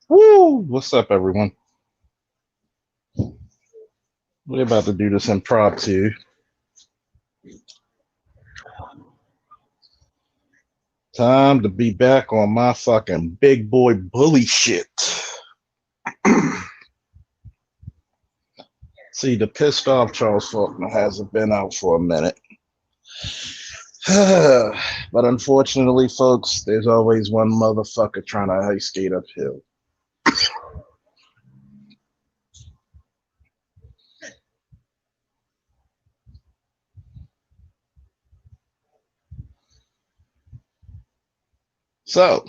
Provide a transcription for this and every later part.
Woo! What's up, everyone? We're about to do this impromptu. Time to be back on my fucking big boy bully shit. See, the pissed off Charles Faulkner hasn't been out for a minute. But unfortunately, folks, there's always one motherfucker trying to ice skate uphill. So,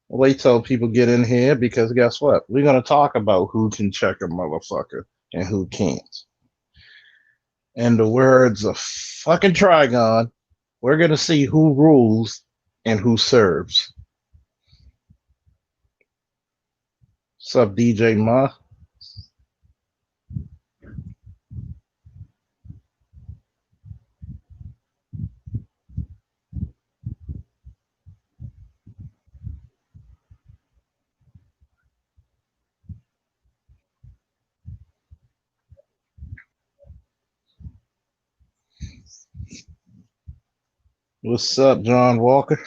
wait till people get in here because guess what? We're going to talk about who can check a motherfucker and who can't. In the words of fucking Trigon, we're going to see who rules and who serves. What's up, DJ Ma? What's up, John Walker?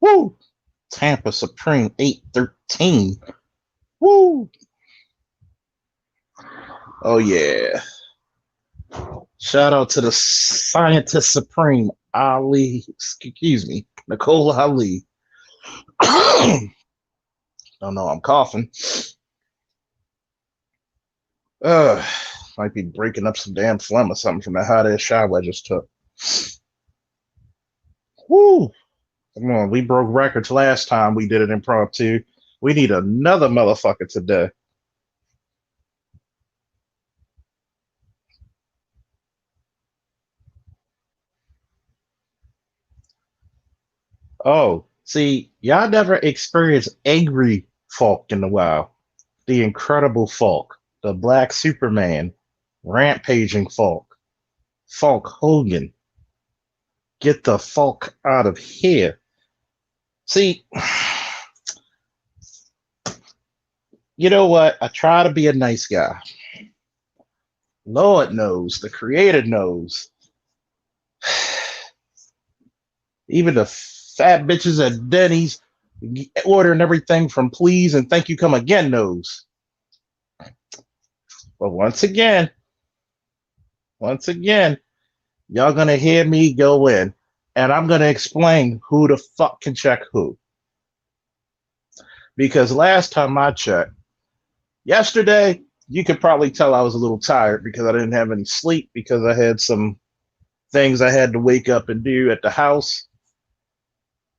Woo! Tampa Supreme 813. Woo! Oh, yeah. Shout out to the Scientist Supreme, Ali, excuse me, Nicole Ali. Oh, no, I'm coughing. Might be breaking up some damn phlegm or something from that hot ass shower I just took. Woo! Come on, we broke records last time we did it impromptu. We need another motherfucker today. Oh, see, y'all never experienced angry Falk in the wild. The Incredible Falk, the Black Superman, Rampaging Falk, Falk Hogan. Get the Falk out of here. See, you know what? I try to be a nice guy. Lord knows, the Creator knows. Even the fat bitches at Denny's ordering everything from please and thank you come again knows. But once again, y'all gonna hear me go in and I'm gonna explain who the fuck can check who. Because last time I checked, yesterday, you could probably tell I was a little tired because I didn't have any sleep because I had some things I had to wake up and do at the house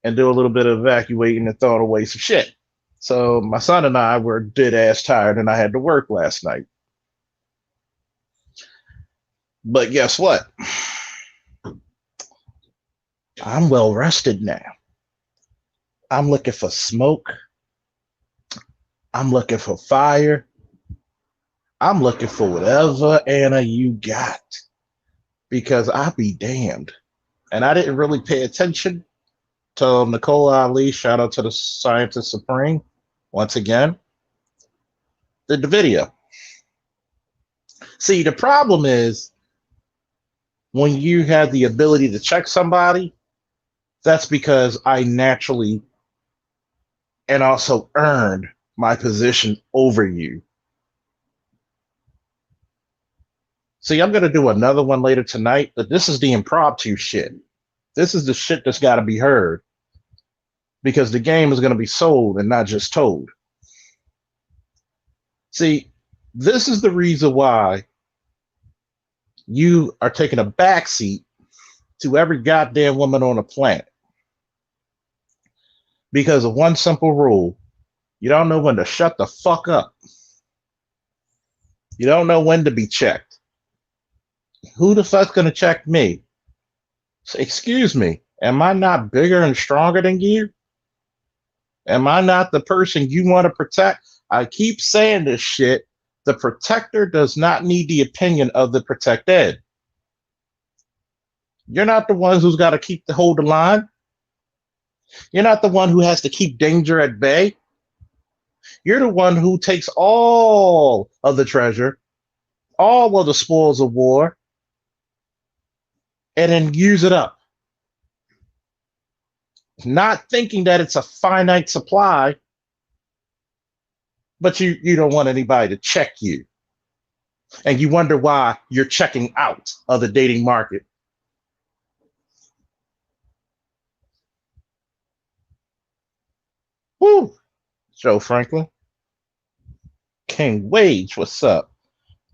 and do a little bit of evacuating and throwing away some shit. So my son and I were dead ass tired and I had to work last night. But guess what? I'm well rested now. I'm looking for smoke. I'm looking for fire. I'm looking for whatever Anna you got. Because I be damned. And I didn't really pay attention to Nicole Ali, shout out to the Scientist Supreme, once again, did the video. See, the problem is when you have the ability to check somebody, that's because I naturally and also earned my position over you. See, I'm going to do another one later tonight, but this is the impromptu shit. This is the shit that's got to be heard because the game is going to be sold and not just told. See, this is the reason why you are taking a backseat to every goddamn woman on the planet. Because of one simple rule. You don't know when to shut the fuck up. You don't know when to be checked. Who the fuck's going to check me? So, excuse me, am I not bigger and stronger than you? Am I not the person you want to protect? I keep saying this shit. The protector does not need the opinion of the protected. You're not the one who's got to hold the line. You're not the one who has to keep danger at bay. You're the one who takes all of the treasure, all of the spoils of war, and then use it up. Not thinking that it's a finite supply, but you don't want anybody to check you. And you wonder why you're checking out of the dating market. Woo! Joe Franklin. King Wage, what's up?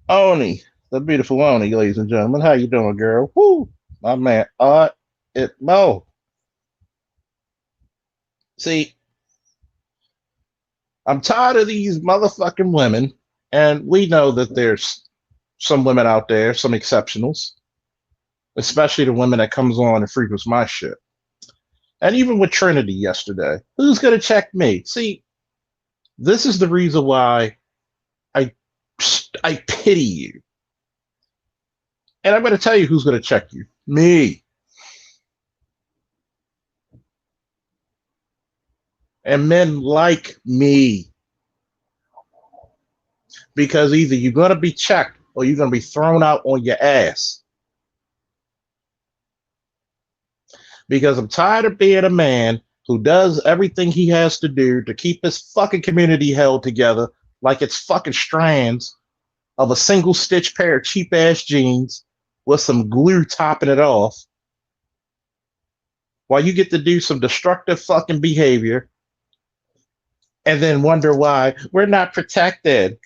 Oni, the beautiful Oni, ladies and gentlemen. How you doing, girl? Woo! My man, Mo. See, I'm tired of these motherfucking women, and we know that there's some women out there, some exceptionals, especially the women that comes on and frequents my shit. And even with Trinity yesterday, who's gonna check me? See, this is the reason why I I pity you. And I'm going to tell you who's going to check you. Me. And men like me. Because either you're going to be checked or you're going to be thrown out on your ass. Because I'm tired of being a man who does everything he has to do to keep his fucking community held together like it's fucking strands of a single stitch pair of cheap ass jeans with some glue topping it off, while you get to do some destructive fucking behavior and then wonder why we're not protected.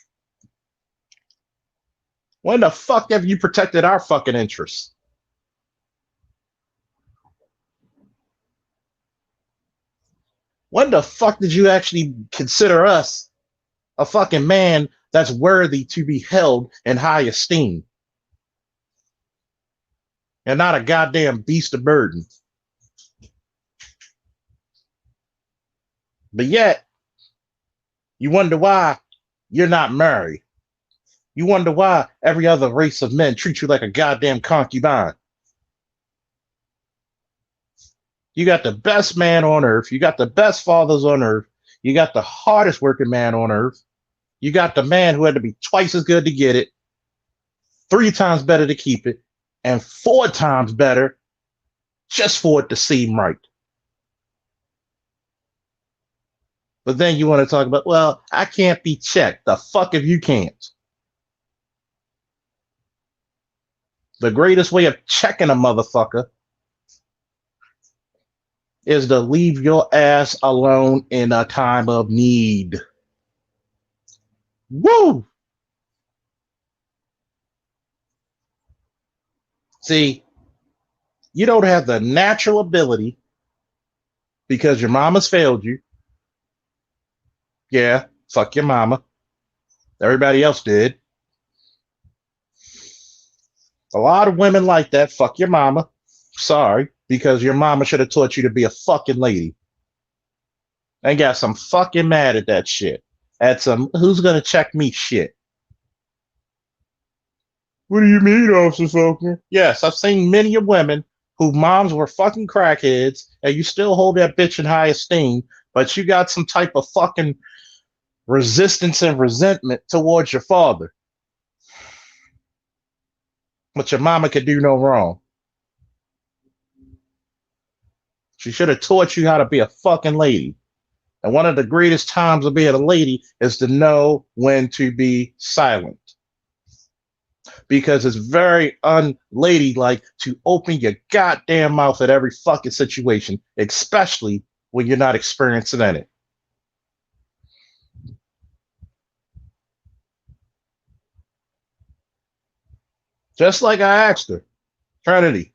When the fuck have you protected our fucking interests? When the fuck did you actually consider us a fucking man that's worthy to be held in high esteem? And not a goddamn beast of burden. But yet, you wonder why you're not married. You wonder why every other race of men treat you like a goddamn concubine. You got the best man on earth. You got the best fathers on earth. You got the hardest working man on earth. You got the man who had to be twice as good to get it, 3 times better to keep it, and 4 times better just for it to seem right. But then you want to talk about, well, I can't be checked. The fuck if you can't. The greatest way of checking a motherfucker is to leave your ass alone in a time of need. Woo! See, you don't have the natural ability because your mama's failed you. Yeah, fuck your mama. Everybody else did. A lot of women like that. Fuck your mama. Sorry, because your mama should have taught you to be a fucking lady. And guess I'm fucking mad at that shit. At some who's gonna check me shit. What do you mean, Officer Faulkner? Yes, I've seen many of women whose moms were fucking crackheads, and you still hold that bitch in high esteem, but you got some type of fucking resistance and resentment towards your father. But your mama could do no wrong. She should have taught you how to be a fucking lady. And one of the greatest times of being a lady is to know when to be silent. Because it's very unladylike to open your goddamn mouth at every fucking situation, especially when you're not experiencing in it. Just like I asked her, Trinity,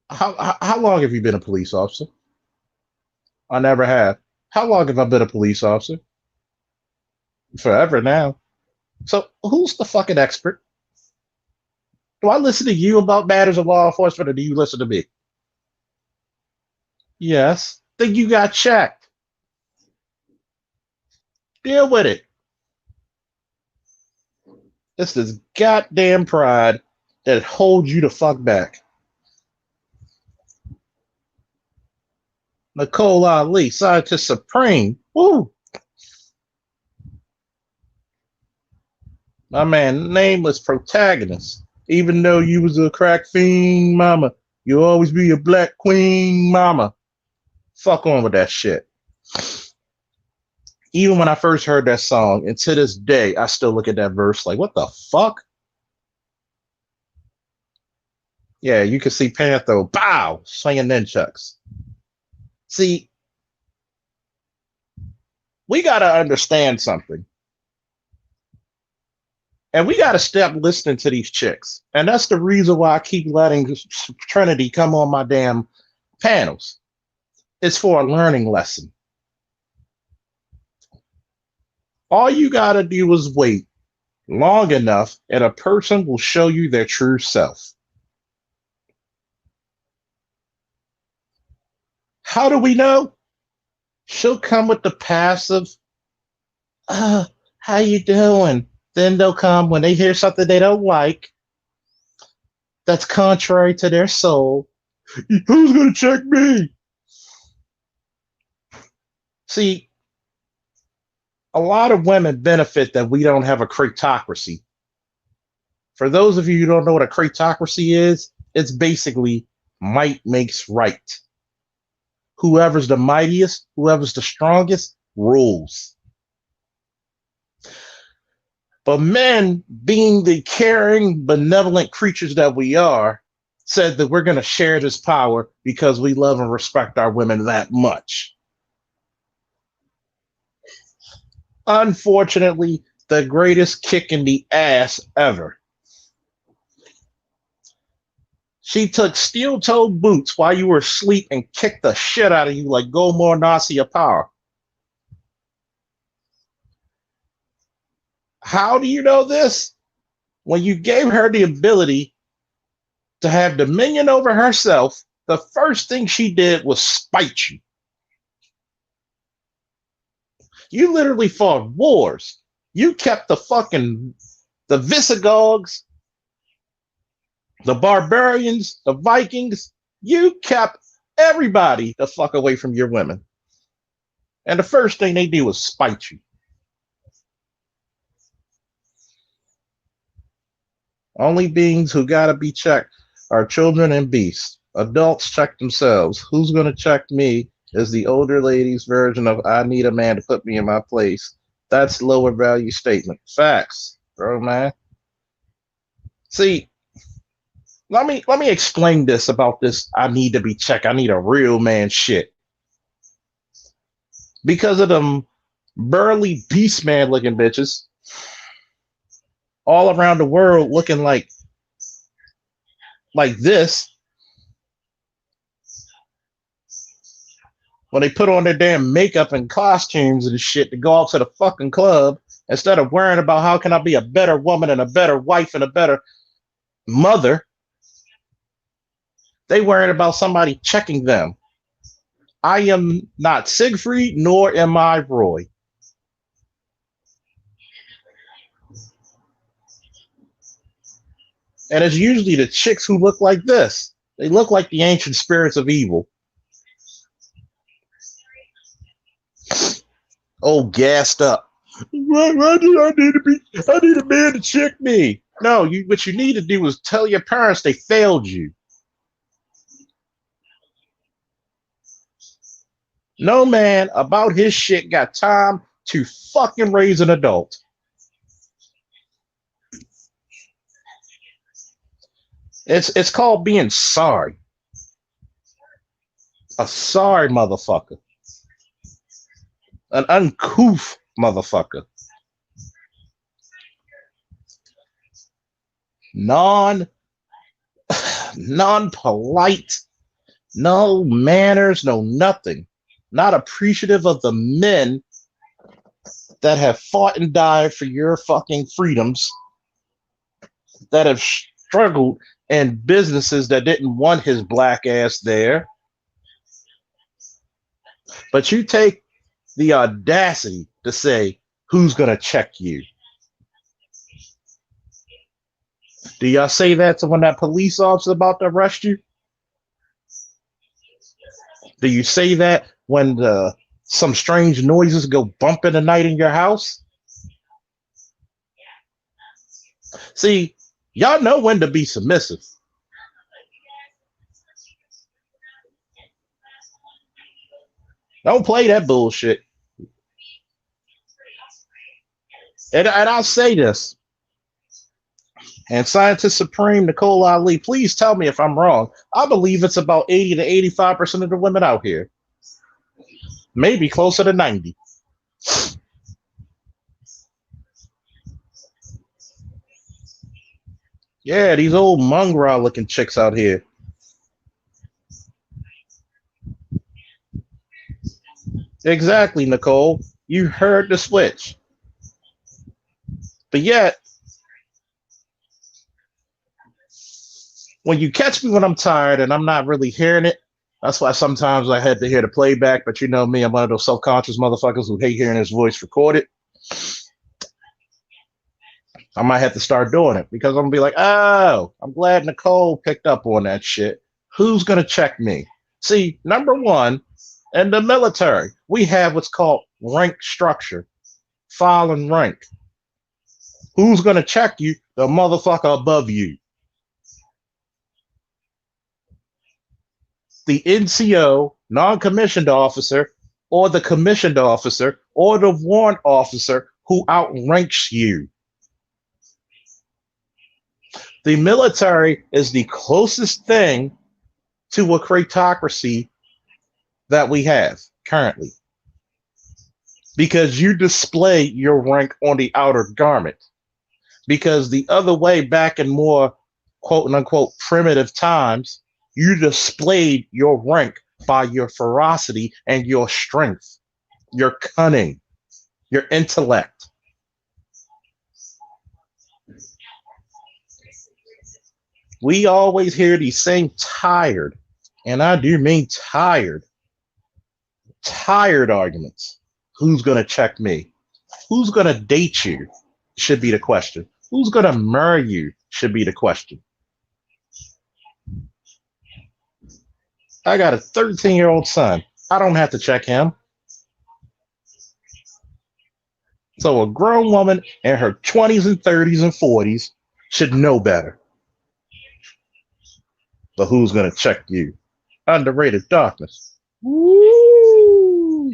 how long have you been a police officer? I never have. How long have I been a police officer? Forever now. So who's the fucking expert? Do I listen to you about matters of law enforcement or do you listen to me? Yes. Then you got checked. Deal with it. It's this goddamn pride that holds you the fuck back. Nicole Ali, scientist supreme. Woo! My man, nameless protagonist. Even though you was a crack fiend, mama, you'll always be a black queen, mama. Fuck on with that shit. Even when I first heard that song, and to this day, I still look at that verse like, what the fuck? Yeah, you can see Panther, bow, swinging nunchucks. See, we got to understand something. And we got to stop listening to these chicks. And that's the reason why I keep letting Trinity come on my damn panels. It's for a learning lesson. All you got to do is wait long enough, and a person will show you their true self. How do we know? She'll come with the passive, how you doing? Then they'll come when they hear something they don't like, that's contrary to their soul. Who's going to check me? See, a lot of women benefit that we don't have a cratocracy. For those of you who don't know what a cratocracy is, it's basically might makes right. Whoever's the mightiest, whoever's the strongest, rules. But men, being the caring, benevolent creatures that we are, said that we're going to share this power because we love and respect our women that much. Unfortunately, the greatest kick in the ass ever. She took steel-toed boots while you were asleep and kicked the shit out of you like Gomor Nasia Power. How do you know this? When you gave her the ability to have dominion over herself, the first thing she did was spite you. You literally fought wars. You kept the Visigoths, the barbarians, the Vikings. You kept everybody the fuck away from your women. And the first thing they do was spite you. Only beings who gotta be checked are children and beasts. Adults check themselves. Who's gonna check me is the older lady's version of I need a man to put me in my place. That's lower value statement. Facts, bro, man. See, let me explain this about this I need to be checked. I need a real man shit. Because of them burly beast man looking bitches all around the world looking like this, when they put on their damn makeup and costumes and shit to go out to the fucking club, instead of worrying about how can I be a better woman and a better wife and a better mother, they worrying about somebody checking them. I am not Siegfried, nor am I Roy. And it's usually the chicks who look like this. They look like the ancient spirits of evil. Oh, gassed up. Why do I need a man to check me? No, what you need to do is tell your parents they failed you. No man about his shit got time to fucking raise an adult. It's called being sorry. A sorry motherfucker. An uncouth motherfucker. Non-polite, no manners, no nothing. Not appreciative of the men that have fought and died for your fucking freedoms, that have struggled in businesses that didn't want his black ass there. But you take the audacity to say, who's going to check you? Do y'all say that to when that police officer about to arrest you? Do you say that when some strange noises go bump in the night in your house? See, y'all know when to be submissive. Don't play that bullshit. And I'll say this, and Scientist Supreme Nicole Ali, please tell me if I'm wrong. I believe it's about 80 to 85% of the women out here, maybe closer to 90. Yeah, these old mongrel looking chicks out here. Exactly, Nicole. You heard the switch. But yet, when you catch me when I'm tired and I'm not really hearing it, that's why sometimes I had to hear the playback. But you know me, I'm one of those self-conscious motherfuckers who hate hearing his voice recorded. I might have to start doing it because I'm gonna be like, oh, I'm glad Nicole picked up on that shit. Who's gonna check me? See, number one, in the military, we have what's called rank structure, file and rank. Who's gonna check you? The motherfucker above you. The NCO, non-commissioned officer, or the commissioned officer, or the warrant officer who outranks you. The military is the closest thing to a cratocracy that we have currently because you display your rank on the outer garment. Because the other way, back in more quote unquote primitive times, you displayed your rank by your ferocity and your strength, your cunning, your intellect. We always hear these same tired, and I do mean tired arguments. Who's going to check me? Who's going to date you? Should be the question. Who's going to marry you? Should be the question. I got a 13-year-old son. I don't have to check him. So a grown woman in her 20s and 30s and 40s should know better. But who's going to check you? Underrated darkness. Woo!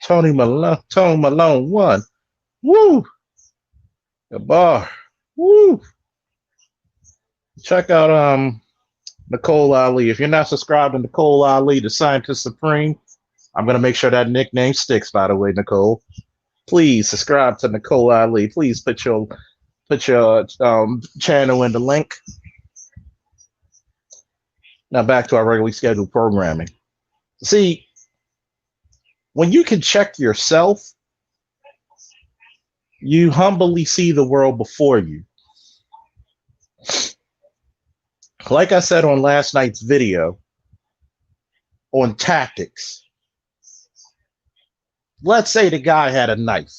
Tony Malone won. Woo! The bar. Woo! Check out Nicole Ali. If you're not subscribed to Nicole Ali, the Scientist Supreme, I'm gonna make sure that nickname sticks. By the way, Nicole, please subscribe to Nicole Ali. Please put your channel in the link. Now back to our regularly scheduled programming. See, when you can check yourself, you humbly see the world before you. Like I said on last night's video on tactics, let's say the guy had a knife.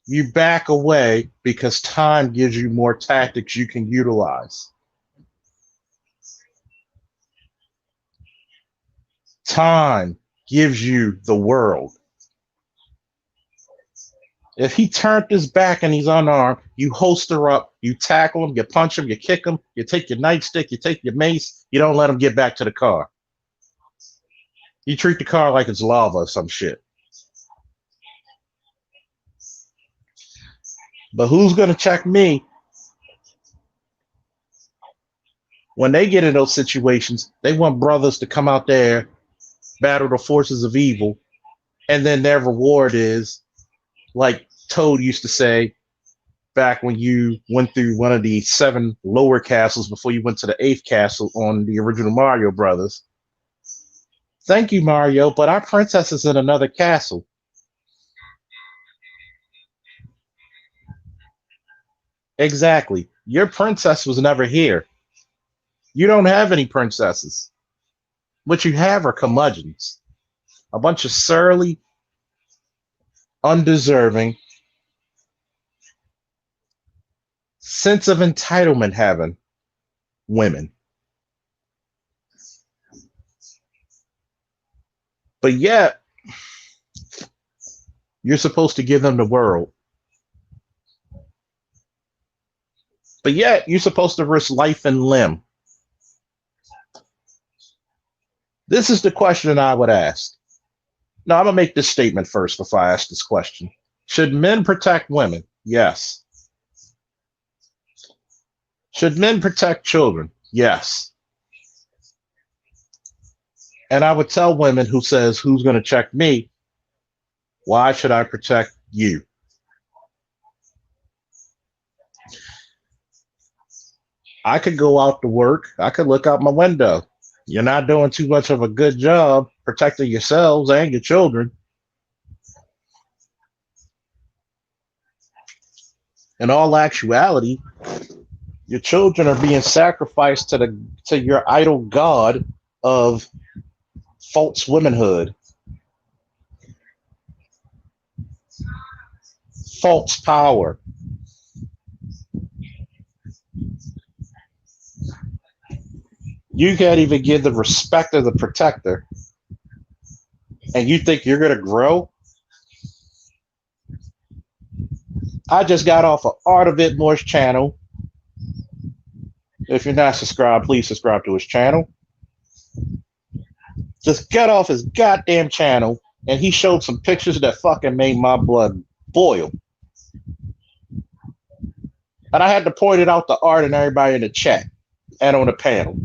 You back away because time gives you more tactics you can utilize. Time gives you the world. If he turned his back and he's unarmed, you holster up, you tackle him, you punch him, you kick him, you take your nightstick, you take your mace, you don't let him get back to the car. You treat the car like it's lava or some shit. But who's going to check me when they get in those situations? They want brothers to come out there, battle the forces of evil, and then their reward is, like Toad used to say back when you went through one of the 7 lower castles before you went to the 8th castle on the original Mario Brothers. Thank you, Mario, but our princess is in another castle. Exactly. Your princess was never here. You don't have any princesses. What you have are curmudgeons. A bunch of surly, undeserving, sense of entitlement having women. But yet, you're supposed to give them the world. But yet, you're supposed to risk life and limb. This is the question I would ask. Now, I'm going to make this statement first before I ask this question. Should men protect women? Yes. Should men protect children? Yes. And I would tell women who says, who's going to check me? Why should I protect you? I could go out to work. I could look out my window. You're not doing too much of a good job protecting yourselves and your children. In all actuality, your children are being sacrificed to your idol god of false womanhood, false power. You can't even give the respect of the protector, and you think you're going to grow? I just got off of Art of It More's channel. If you're not subscribed, please subscribe to his channel. Just got off his goddamn channel, and he showed some pictures that fucking made my blood boil. And I had to point it out to Art and everybody in the chat and on the panel.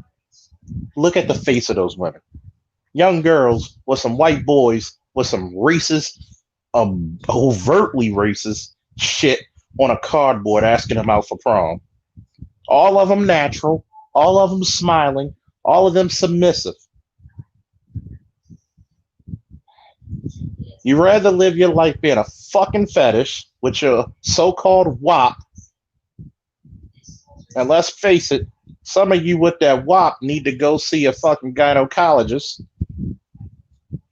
Look at the face of those women. Young girls with some white boys with some racist, overtly racist shit on a cardboard asking them out for prom. All of them natural, all of them smiling, all of them submissive. You rather live your life being a fucking fetish with your so-called WAP. And let's face it, some of you with that WAP need to go see a fucking gynecologist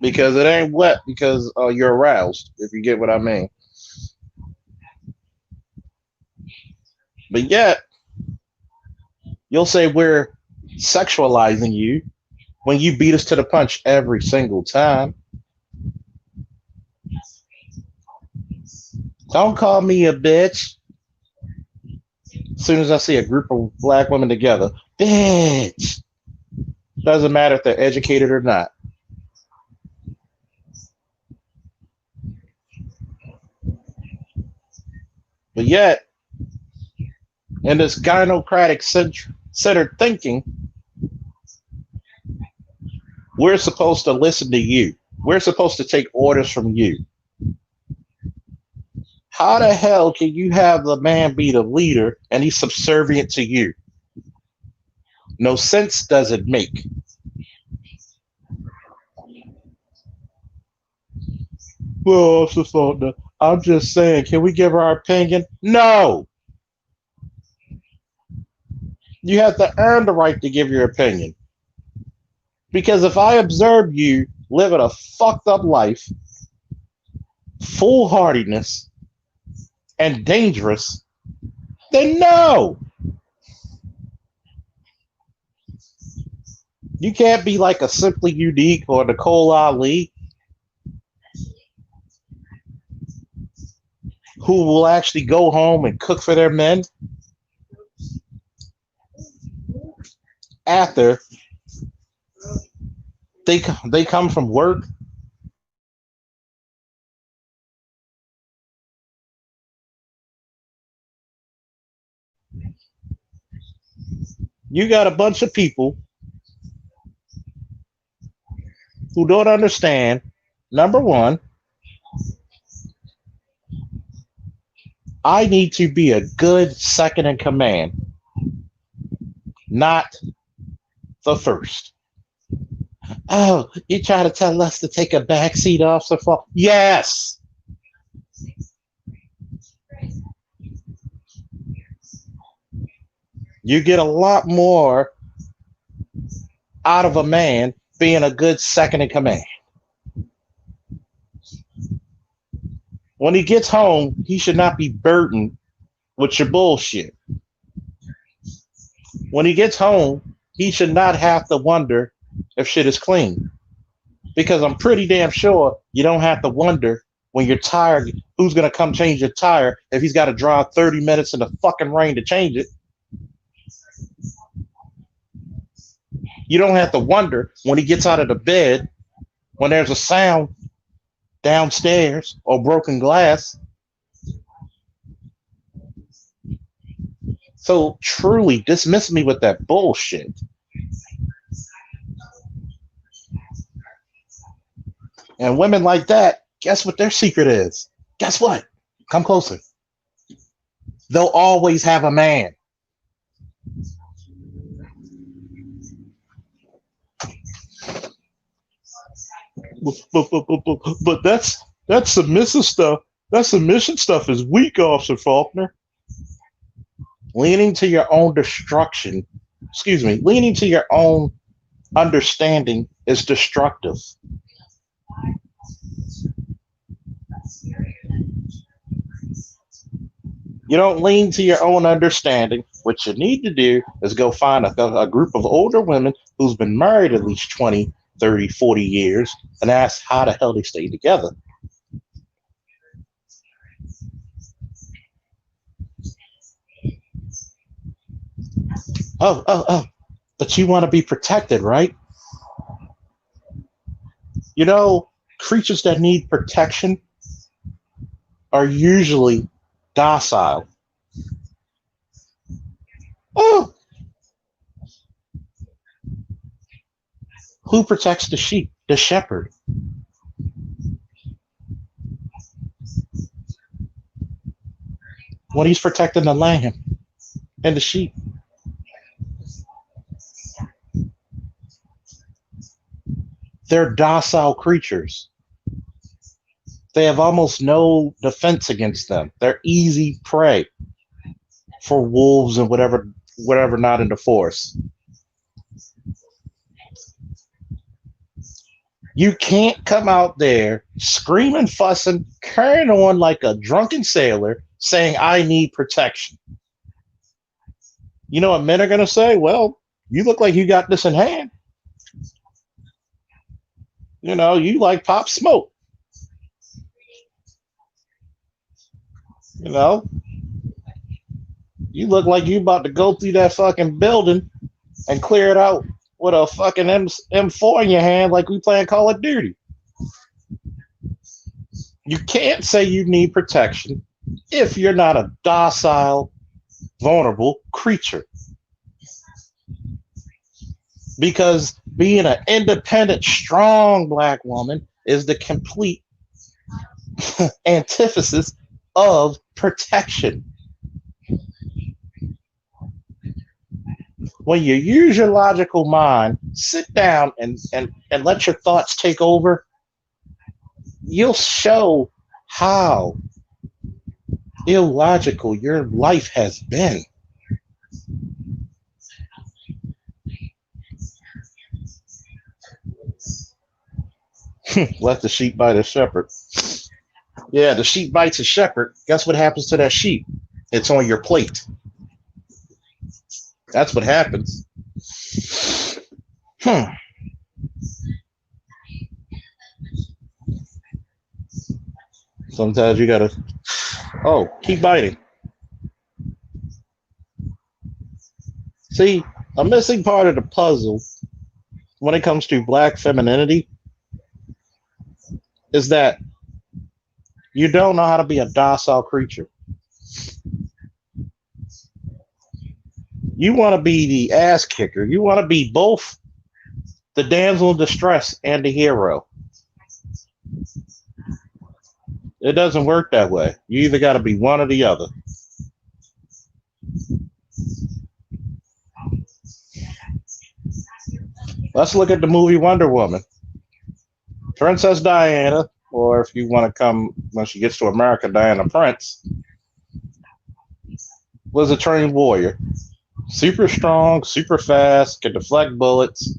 because it ain't wet because you're aroused, if you get what I mean. But yet, you'll say we're sexualizing you when you beat us to the punch every single time. Don't call me a bitch. As soon as I see a group of black women together, bitch. Doesn't matter if they're educated or not. But yet, in this gynocratic centered thinking, we're supposed to listen to you. We're supposed to take orders from you. How the hell can you have the man be the leader and he's subservient to you? No sense does it make. Well, I'm just saying, can we give our opinion? No. You have to earn the right to give your opinion. Because if I observe you living a fucked up life, foolhardiness, and dangerous, then no. You can't be like a Simply Unique or Nicole Ali who will actually go home and cook for their men after they come from work. You got a bunch of people who don't understand, number one, I need to be a good second in command, not the first. Oh, you try to tell us to take a backseat off the fall? Yes. You get a lot more out of a man being a good second in command. When he gets home, he should not be burdened with your bullshit. When he gets home, he should not have to wonder if shit is clean. Because I'm pretty damn sure you don't have to wonder when you're tired who's going to come change your tire if he's got to drive 30 minutes in the fucking rain to change it. You don't have to wonder when he gets out of the bed when there's a sound downstairs or broken glass. So truly dismiss me with that bullshit. And women like that, guess what their secret is? Guess what? Come closer. They'll always have a man. But that's submissive stuff. That submission stuff is weak, Officer Faulkner. Leaning to your own destruction, leaning to your own understanding is destructive. You don't lean to your own understanding. What you need to do is go find a group of older women who's been married at least 20, 30, 40 years and ask how the hell they stay together. Oh, but you want to be protected, right? You know, creatures that need protection are usually docile. Oh, who protects the sheep? The shepherd. When he's protecting the lamb and the sheep. They're docile creatures. They have almost no defense against them. They're easy prey for wolves and whatever not in the forest. You can't come out there screaming, fussing, carrying on like a drunken sailor saying, I need protection. You know what men are going to say? Well, you look like you got this in hand. You know, you like Pop Smoke. You know, you look like you about to go through that fucking building and clear it out with a fucking M4 in your hand like we playing Call of Duty. You can't say you need protection if you're not a docile, vulnerable creature. Because being an independent, strong black woman is the complete antithesis of protection. When you use your logical mind, sit down and let your thoughts take over, you'll show how illogical your life has been. Let the sheep bite the shepherd. Yeah, the sheep bites a shepherd. Guess what happens to that sheep? It's on your plate. That's what happens. Sometimes you gotta, keep biting. See, a missing part of the puzzle when it comes to black femininity is that you don't know how to be a docile creature. You want to be the ass kicker. You want to be both the damsel in distress and the hero. It doesn't work that way. You either got to be one or the other. Let's look at the movie Wonder Woman. Princess Diana, or if you want to come when she gets to America, Diana Prince, was a trained warrior. Super strong, super fast, could deflect bullets,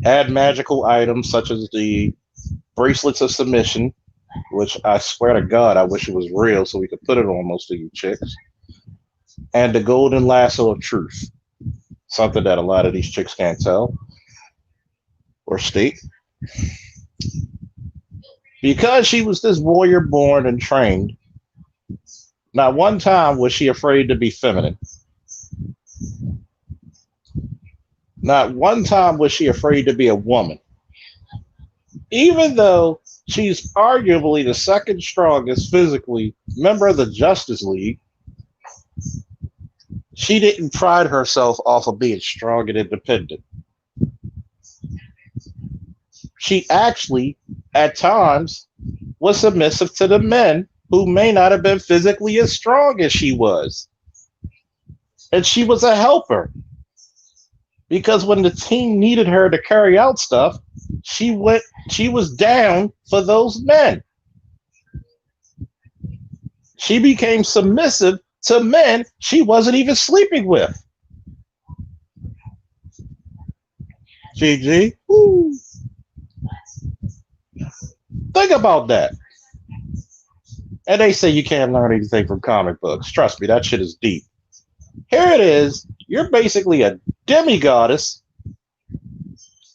had magical items such as the bracelets of submission, which I swear to God, I wish it was real so we could put it on most of you chicks, and the golden lasso of truth, something that a lot of these chicks can't tell or state. Because she was this warrior born and trained, not one time was she afraid to be feminine. Not one time was she afraid to be a woman. Even though she's arguably the second strongest physically member of the Justice League, she didn't pride herself off of being strong and independent. She actually, at times, was submissive to the men who may not have been physically as strong as she was. And she was a helper. Because when the team needed her to carry out stuff, she was down for those men. She became submissive to men she wasn't even sleeping with. GG. Woo. Think about that. And they say you can't learn anything from comic books. Trust me, that shit is deep. Here it is. You're basically a demigoddess,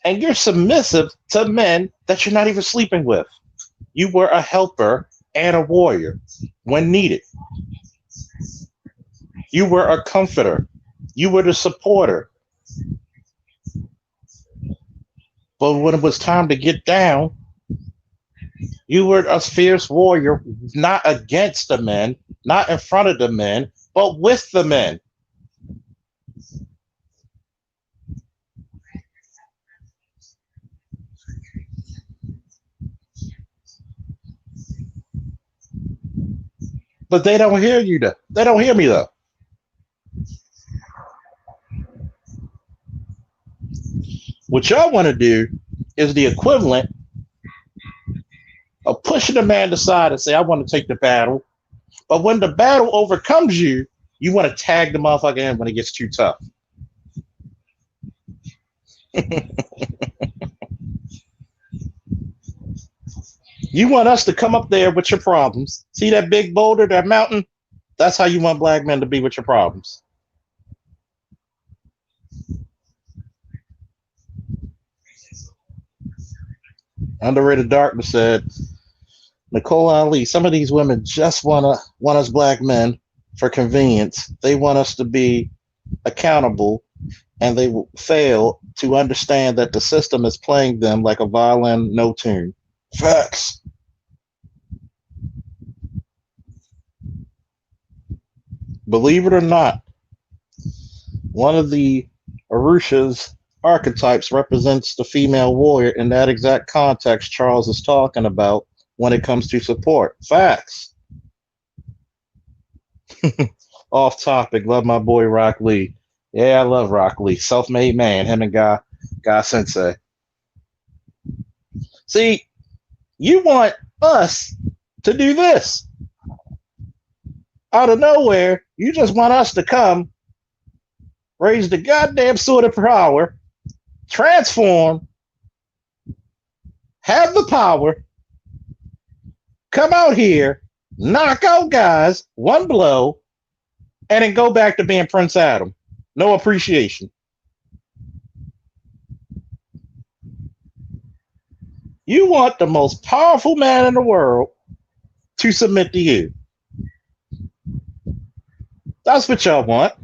and you're submissive to men that you're not even sleeping with. You were a helper and a warrior when needed. You were a comforter. You were the supporter. But when it was time to get down, you were a fierce warrior, not against the men, not in front of the men, but with the men. But they don't hear you though. They don't hear me though. What y'all want to do is the equivalent of pushing a man aside and say, I want to take the battle. But when the battle overcomes you, you want to tag the motherfucker in when it gets too tough. You want us to come up there with your problems. See that big boulder, that mountain? That's how you want black men to be with your problems. Underrated Darkness said, Nicole Ali, some of these women just want us black men for convenience. They want us to be accountable, and they will fail to understand that the system is playing them like a violin, no tune. Facts. Believe it or not, one of the Arusha's archetypes represents the female warrior in that exact context Charles is talking about when it comes to support. Facts. Off topic. Love my boy Rock Lee. Yeah, I love Rock Lee. Self-made man. Him and Guy Sensei. See, you want us to do this. Out of nowhere, you just want us to come, raise the goddamn sword of power, transform, have the power, come out here, knock out guys, one blow, and then go back to being Prince Adam. No appreciation. You want the most powerful man in the world to submit to you. That's what y'all want.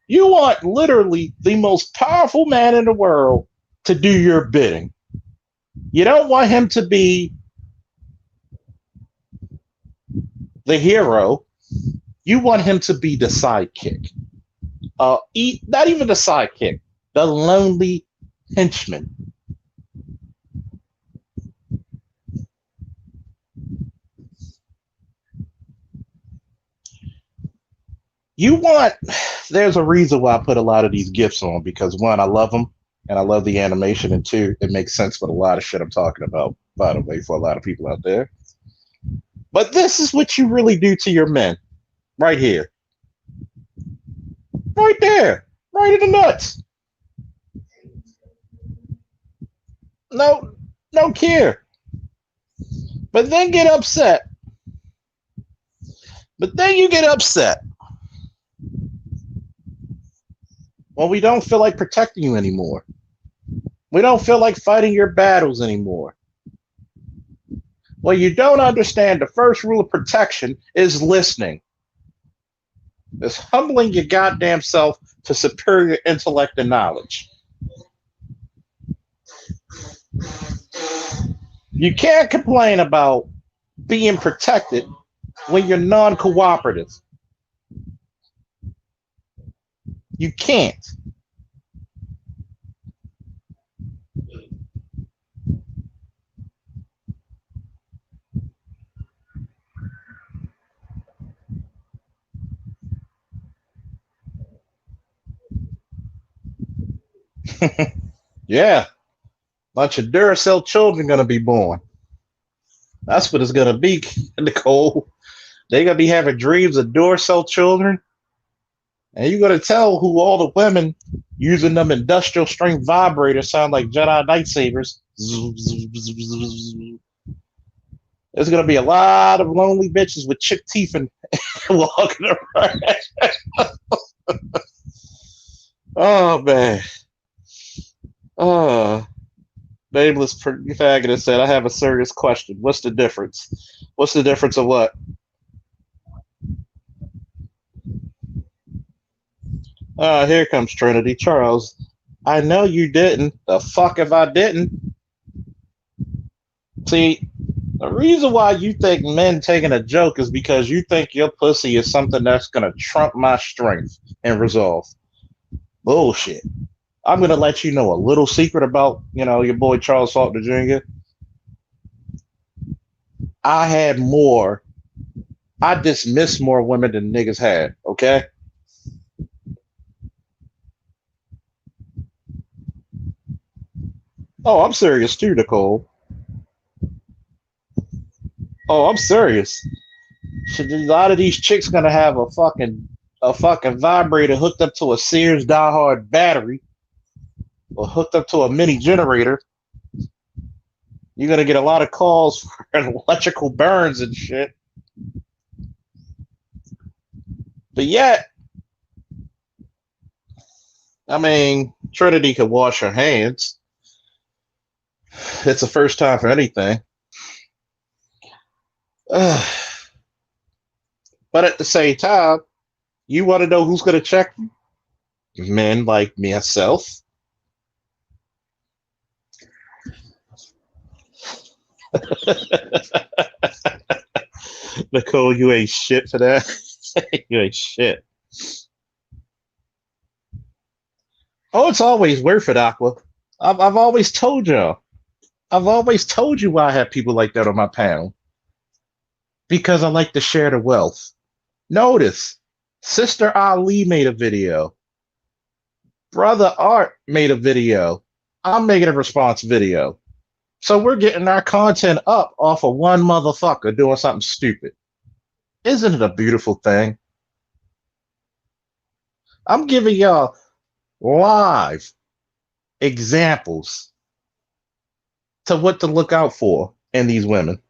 You want literally the most powerful man in the world to do your bidding. You don't want him to be the hero. You want him to be the sidekick. Not even the sidekick, the lonely henchman. There's a reason why I put a lot of these gifts on, because one, I love them and I love the animation, and two, it makes sense with a lot of shit I'm talking about, by the way, for a lot of people out there. But this is what you really do to your men. Right here. Right there. Right in the nuts. No care. But then get upset. But then you get upset when we don't feel like protecting you anymore. We don't feel like fighting your battles anymore. Well, you don't understand the first rule of protection is listening. It's humbling your goddamn self to superior intellect and knowledge. You can't complain about being protected when you're non-cooperative. You can't. Yeah, bunch of Duracell children gonna be born. That's what it's gonna be, Nicole. They're gonna be having dreams of Duracell children, and you're gonna tell who all the women using them industrial strength vibrators sound like Jedi lightsabers. There's gonna be a lot of lonely bitches with chick teeth and walking around. Oh man. Oh, nameless protagonist said, "I have a serious question. What's the difference? What's the difference of what?" Here comes Trinity. Charles, I know you didn't. The fuck if I didn't. See, the reason why you think men taking a joke is because you think your pussy is something that's gonna trump my strength and resolve. Bullshit. I'm gonna let you know a little secret about, your boy Charles Salter Jr. I had more. I dismissed more women than niggas had. Okay. Oh, I'm serious too, Nicole. Oh, I'm serious. A lot of these chicks gonna have a fucking vibrator hooked up to a Sears diehard battery or hooked up to a mini generator. You're gonna get a lot of calls for electrical burns and shit. But yet, I mean, Trinity could wash her hands. It's the first time for anything. But at the same time, you want to know who's going to check you? Men like myself. Nicole, you ain't shit for that. You ain't shit. Oh, it's always worth it, Aqua. I've always told y'all. I've always told you why I have people like that on my panel. Because I like to share the wealth. Notice, Sister Ali made a video. Brother Art made a video. I'm making a response video. So we're getting our content up off of one motherfucker doing something stupid. Isn't it a beautiful thing? I'm giving y'all live examples to what to look out for in these women.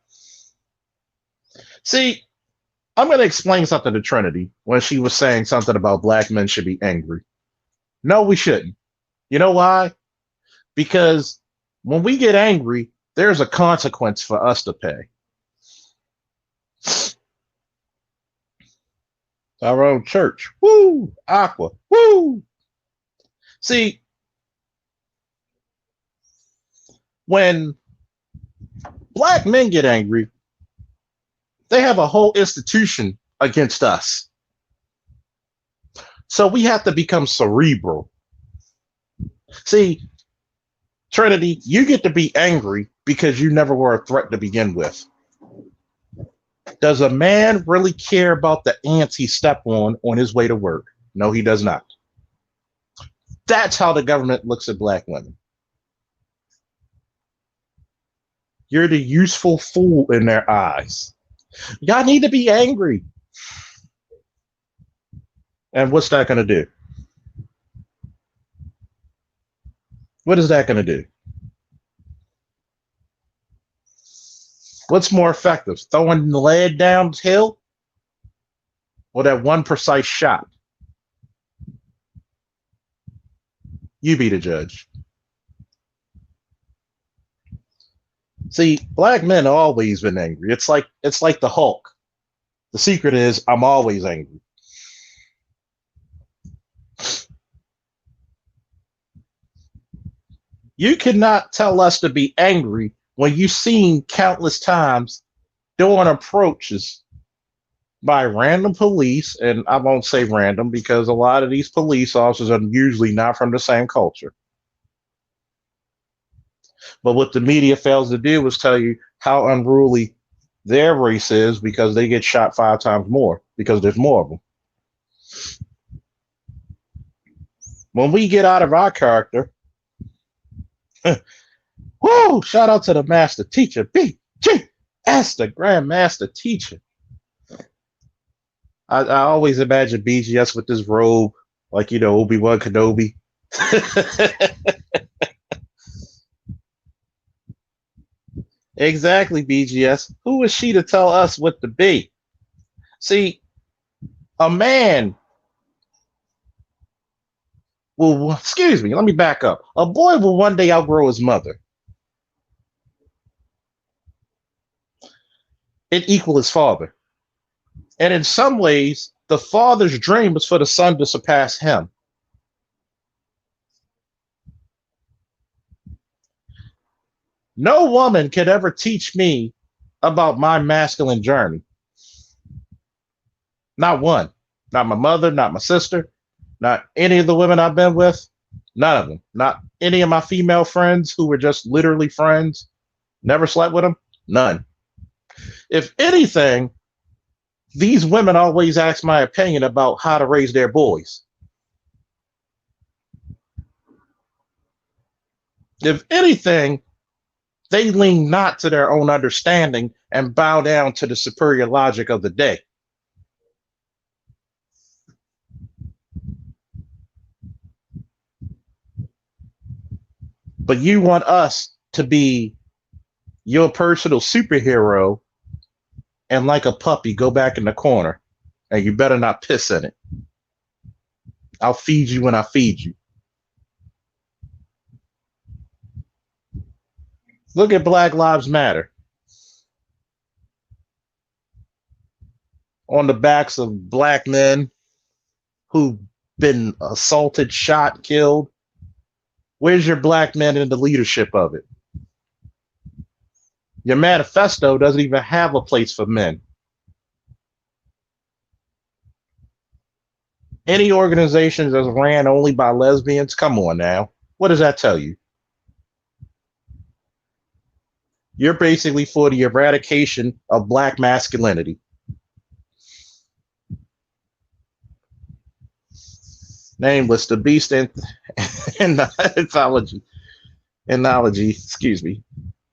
See, I'm going to explain something to Trinity when she was saying something about black men should be angry. No, we shouldn't. You know why? Because when we get angry, there's a consequence for us to pay. Our own church. Woo! Aqua. Woo! See, when black men get angry, they have a whole institution against us. So we have to become cerebral. See, Trinity, you get to be angry because you never were a threat to begin with. Does a man really care about the ants he stepped on his way to work? No, he does not. That's how the government looks at black women. You're the useful fool in their eyes. Y'all need to be angry. And what's that going to do? What is that going to do? What's more effective, throwing the lead downhill or that one precise shot? You be the judge. See, black men have always been angry. It's like the Hulk. The secret is I'm always angry. You cannot tell us to be angry when you've seen countless times during approaches by random police, and I won't say random because a lot of these police officers are usually not from the same culture. But what the media fails to do is tell you how unruly their race is because they get shot 5 times more because there's more of them. When we get out of our character, whoo, shout out to the master teacher, BGS, the grandmaster teacher. I always imagine BGS with this robe, like, Obi-Wan Kenobi. Exactly, BGS. Who is she to tell us what to be? See, a man will, excuse me, let me back up. A boy will one day outgrow his mother and equal his father. And in some ways, the father's dream was for the son to surpass him. No woman could ever teach me about my masculine journey. Not one. Not my mother, not my sister, not any of the women I've been with. None of them. Not any of my female friends who were just literally friends. Never slept with them. None. If anything, these women always ask my opinion about how to raise their boys. If anything, they lean not to their own understanding and bow down to the superior logic of the day. But you want us to be your personal superhero and like a puppy go back in the corner and you better not piss in it. I'll feed you when I feed you. Look at Black Lives Matter. On the backs of black men who've been assaulted, shot, killed. Where's your black men in the leadership of it? Your manifesto doesn't even have a place for men. Any organization that's ran only by lesbians, come on now. What does that tell you? You're basically for the eradication of black masculinity. Nameless, the beast in analogy, excuse me,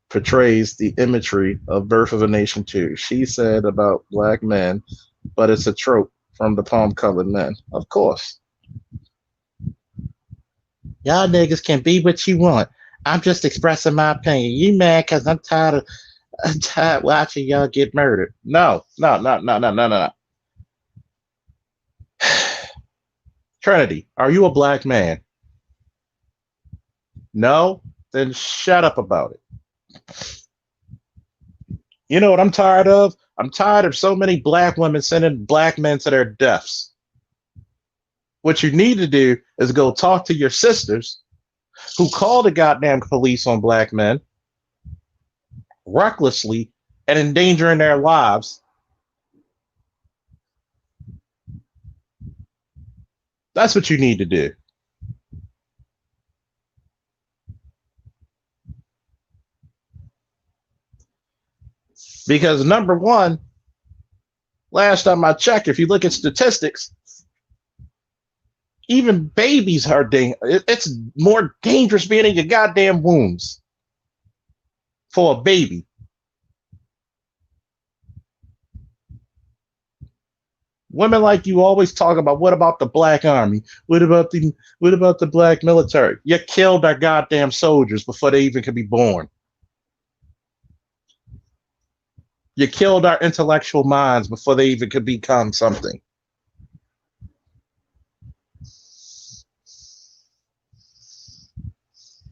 portrays the imagery of Birth of a Nation too. She said about black men, but it's a trope from the palm-colored men. Of course. Y'all niggas can be what you want. I'm just expressing my opinion. You mad because I'm tired watching y'all get murdered. No. Trinity, are you a black man? No? Then shut up about it. You know what I'm tired of? I'm tired of so many black women sending black men to their deaths. What you need to do is go talk to your sisters who call the goddamn police on black men recklessly and endangering their lives. That's what you need to do. Because number one, last time I checked, if you look at statistics, even babies are it's more dangerous being in your goddamn wombs for a baby. Women like you always talk about, what about the black army? What about the black military? You killed our goddamn soldiers before they even could be born. You killed our intellectual minds before they even could become something.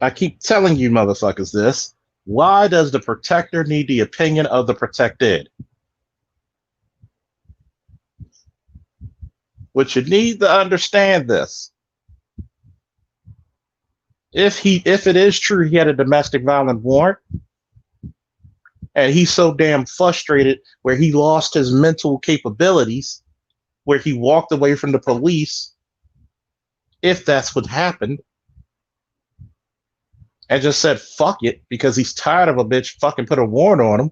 I keep telling you motherfuckers this. Why does the protector need the opinion of the protected? Which you need to understand this. If it is true he had a domestic violence warrant, and he's so damn frustrated where he lost his mental capabilities, where he walked away from the police, if that's what happened, and just said fuck it because he's tired of a bitch fucking put a warrant on him,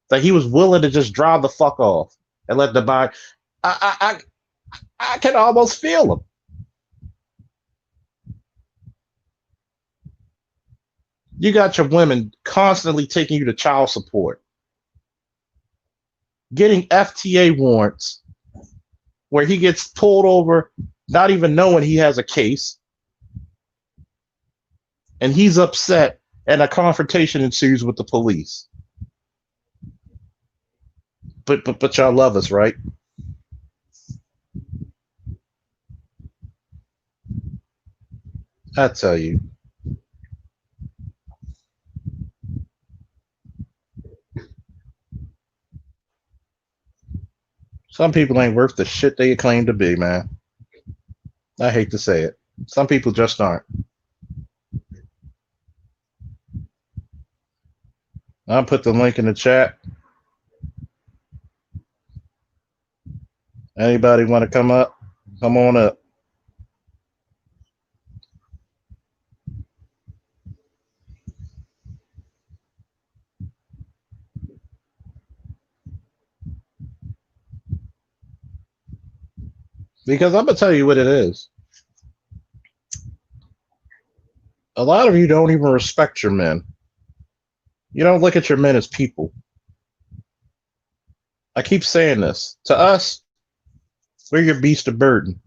that he was willing to just drive the fuck off and let the body. I can almost feel him. You got your women constantly taking you to child support, getting FTA warrants where he gets pulled over, not even knowing he has a case, and he's upset, and a confrontation ensues with the police. But y'all love us, right? I tell you. Some people ain't worth the shit they claim to be, man. I hate to say it. Some people just aren't. I'll put the link in the chat. Anybody want to come up? Come on up. Because I'm going to tell you what it is. A lot of you don't even respect your men. You don't look at your men as people. I keep saying this. To us, we're your beast of burden.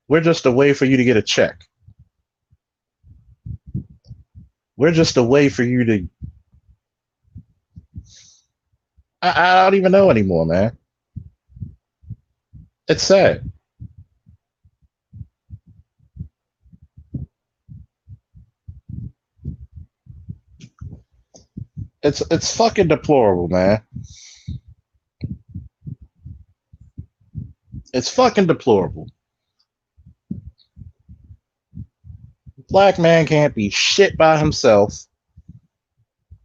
We're just a way for you to get a check. We're just a way for you to... I don't even know anymore, man. It's sad. It's fucking deplorable, man. It's fucking deplorable. Black man can't be shit by himself.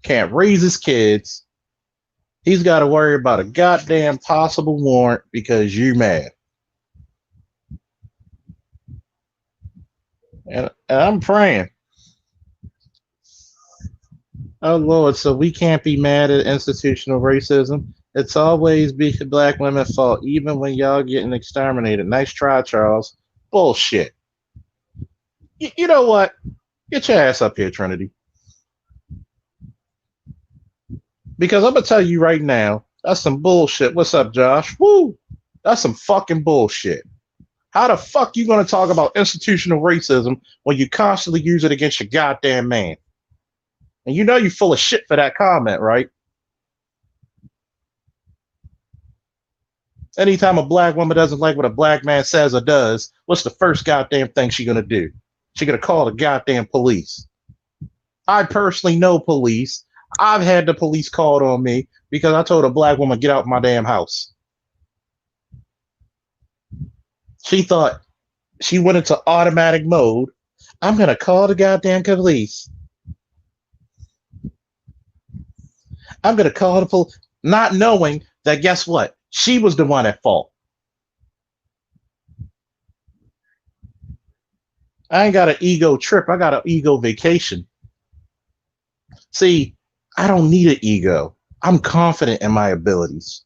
Can't raise his kids. He's got to worry about a goddamn possible warrant because you're mad. And I'm praying. Oh, Lord, so we can't be mad at institutional racism. It's always be black women's fault, even when y'all getting exterminated. Nice try, Charles. Bullshit. You know what? Get your ass up here, Trinity. Because I'm going to tell you right now, that's some bullshit. What's up, Josh? Woo! That's some fucking bullshit. How the fuck you going to talk about institutional racism when you constantly use it against your goddamn man? And you know you're full of shit for that comment, right? Anytime a black woman doesn't like what a black man says or does, what's the first goddamn thing she's going to do? She's going to call the goddamn police. I personally know police. I've had the police called on me because I told a black woman, get out of my damn house. She thought she went into automatic mode. I'm going to call the goddamn police. I'm going to call the police, not knowing that, guess what? She was the one at fault. I ain't got an ego trip. I got an ego vacation. See, I don't need an ego. I'm confident in my abilities.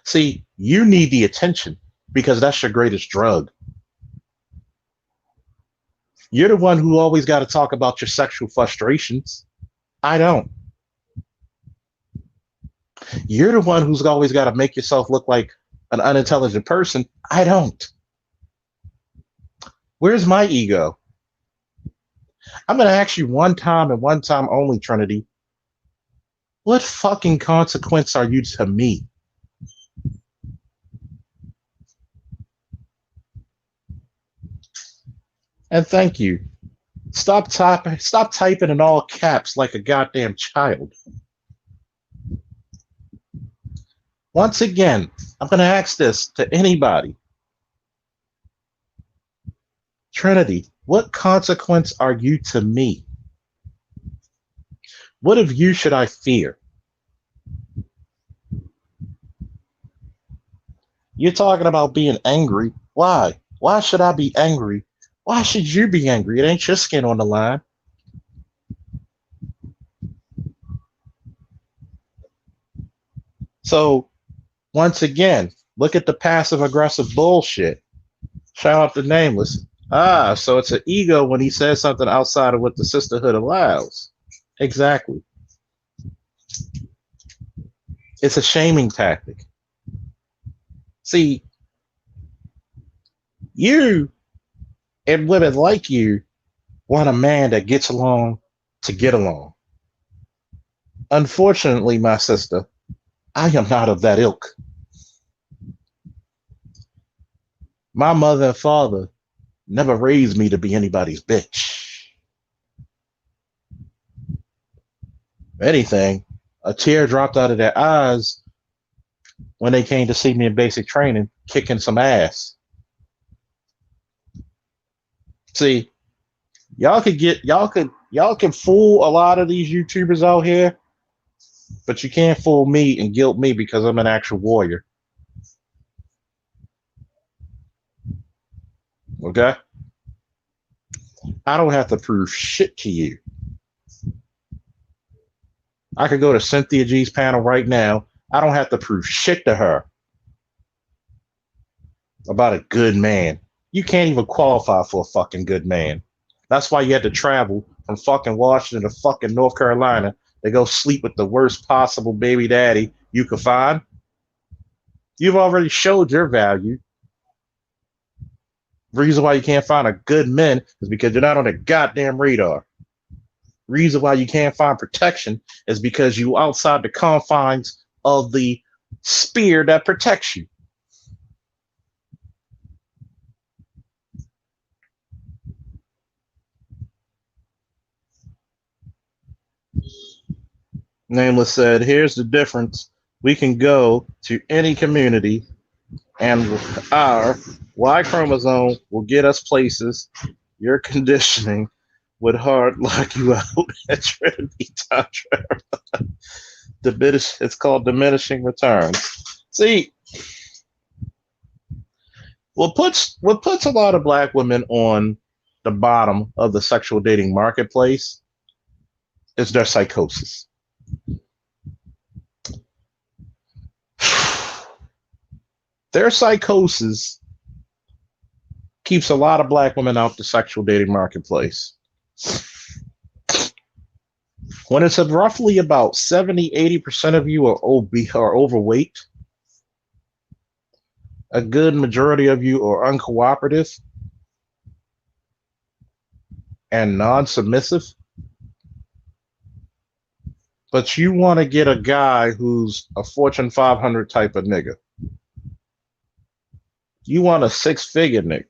See, you need the attention because that's your greatest drug. You're the one who always got to talk about your sexual frustrations. I don't. You're the one who's always got to make yourself look like an unintelligent person. I don't. Where's my ego? I'm going to ask you one time and one time only, Trinity. What fucking consequence are you to me? And thank you. Stop typing in all caps like a goddamn child. Once again, I'm going to ask this to anybody. Trinity, what consequence are you to me? What of you should I fear? You're talking about being angry. Why? Why should I be angry? Why should you be angry? It ain't your skin on the line. So, once again, look at the passive aggressive bullshit. Shout out to Nameless. So it's an ego when he says something outside of what the sisterhood allows. Exactly. It's a shaming tactic. See, you and women like you want a man that gets along to get along. Unfortunately, my sister, I am not of that ilk. My mother and father never raised me to be anybody's bitch. If anything, a tear dropped out of their eyes when they came to see me in basic training, kicking some ass. See, y'all can fool a lot of these YouTubers out here, but you can't fool me and guilt me because I'm an actual warrior. Okay? I don't have to prove shit to you. I could go to Cynthia G's panel right now. I don't have to prove shit to her about a good man. You can't even qualify for a fucking good man. That's why you had to travel from fucking Washington to fucking North Carolina to go sleep with the worst possible baby daddy you could find. You've already showed your value. Reason why you can't find a good man is because you're not on the goddamn radar. Reason why you can't find protection is because you outside the confines of the spear that protects you. Nameless said, here's the difference. We can go to any community and our Y chromosome will get us places. Your conditioning would hard lock you out at Trinity Tantra. It's called diminishing returns. See, what puts a lot of black women on the bottom of the sexual dating marketplace is their psychosis. Their psychosis keeps a lot of black women out the sexual dating marketplace. When it's roughly about 70-80% of you are overweight, a good majority of you are uncooperative and non-submissive, but you want to get a guy who's a Fortune 500 type of nigga. You want a six-figure nigga.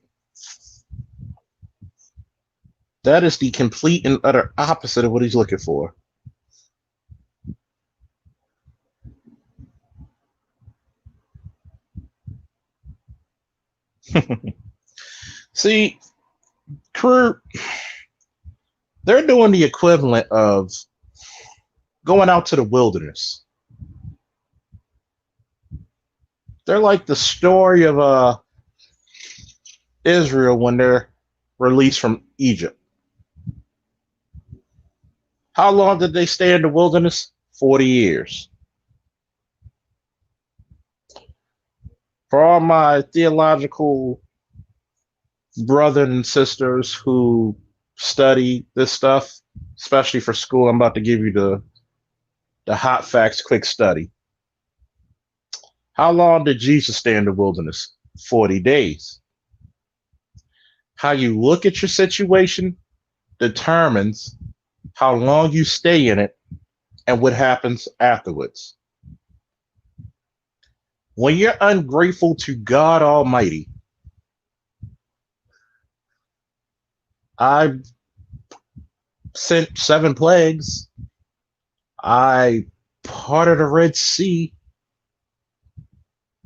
That is the complete and utter opposite of what he's looking for. See, crew, they're doing the equivalent of going out to the wilderness. They're like the story of Israel when they're released from Egypt. How long did they stay in the wilderness? 40 years. For all my theological brothers and sisters who study this stuff, especially for school, I'm about to give you the hot facts quick study. How long did Jesus stay in the wilderness? 40 days. How you look at your situation determines how long you stay in it and what happens afterwards. When you're ungrateful to God Almighty, I sent 7 plagues. I parted the Red Sea.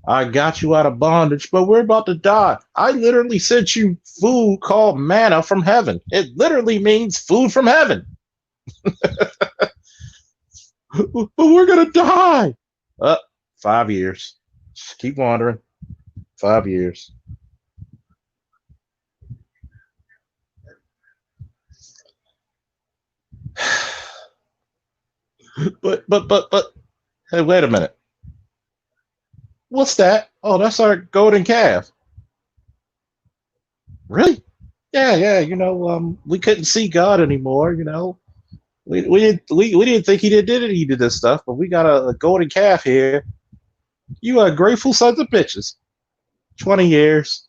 I got you out of bondage, but we're about to die. I literally sent you food called manna from heaven. It literally means food from heaven. But we're gonna die. 5 years. Just keep wandering. 5 years. But. Hey, wait a minute. What's that? Oh, that's our golden calf. Really? Yeah, yeah. We couldn't see God anymore. We didn't think he did any of this stuff, but we got a golden calf here. You are grateful sons of bitches. 20 years.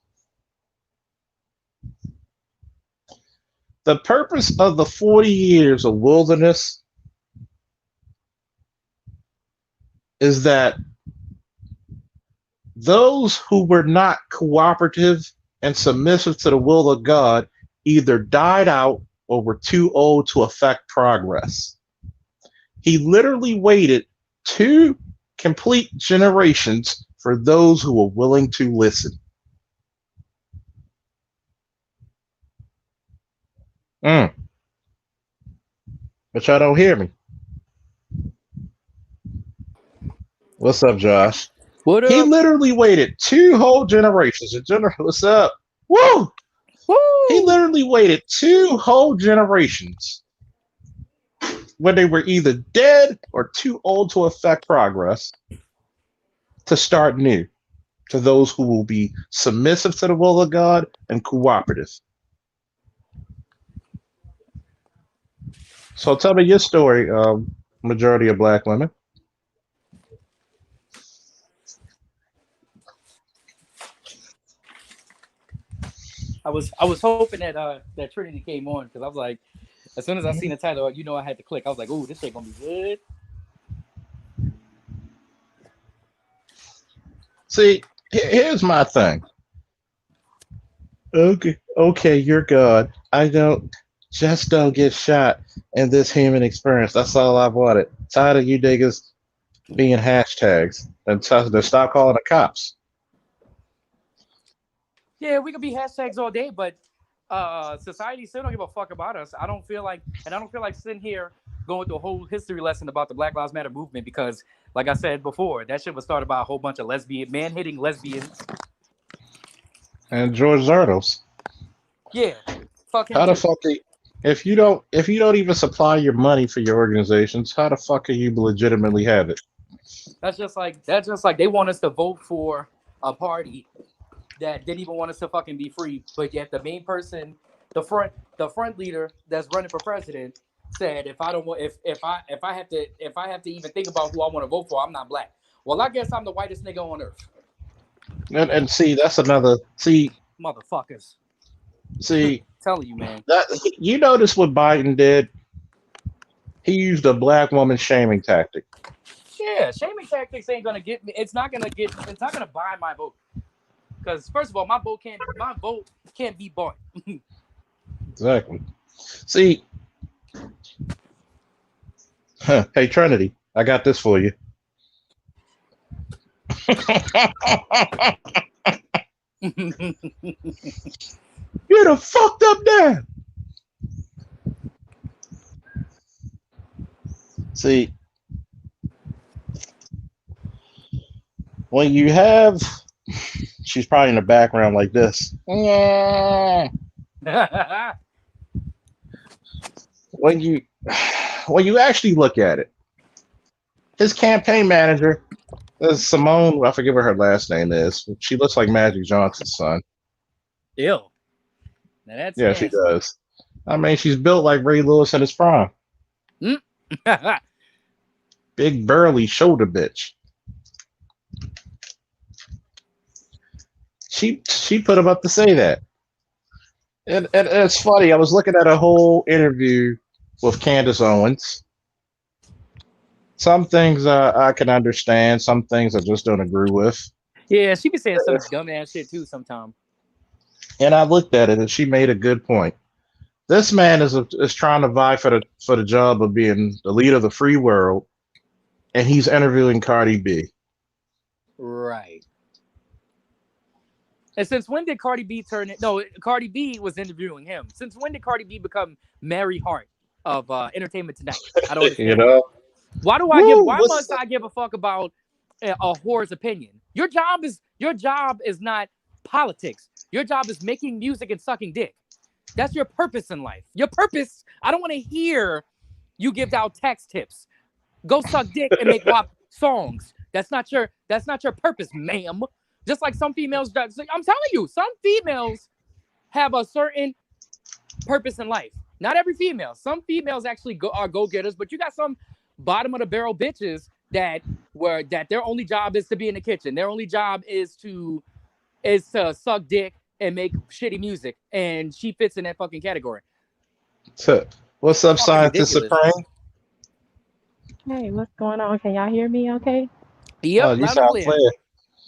The purpose of the 40 years of wilderness is that those who were not cooperative and submissive to the will of God either died out or were too old to affect progress. He literally waited 2 complete generations for those who were willing to listen. But y'all don't hear me. What's up, Josh? What up? He literally waited 2 whole generations. What's up? Woo! Woo! He literally waited 2 whole generations when they were either dead or too old to affect progress to start new to those who will be submissive to the will of God and cooperative. So tell me your story, majority of black women. I was hoping that Trinity came on because I was like, as soon as I seen the title, I had to click. I was like, "Ooh, this shit gonna be good." See, here's my thing. Okay, you're God. I don't get shot in this human experience. That's all I wanted. Tired of you niggas being hashtags and to stop calling the cops. Yeah, we could be hashtags all day, but society still don't give a fuck about us. I don't feel like sitting here going through a whole history lesson about the Black Lives Matter movement because, like I said before, that shit was started by a whole bunch of man-hating lesbians. And George Zardos. Yeah, fuck him How the too. fuck if you don't even supply your money for your organizations, how the fuck can you legitimately have it? That's just like they want us to vote for a party that didn't even want us to fucking be free, but yet the main person, the front leader that's running for president, said if I don't want if I have to even think about who I want to vote for, I'm not black. Well, I guess I'm the whitest nigga on earth. And see, that's another Motherfuckers. See, telling you, man. You notice what Biden did? He used a black woman shaming tactic. Yeah, shaming tactics ain't gonna get me. It's not gonna buy my vote. Because first of all, my vote can't be bought. Exactly. See, hey Trinity, I got this for you. You're the fucked up dad. See, when you have, she's probably in the background like this. When you actually look at it, his campaign manager is Simone. I forget what her last name is. She looks like Magic Johnson's son. Ew. Now that's yeah, nasty. She does. I mean, she's built like Ray Lewis in his prime. Big burly shoulder bitch. She put him up to say that. And it's funny. I was looking at a whole interview with Candace Owens. Some things I can understand. Some things I just don't agree with. Yeah, she be saying some dumb ass shit too sometimes. And I looked at it, and she made a good point. This man is trying to vie for the job of being the leader of the free world, and he's interviewing Cardi B. Right. And since when did Cardi B turn it? No, Cardi B was interviewing him. Since when did Cardi B become Mary Hart of Entertainment Tonight? I don't understand. You know, Why do I give? Why must I give a fuck about a whore's opinion? Your job is not politics. Your job is making music and sucking dick. That's your purpose in life. Your purpose. I don't want to hear you give out tax tips. Go suck dick and make WAP songs. That's not your purpose, ma'am. Just like some females, I'm telling you, some females have a certain purpose in life. Not every female. Some females actually are go-getters, but you got some bottom of the barrel bitches that their only job is to be in the kitchen. Their only job is to suck dick and make shitty music, and she fits in that fucking category. So, what's up, Scientist Supreme? Hey, what's going on? Can y'all hear me okay? Yep, you sound clear.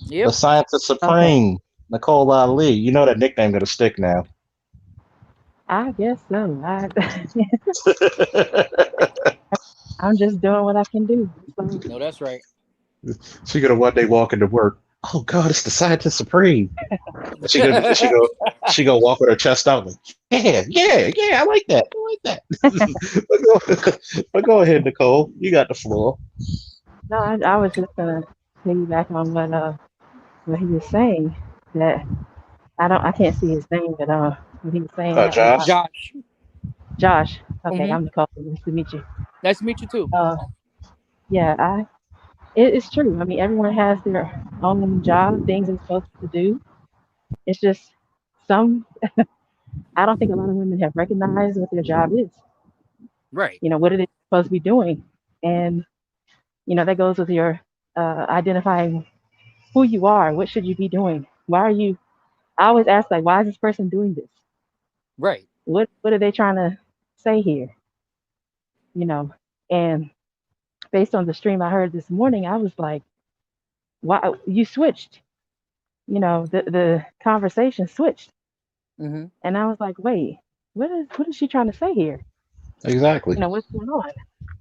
Yep. The Scientist Supreme, okay. Nicole Ali. You know that nickname gonna stick now. I guess so. I'm just doing what I can do. No, that's right. She gonna one day walk into work. Oh God, it's the Scientist Supreme. she go walk with her chest out like, yeah, I like that. but go ahead, Nicole. You got the floor. No, I was just gonna piggyback on what he was saying. That I can't see his name, but what he was saying. Josh. Okay, mm-hmm. I'm Nicole. Nice to meet you. Nice to meet you too. Yeah, it's true. I mean, everyone has their own job, things they're supposed to do. It's just some. I don't think a lot of women have recognized what their job is. Right. You know, what are they supposed to be doing? And, you know, that goes with your identifying who you are. What should you be doing? Why are you? I always ask, like, why is this person doing this? Right. What are they trying to say here? You know, and based on the stream I heard this morning, I was like, why you switched? You know, the conversation switched. Mm-hmm. And I was like, wait, what is she trying to say here? Exactly. You know, what's going on?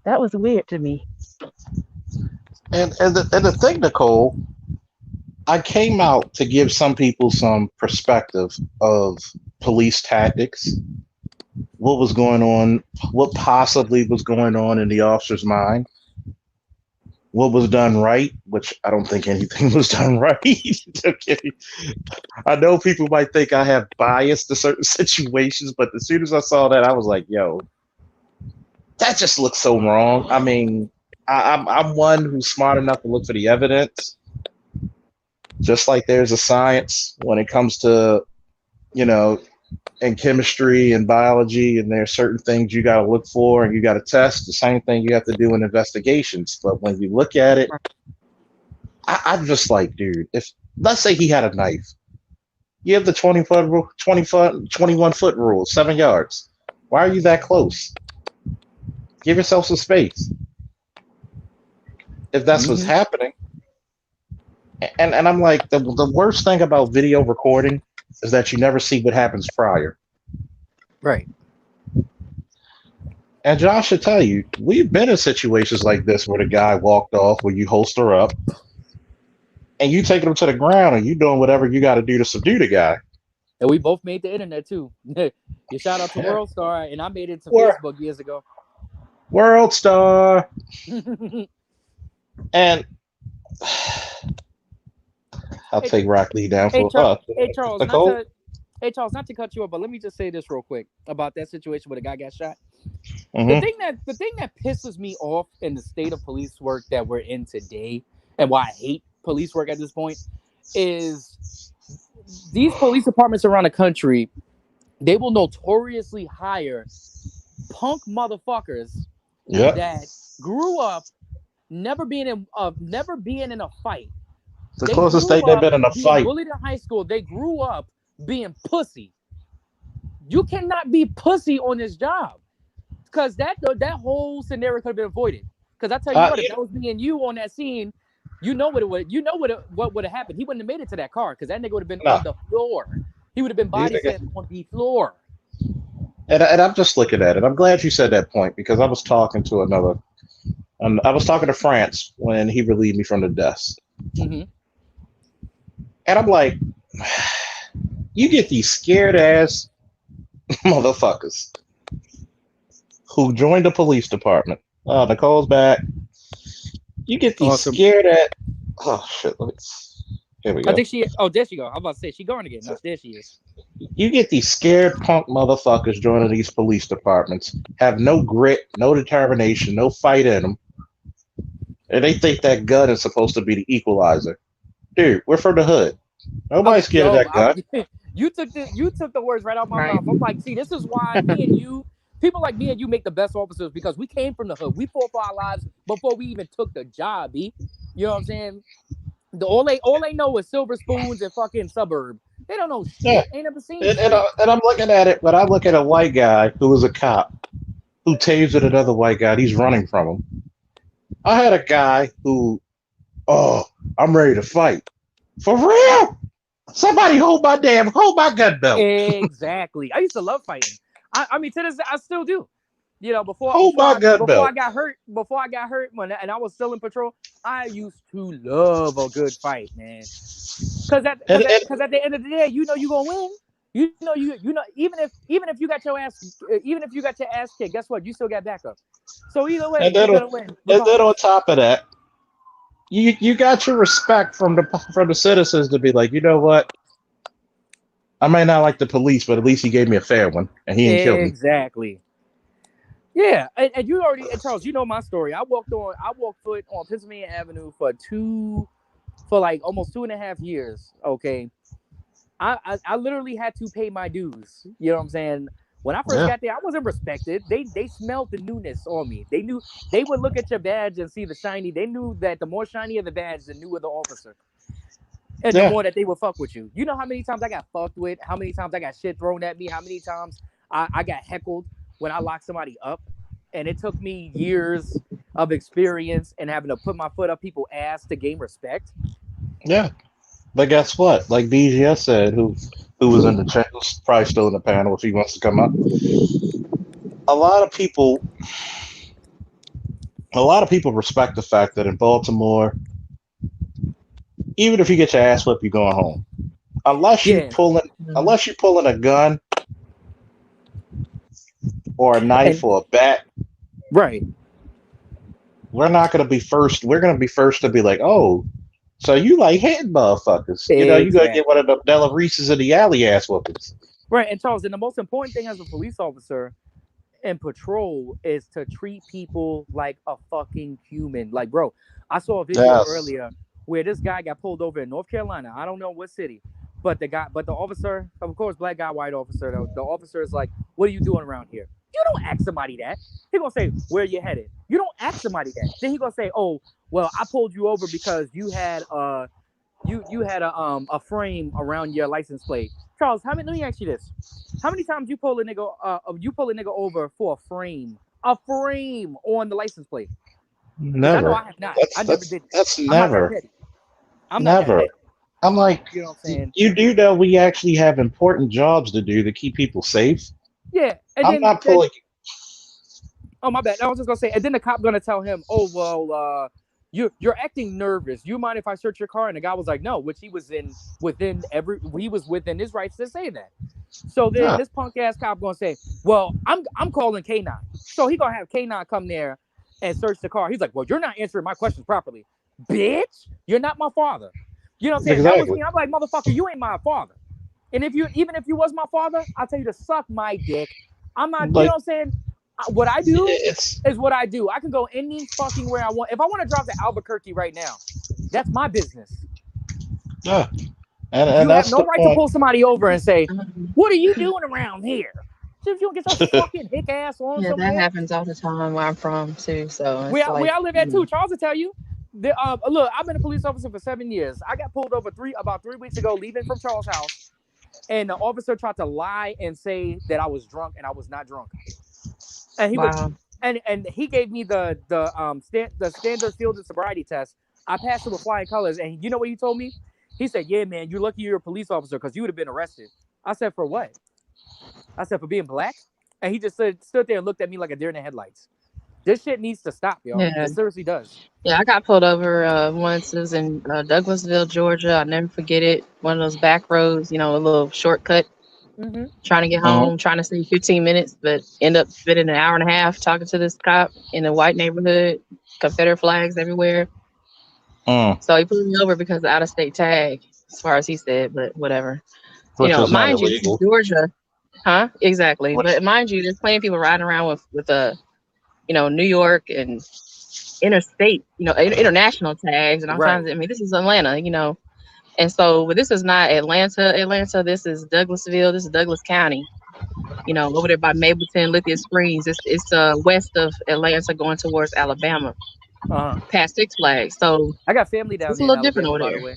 That was weird to me. And the thing, Nicole, I came out to give some people some perspective of police tactics, what was going on, what possibly was going on in the officer's mind, what was done right, which I don't think anything was done right. Okay. I know people might think I have bias to certain situations, but as soon as I saw that, I was like, yo, that just looks so wrong. I mean, I'm one who's smart enough to look for the evidence. Just like there's a science when it comes to, you know, in chemistry and biology, and there are certain things you got to look for and you got to test. The same thing you have to do in investigations. But when you look at it, I'm just like, dude, if let's say he had a knife, you have the 21 foot rule, 7 yards. Why are you that close? Give yourself some space. If that's what's happening. And I'm like, the worst thing about video recording is that you never see what happens prior. Right. And Josh should tell you, we've been in situations like this where the guy walked off, where you holster up, and you taking him to the ground, and you doing whatever you got to do to subdue the guy. And we both made the internet too. You shout out to World Star, and I made it to Facebook years ago. World Star. And I'll take Rock Lee down for Charles, not to cut you off, but let me just say this real quick about that situation where the guy got shot. Mm-hmm. The thing that pisses me off in the state of police work that we're in today, and why I hate police work at this point, is these police departments around the country, they will notoriously hire punk motherfuckers that grew up never being in a fight. The closest they've been in a fight. Bullied in high school, they grew up being pussy. You cannot be pussy on this job, because that whole scenario could have been avoided. Because I tell you what, if that was me and you on that scene, you know what would have happened. He wouldn't have made it to that car, because that nigga would have been on the floor. He would have been body slammed on the floor. and I'm just looking at it. I'm glad you said that point because I was talking to I was talking to France when he relieved me from the desk, Mm-hmm. and I'm like, you get these scared ass motherfuckers who joined the police department. Oh, Nicole's back. You get these Awesome. scared at. Oh shit! Here we I go. think she. Oh, there she go. I'm about to say she going again. No, there she is. You get these scared punk motherfuckers joining these police departments, have no grit, no determination, no fight in them, and they think that gun is supposed to be the equalizer. Dude, we're from the hood. Nobody's scared of that gun. You took the words right out my Right. mouth. I'm like, see, this is why me and you, people like me and you, make the best officers because we came from the hood. We fought for our lives before we even took the job. B. You know what I'm saying? All they know is silver spoons and fucking suburb. They don't know Yeah, shit. Ain't never seen and, shit. and I'm looking at it, but I look at a white guy who was a cop who tasered another white guy. He's running from him. I had a guy who, oh, I'm ready to fight. For real? Somebody hold my gun belt. Exactly. I used to love fighting. I mean, to this, I still do. You know, Hold my gun before I belt. got hurt, and I was still in patrol, I used to love a good fight, man. Because at the end of the day, you know you're gonna win. Even if you got your ass kicked, guess what? You still got backup. So either way, And you're then, gonna win and then on regardless. top of that, you got your respect from the citizens to be like, you know what? I may not like the police, but at least he gave me a fair one, and he didn't kill me. Exactly. Yeah, and you already, and Charles, you know my story. I walked foot on Pennsylvania Avenue for like almost 2.5 years. Okay, I literally had to pay my dues. You know what I'm saying? When I first Yeah, got there, I wasn't respected. They smelled the newness on me. They knew they would look at your badge and see the shiny. They knew that the more shinier the badge, the newer the officer, and the yeah, more that they would fuck with you. You know how many times I got fucked with? How many times I got shit thrown at me? How many times I got heckled when I locked somebody up? And it took me years of experience and having to put my foot up people's ass to gain respect. yeah. But guess what? Like BGS said, who was in the chat, who's probably still in the panel if he wants to come up. A lot of people, a lot of people respect the fact that in Baltimore, even if you get your ass whipped, you're going home. Unless you Yeah. pulling, Mhm. unless you pulling a gun or a knife And or a bat, right. we're not going to be first. We're going to be first to be like, oh, so you like hitting motherfuckers. You know, you going to get one of Exactly. the Della Reese's in the alley ass whoopings. Right. And Charles, and the most important thing as a police officer and patrol is to treat people like a fucking human. Like, bro, I saw a video Yes. earlier where this guy got pulled over in North Carolina. I don't know what city, but the officer, of course, black guy, white officer. The officer is like, "What are you doing around here?" You don't ask somebody that. He gonna say, "Where you headed?" You don't ask somebody that. Then he gonna say, "Oh, well, I pulled you over because you had a frame around your license plate." Charles, how many? Let me ask you this: how many times you pull a nigga over for a frame on the license plate? Because I know Never. I have not. I That's never that's did it. that's I'm not that never. petty. I'm not that Never. petty. I'm like, You know what I'm saying? you do know we actually have important jobs to do to keep people safe. Yeah. And I'm then not pulling. oh my bad. I was just gonna say, and then the cop gonna tell him, "Oh well, you're acting nervous. You mind if I search your car?" And the guy was like, "No," which he was within his rights to say that. So then Yeah, this punk ass cop gonna say, "Well, I'm calling K9." So he gonna have K9 come there and search the car. He's like, "Well, you're not answering my questions properly, bitch. You're not my father." You know what I'm saying? That was exactly. me. I'm like, "Motherfucker, you ain't my father." And even if you was my father, I'll tell you to suck my dick. I'm not. You know Like what I'm saying? What I do it's is what I do. I can go any fucking where I want. If I want to drive to Albuquerque right now, that's my business. yeah, and You have that's no the right to point. pull somebody over and say, Mhm. "What are you doing around here?" So if you don't get your fucking hick ass on Yeah, that somewhere, happens all the time where I'm from too. So it's where like, I live at too. Charles will tell you. Look, I've been a police officer for 7 years. I got pulled over about 3 weeks ago, leaving from Charles' house, and the officer tried to lie and say that I was drunk, and I was not drunk. And he was, wow. and he gave me the standard field and sobriety test. I passed it with flying colors, and you know what he told me? He said, "Yeah, man, you're lucky you're a police officer because you would have been arrested." I said, "For what?" I said, "For being black." and he just stood there and looked at me like a deer in the headlights. This shit needs to stop, yo. Yeah. It seriously does. Yeah, I got pulled over once. It was in Douglasville, Georgia. I'll never forget it. One of those back roads, a little shortcut. Mm-hmm. Trying to get home, trying to save 15 minutes, but end up spending an hour and a half talking to this cop in a white neighborhood, Confederate flags everywhere. So he pulled me over because of out of state tag, as far as he said, but whatever. Which is not Mind you, illegal. Georgia, huh? Exactly. Which, But mind you, there's plenty of people riding around with New York and interstate, international tags and all kinds of. I mean, this is Atlanta, and so, but this is not Atlanta. This is Douglasville. This is Douglas County. Over there by Mableton, Lithia Springs. It's west of Atlanta, going towards Alabama, past Six Flags. So I got family down it's a there. little different over by there. the way.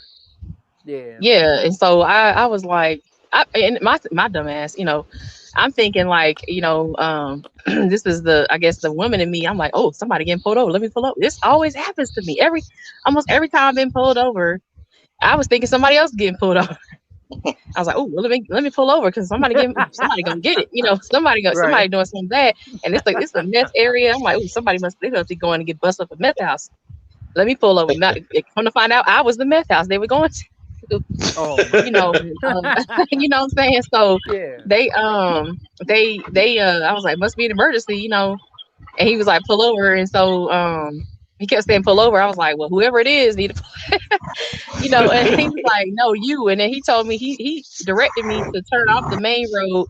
Yeah. Yeah, and so I was like, and my dumb ass, I'm thinking like, this is I guess the woman in me. I'm like, oh, somebody getting pulled over. Let me pull over. This always happens to me. Almost every time I've been pulled over, I was thinking somebody else getting pulled over. I was like, oh, well, let me pull over because somebody gonna get it. Somebody doing something bad, and it's a meth area. I'm like, oh, they must be going to get busted up a meth house. Let me pull over. Not come to find out, I was the meth house they were going to. Oh, you know what I'm saying? So yeah. they I was like, must be an emergency, and he was like, pull over, and so he kept saying pull over. I was like, well, whoever it is need to and he was like, no, you. And then he told me he directed me to turn off the main road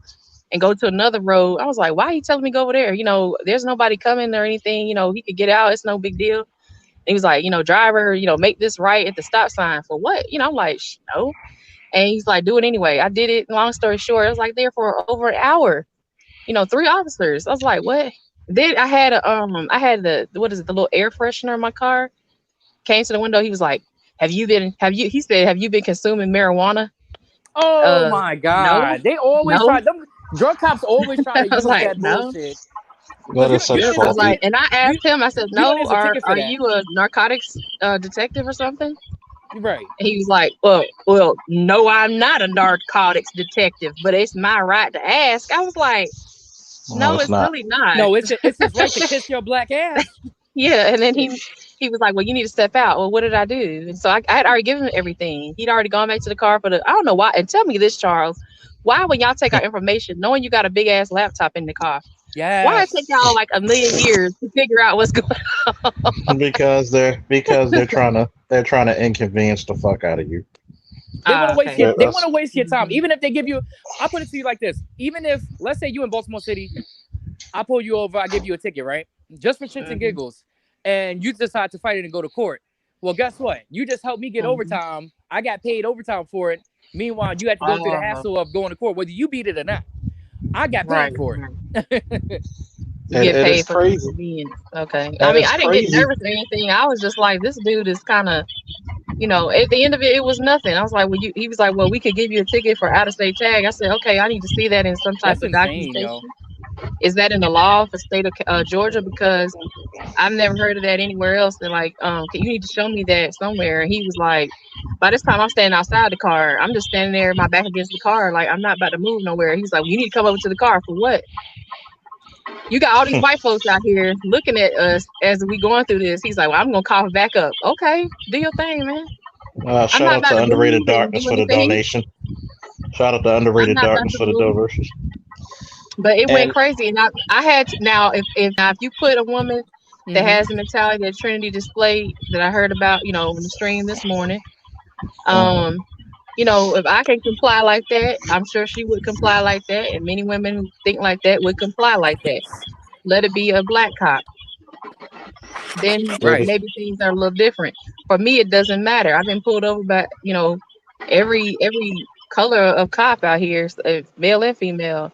and go to another road. I was like, why are you telling me to go over there? There's nobody coming or anything, he could get out, it's no big deal. He was like, driver, make this right at the stop sign for what? I'm like, no. And he's like, do it anyway. I did it. Long story short, I was like there for over an hour. 3 officers. I was like, what? Then I had the little air freshener in my car. Came to the window. He was like, he said, have you been consuming marijuana? Oh my God. No, they always try. Them drug cops always try to use that bullshit. That is so I was like, and I asked him, I said, no, are you a narcotics detective or something? Right. And he was like, well, no, I'm not a narcotics detective, but it's my right to ask. I was like, no, it's really not. No, it's his right to kiss your black ass. Yeah, and then he was like, well, you need to step out. Well, what did I do? And so I had already given him everything. He'd already gone back to the car I don't know why. And tell me this, Charles, why when y'all take our information, knowing you got a big ass laptop in the car, why it take y'all like a million years to figure out what's going on? Because they're trying to inconvenience the fuck out of you. They want to waste they want to waste your time. Even if they give you, I'll put it to you like this. Even if, let's say you in Baltimore City, I pull you over, I give you a ticket, right? Just for shits and giggles. And you decide to fight it and go to court. Well, guess what? You just helped me get overtime. I got paid overtime for it. Meanwhile, you had to go through the hassle of going to court, whether you beat it or not. I got paid for it. You get paid for convenience. Okay. I mean, I didn't get nervous or anything. I was just like, this dude is kind of, at the end of it, it was nothing. I was like, he was like, well, we could give you a ticket for out of state tag. I said, okay, I need to see that in some type of documentation. Is that in the law for state of Georgia? Because I've never heard of that anywhere else. And like, you need to show me that somewhere. And he was like, by this time I'm standing outside the car. I'm just standing there, my back against the car. Like, I'm not about to move nowhere. He's like, well, you need to come over to the car for what? You got all these white folks out here looking at us as we going through this. He's like, well, I'm going to call back up. Okay, do your thing, man. Shout out to Underrated Darkness for the donation. Shout out to Underrated Darkness for the donation. But it went crazy. And I had to, now, if you put a woman that has the mentality that Trinity displayed that I heard about, in the stream this morning, if I can comply like that, I'm sure she would comply like that. And many women who think like that would comply like that. Let it be a black cop. Then maybe things are a little different. For me, it doesn't matter. I've been pulled over by, every color of cop out here, male and female.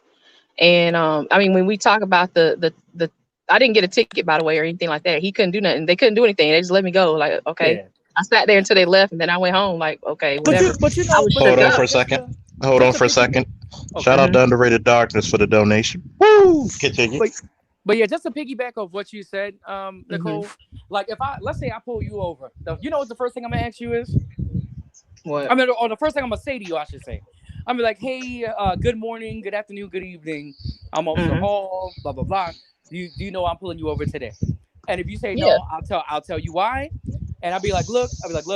And I mean, when we talk about the I didn't get a ticket, by the way, or anything like that. He couldn't do nothing. They couldn't do anything. They just let me go. Like, okay. Yeah. I sat there until they left, and then I went home. Like, okay, whatever. Hold on for a second. Okay. Shout out to Underrated Darkness for the donation. Woo! Continue. But yeah, just to piggyback off what you said, Nicole. Like, let's say I pull you over, you know what the first thing I'm gonna ask you is? What? I mean, or the first thing I'm gonna say to you, I should say. I'm be like, hey, good morning, good afternoon, good evening. I'm Officer Hmm. Hall, blah blah blah. Do you know I'm pulling you over today? And if you say Yeah. no, I'll tell you why. And I'll be like, look,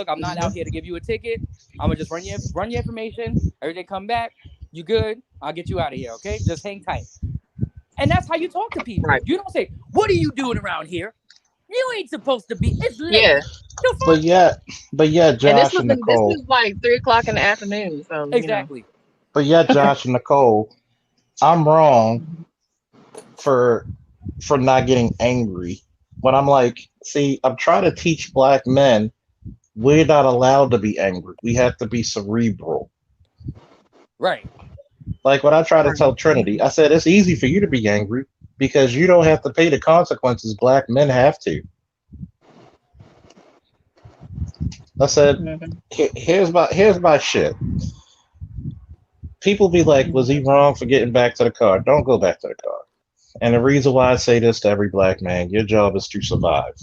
I'm not out Hmm. here to give you a ticket. I'm gonna just run your information. Everything come back. You good? I'll get you out of here. Okay, just hang tight. And that's how you talk to people. Right. You don't say, "What are you doing around here? You ain't supposed to be. It's late." Yeah. The But fuck? yet, but yet, And Josh and this Nicole. was like 3 o'clock in the afternoon. So, you know. Exactly. But yet, Josh and Nicole, I'm wrong Mhm. for not getting angry. When I'm like, see, I'm trying to teach black men we're not allowed to be angry. We have to be cerebral. Right. Like when I try to Right. tell Trinity, I said it's easy for you to be angry because you don't have to pay the consequences black men have to. I said, Hmm. here's my shit. People be like, was he wrong for getting back to the car? Don't go back to the car. And the reason why I say this to every black man, your job is to survive.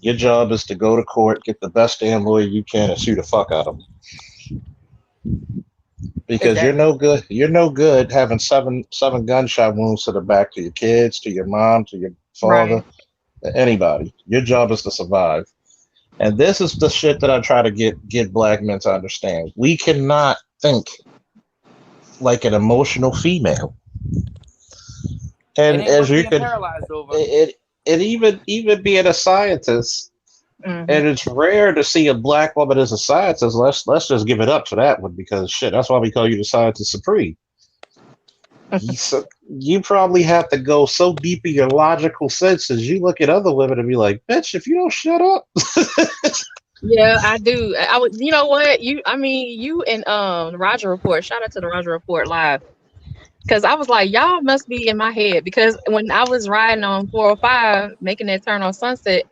Your job is to go to court, get the best damn lawyer you can, and sue the fuck out of them. Because you're Exactly. no good. You're no good having seven gunshot wounds to the back to your kids, to your mom, to your father, Right. to anybody. Your job is to survive. And this is the shit that I try to get black men to understand. We cannot think like an emotional female. It And ain't as worth you being could, paralyzed over. it even being a scientist, Hmm. and it's rare to see a black woman as a scientist. Let's just give it up for that one because shit, that's why we call you the scientist supreme. You probably have to go so deep in your logical senses. You look at other women and be like, bitch, if you don't shut up. Yeah, I do. I would. You know what? I mean, you and Roger Report. Shout out to the Roger Report live. Because I was like, y'all must be in my head. Because when I was riding on 405, making that turn on Sunset,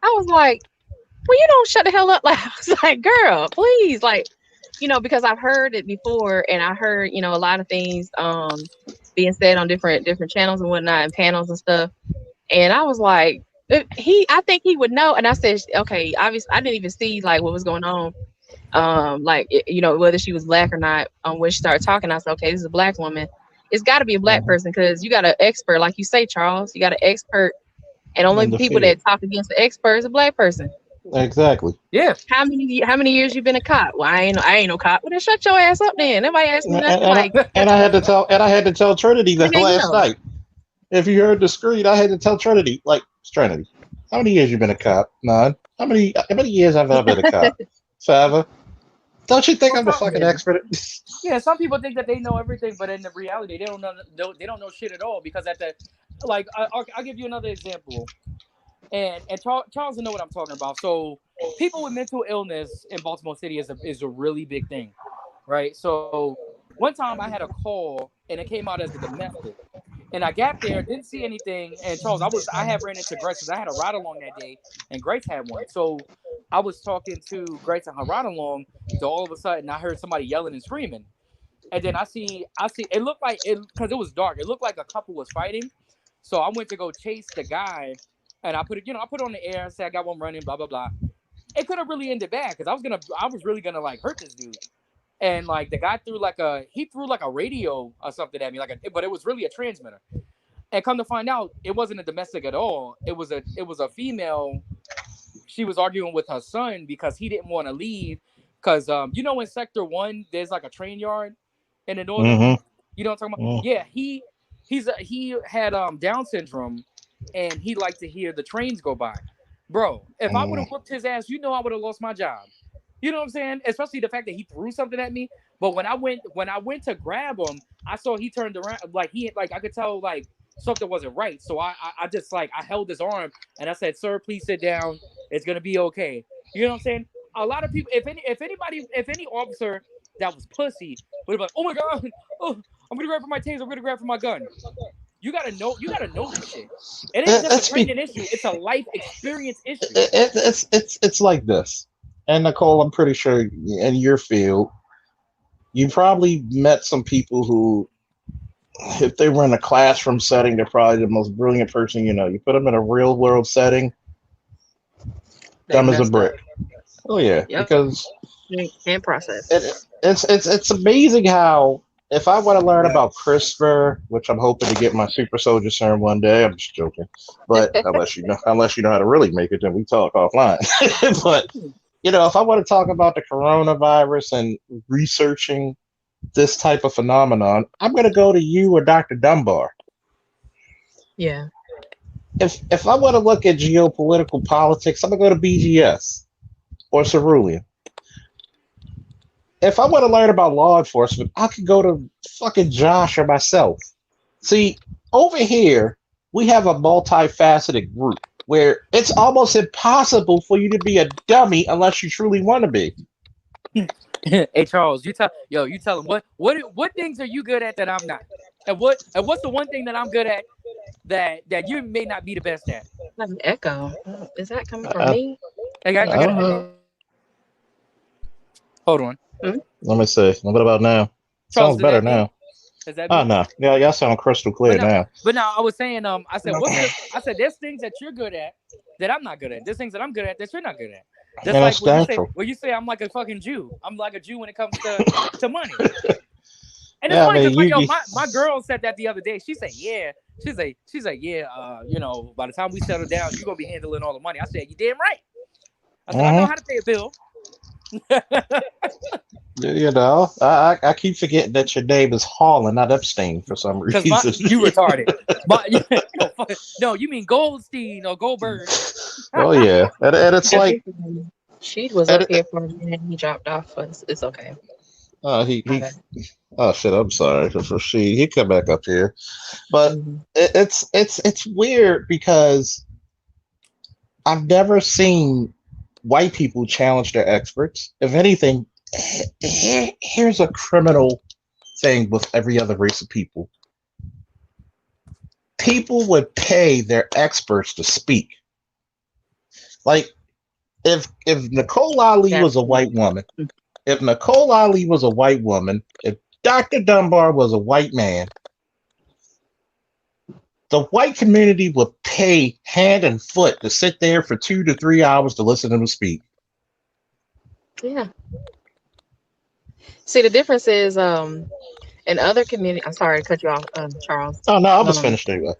I was like, well, you don't shut the hell up. Like, I was like, girl, please. Like, because I've heard it before and I heard, a lot of things being said on different channels and whatnot and panels and stuff. And I was like, I think he would know. And I said, okay, obviously I didn't even see like what was going on. Like, whether she was black or not. When she started talking, I said, okay, this is a black woman. It's got to be a black Mhm. person because you got an expert, like you say, Charles. You got an expert, and only In the people field. that talk against the expert is a black person. Exactly. Yeah. How many years you been a cop? Well, I ain't no cop. Well, then shut your ass up then. Nobody asked me And, nothing. and, I, Like, and I had to tell Trinity and that then last night. If you heard the screen, I had to tell Trinity, like, Trinity, how many years you been a cop? None. How many years have I been a cop? 7. Don't you think Well, I'm the fucking yeah. expert? yeah. Some people think that they know everything, but in the reality, they don't know shit at all. Because like, I'll give you another example. And Charles will know what I'm talking about. So, people with mental illness in Baltimore City is a really big thing, right? So, one time I had a call and it came out as a domestic. And I got there, didn't see anything. And Charles, I had ran into Grace because I had a ride along that day, and Grace had one. So I was talking to Grace on her ride along. So all of a sudden, I heard somebody yelling and screaming. And then I see it looked like it because it was dark. It looked like a couple was fighting. So I went to go chase the guy, and I put it on the air, said I got one running, blah blah blah. It could have really ended bad because I was really gonna like hurt this dude. And like the guy threw like a radio or something at me, but it was really a transmitter. And come to find out, it wasn't a domestic at all. It was a female. She was arguing with her son because he didn't want to leave. Because in Sector 1, there's like a train yard in the northern. Mm-hmm. You know what I'm talking about? Mm. Yeah, he had Down syndrome, and he liked to hear the trains go by. Bro, if I would Mm. have whooped his ass, I would have lost my job. You know what I'm saying? Especially the fact that he threw something at me. But when I went to grab him, I saw he turned around like I could tell like something wasn't right. So I just like I held his arm and I said, "Sir, please sit down. It's gonna be okay." You know what I'm saying? A lot of people, if any officer that was pussy would have been like, "Oh my god, oh, I'm gonna grab for my taser. I'm gonna grab for my gun." You gotta know this shit. It ain't just a It's, training issue. It's a life experience issue. it's like this. And Nicole, I'm pretty sure in your field, you probably met some people who, if they were in a classroom setting, they're probably the most brilliant person you know. You put them in a real world setting, They dumb as a messed up. brick. Oh yeah, Yep. because And process. it's amazing how if I want to learn about CRISPR, which I'm hoping to get my super soldier serum one day, I'm just joking. But unless you know how to really make it, then we talk offline. But if I want to talk about the coronavirus and researching this type of phenomenon, I'm going to go to you or Dr. Dunbar. Yeah. If I want to look at geopolitical politics, I'm going to go to BGS or Cerulean. If I want to learn about law enforcement, I could go to fucking Josh or myself. See, over here, we have a multifaceted group where it's almost impossible for you to be a dummy unless you truly want to be. Hey Charles, you tell him what things are you good at that I'm not, and what's the one thing that I'm good at that you may not be the best at. Like an echo. Is that coming from I, me? I I got don't know. hold on, Let me see. What about now? Charles. Sounds Is better that me? now. Is that Oh me? no, yeah, y'all sound crystal clear But no, now. I was saying, I said, I said, there's things that you're good at that I'm not good at. There's things that I'm good at that you're not good at. And Just like that's natural. when you say I'm like a fucking Jew. I'm like a Jew when it comes to money. And it's Yeah, I funny mean, because you. my girl said that the other day. She said, yeah. She's like, yeah, by the time we settle down, you're gonna be handling all the money. I said, you damn right. I said, I know how to pay a bill. I keep forgetting that your name is Hall and not Epstein for some Because reason. you retarded. No, you mean Goldstein or Goldberg. Oh yeah, and it's like Sheed was and up here for a minute. He dropped off. It's okay. he oh shit, I'm sorry for she he come back up here, but Mm-hmm. it's weird because I've never seen white people challenge their experts. If anything, here's a criminal thing with every other race of people. People would pay their experts to speak. Like if Nicole Ali was a white woman, if Dr. Dunbar was a white man, the white community would pay hand and foot to sit there for 2 to 3 hours to listen to them speak. Yeah. See, the difference is in other community. I'm sorry to cut you off, Charles. Oh no, I was Um, finished anyway.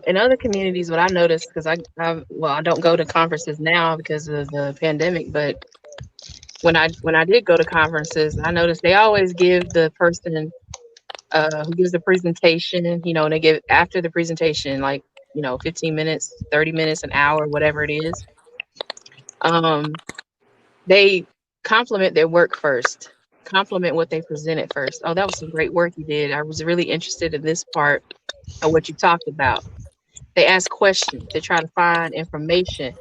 in other communities, what I noticed because I don't go to conferences now because of the pandemic, but when I did go to conferences, I noticed they always give the person who gives the presentation, and they give after the presentation, like 15 minutes, 30 minutes, an hour, whatever it is. They compliment their work first, compliment what they presented first. Oh, that was some great work you did. I was really interested in this part of what you talked about. They ask questions. They try to find information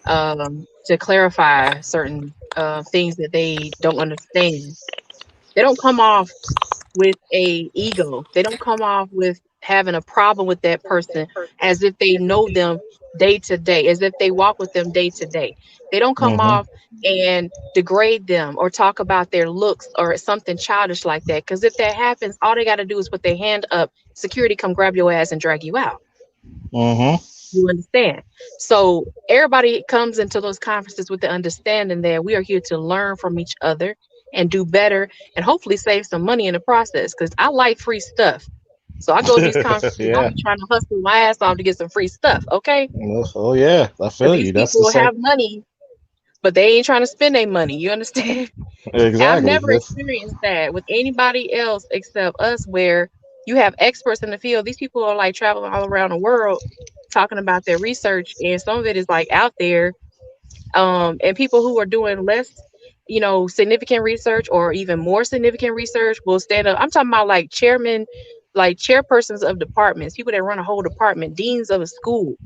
to clarify certain things that they don't understand. They don't come off with a ego. They don't come off with having a problem with that person as if they know them day to day, as if they walk with them day to day. They don't come Mm-hmm. off and degrade them or talk about their looks or something childish like that. Because if that happens, all they got to do is put their hand up, security come grab your ass and drag you out. Mm-hmm. You understand? So everybody comes into those conferences with the understanding that we are here to learn from each other and do better and hopefully save some money in the process. Because I like free stuff. So I go to these conferences, I Yeah. be trying to hustle my ass off to get some free stuff, okay? Oh yeah, I Because feel these you. That's the people same. have money, but they ain't trying to spend their money. You understand? I've Exactly. never experienced that with anybody else except us, where you have experts in the field. These people are like traveling all around the world talking about their research, and some of it is like out there. And people who are doing less, significant research or even more significant research will stand up. I'm talking about like chairpersons of departments, people that run a whole department, deans of a school,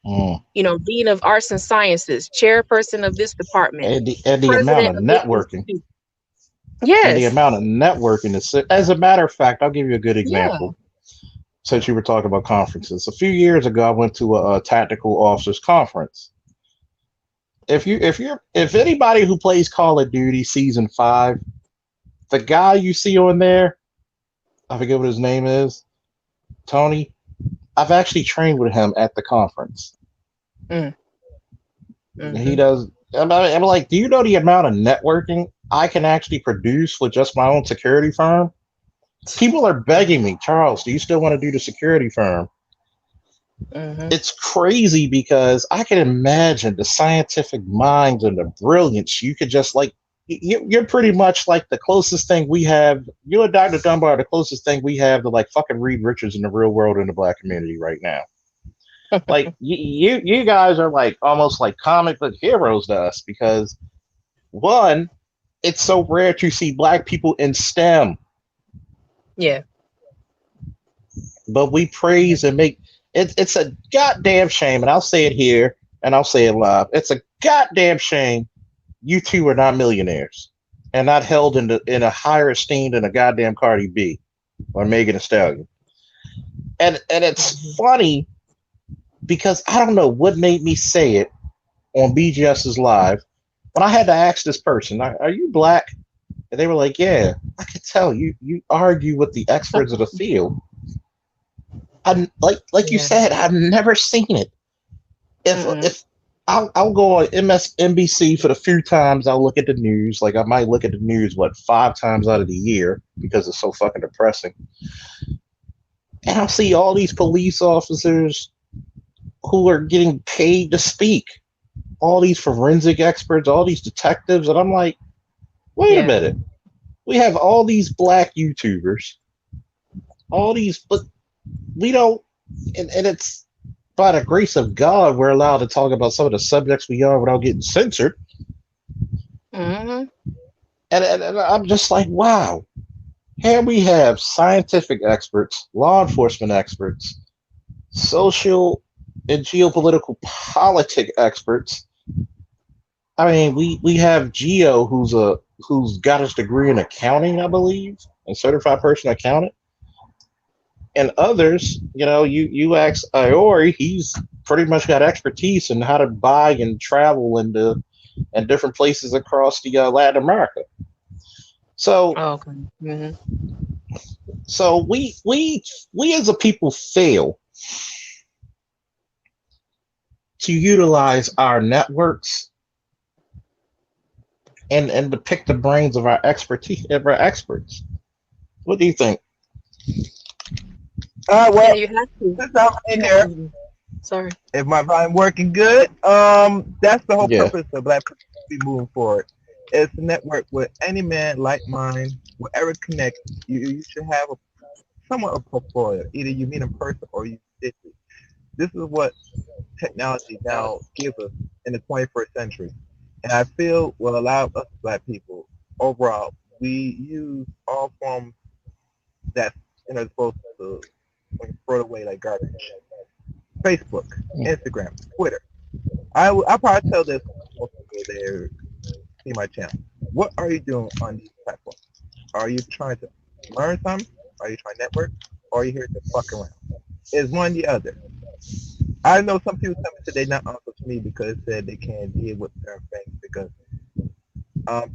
Mm. dean of arts and sciences, chairperson of this department, And the amount president of of this networking. institute. And the Yes. amount of networking is, as a matter of fact, I'll give you a good Yeah. example. Since you were talking about conferences, a few years ago, I went to a tactical officers conference. If anybody who plays Call of Duty Season 5, the guy you see on there, I forget what his name is, Tony. I've actually trained with him at the conference. Mm. He Mm-hmm. does. I'm like, do you know the amount of networking I can actually produce with just my own security firm? People are begging me, Charles, do you still want to do the security firm? Mm-hmm. It's crazy because I can imagine the scientific minds and the brilliance. You could just like, you're pretty much like the closest thing we have. You and Dr. Dunbar are the closest thing we have to like fucking Reed Richards in the real world in the black community right now. Like you guys are like almost like comic book heroes to us because one, it's so rare to see black people in STEM, Yeah. but we praise and make it's a goddamn shame, and I'll say it here and I'll say it live. It's a goddamn shame you two are not millionaires and not held in a higher esteem than a goddamn Cardi B or Megan Thee Stallion. And it's Mm-hmm. funny because I don't know what made me say it on BGS's live when I had to ask this person, are you black? And they were like, yeah, I could tell you argue with the experts of the field. I like you Yeah. said, I've never seen it. Mm-mm. If I'll go on MSNBC for the few times I'll look at the news. Like I might look at the news what 5 times out of the year because it's so fucking depressing. And I'll see all these police officers who are getting paid to speak. All these forensic experts, all these detectives, and I'm like, wait a Yeah. minute. We have all these black YouTubers, all these, but we don't, and it's by the grace of God we're allowed to talk about some of the subjects we are without getting censored. Mm-hmm. And I'm just like, wow. Here we have scientific experts, law enforcement experts, social and geopolitical politic experts. I mean, we have Geo, who's got his degree in accounting, I believe, and certified person accountant, and others. You ask Iori, he's pretty much got expertise in how to buy and travel into and different places across the Latin America. So Oh, okay. Mm-hmm. we as a people fail to utilize our networks and to pick the brains of our expertise of our experts. What do you think? Yeah, Well, you have to. since I'm in here, Sorry. if my volume working good, that's the whole Yeah. purpose of Black people to be moving forward. Is to network with any man like mine, whatever connect. You should have a somewhat of a portfolio. Either you meet in person or you did it. This is what technology now gives us in the 21st century. And I feel will allow us Black people overall, we use all forms that's supposed to throw away like garbage. Facebook, Instagram, Twitter. I probably tell this to most people that see my channel. What are you doing on these platforms? Are you trying to learn something? Are you trying to network? Or are you here to fuck around? It's one or the other. I know some people tell me that they're not on social media because they said they can't deal with certain things because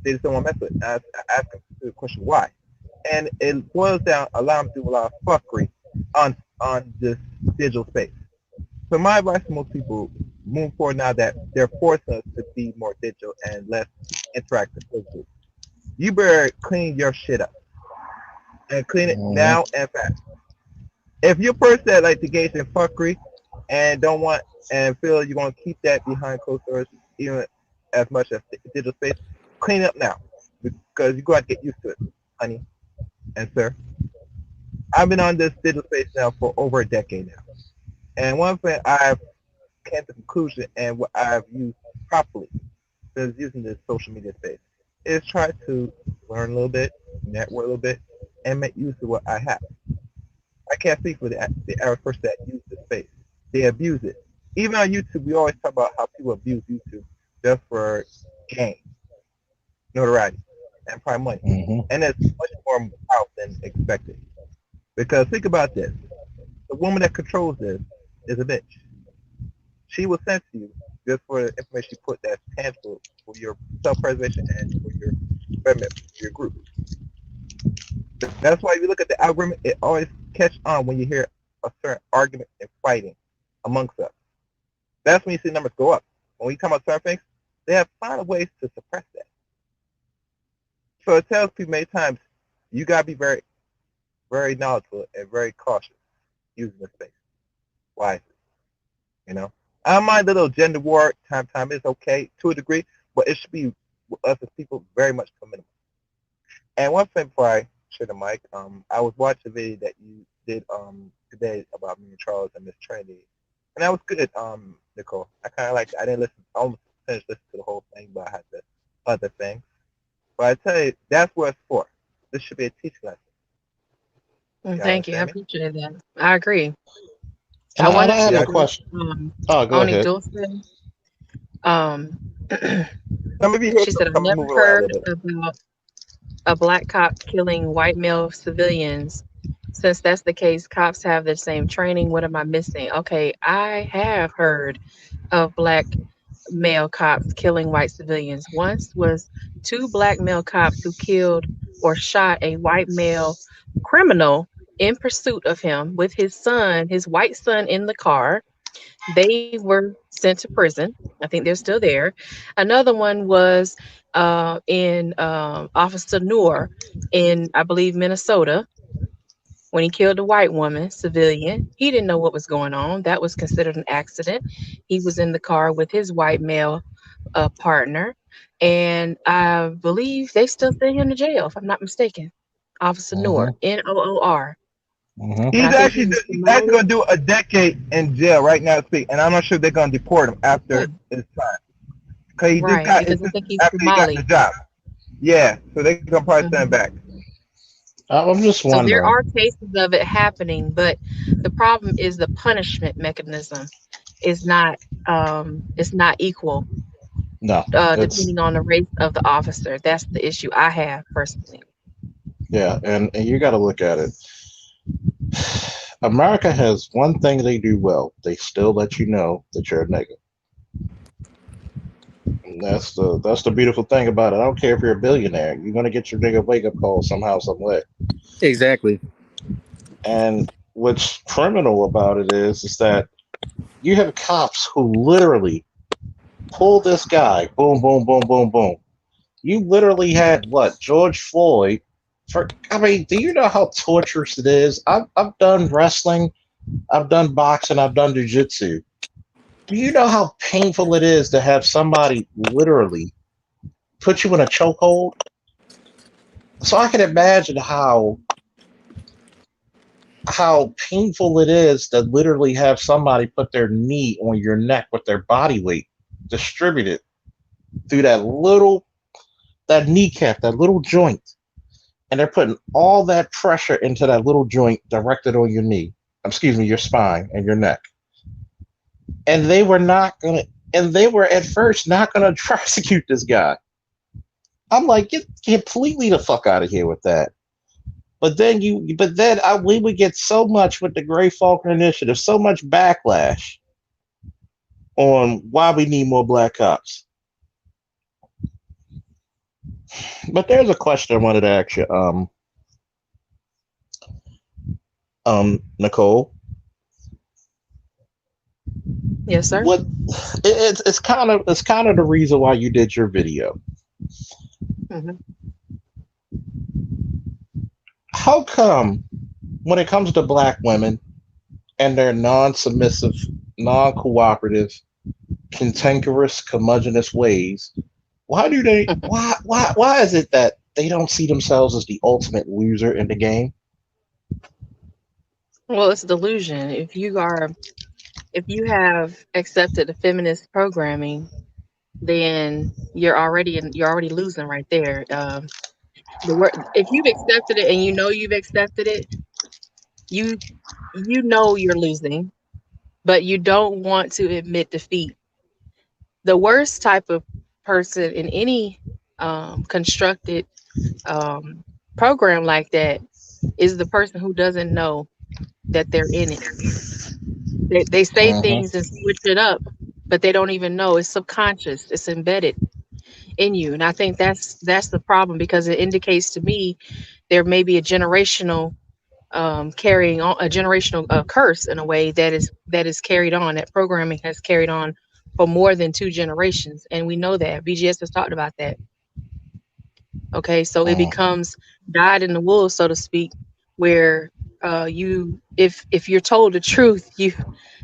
they just don't want to mess with it. I ask them the question why. And it boils down, allow them to do a lot of fuckery on this digital space. So my advice to most people moving forward now that they're forcing us to be more digital and less interactive physically, you better clean your shit up and clean it Mhm. now and fast. If you're a person that like to engage in fuckery and don't want and feel you're gonna keep that behind closed doors even as much as digital space, clean it up now because you're going to get used to it, honey and sir. I've been on this digital space now for over a decade now, and one thing I've came to the conclusion and what I've used properly since using this social media space is try to learn a little bit, network a little bit, and make use of what I have. I can't speak for the average person that uses the space. They abuse it. Even on YouTube, we always talk about how people abuse YouTube just for gain, notoriety, and prime money. Mhm. And it's much more powerful than expected. Because think about this. The woman that controls this is a bitch. She will censor you just for the information you put that's tangible for your self-preservation and for your betterment for your group. That's why if you look at the algorithm, it always catch on when you hear a certain argument and fighting amongst us. That's when you see numbers go up. when we talk about certain things, they have found ways to suppress that. So it tells people many times you gotta be very, very knowledgeable and very cautious using the space wisely. You know, I don't mind the little gender war. Time is okay to a degree, but it should be with us as people very much to a minimum. And one thing before I share the mic, I was watching a video that you did today about me and Charles and Miss Trinity, and that was good, Nicole. I kind of liked it. I didn't listen, I almost finished listening to the whole thing, but I had the other things. But I tell you, that's what it's for. This should be a teaching lesson. Thank you. I Understand me? appreciate that. I agree. And I I, and wanted I have to a Yeah. address question. Oh, go Oni ahead. Dulce. Um, Some of you hear she said, I've some never moving around a heard little bit. about a black cop killing white male civilians. Since that's the case, cops have the same training. What am I missing? Okay, I have heard of black male cops killing white civilians. Once was two black male cops who killed or shot a white male criminal in pursuit of him with his son, his white son in the car. They were sent to prison. I think they're still there. Another one was in Officer Noor in, I believe, Minnesota, when he killed a white woman, civilian. He didn't know what was going on. That was considered an accident. He was in the car with his white male partner. And I believe they still send him to jail, if I'm not mistaken. Officer Noor, Mm-hmm. Noor. Mm-hmm. And I think he was He's actually Somali. going to do a decade in jail right now, speak, and I'm not sure they're going to deport him after Yeah, his time because he just right, got it's because I just think he's after he got the Somali. job. Yeah, so they're going to probably send him Mhm. back. I'm just So there wondering. are cases of it happening, but the problem is the punishment mechanism is not equal No, it's depending on the race of the officer. That's the issue I have personally. yeah, and you got to look at it. America has one thing they do well. They still let you know that you're a nigga. And that's the beautiful thing about it. I don't care if you're a billionaire. You're gonna get your nigga wake up call somehow, some way. Exactly. And what's criminal about it is that you have cops who literally pull this guy, boom, boom, boom, boom, boom. You literally had what George Floyd. I mean, do you know how torturous it is? I've done wrestling, I've done boxing, I've done jujitsu. Do you know how painful it is to have somebody literally put you in a chokehold? So I can imagine how painful it is to literally have somebody put their knee on your neck with their body weight distributed through that kneecap, that little joint, and they're putting all that pressure into that little joint directed on your knee, excuse me, your spine and your neck. And they were at first not gonna prosecute this guy. I'm like, get completely the fuck out of here with that. We would get so much with the Gray Falcon Initiative, so much backlash on why we need more black cops. But there's a question I wanted to ask you, Nicole. Yes, sir. What it's kind of the reason why you did your video. Hmm. How come when it comes to black women and their non-submissive, non-cooperative, cantankerous, curmudgeonous ways, why is it that they don't see themselves as the ultimate loser in the game? Well, it's delusion. If you have accepted the feminist programming, then you're already losing right there. If you've accepted it and you know you've accepted it, you you know you're losing, but you don't want to admit defeat. The worst type of person in any constructed um, program like that is the person who doesn't know that they're in it. They say Hmm. things and switch it up, but they don't even know. It's subconscious. It's embedded in you, and I think that's the problem because it indicates to me there may be a generational carrying on a generational curse in a way that is carried on. That programming has carried on for more than 2 generations, and we know that BGS has talked about that. Okay, so it Mm, becomes dyed in the wool, so to speak, where you, if you're told the truth,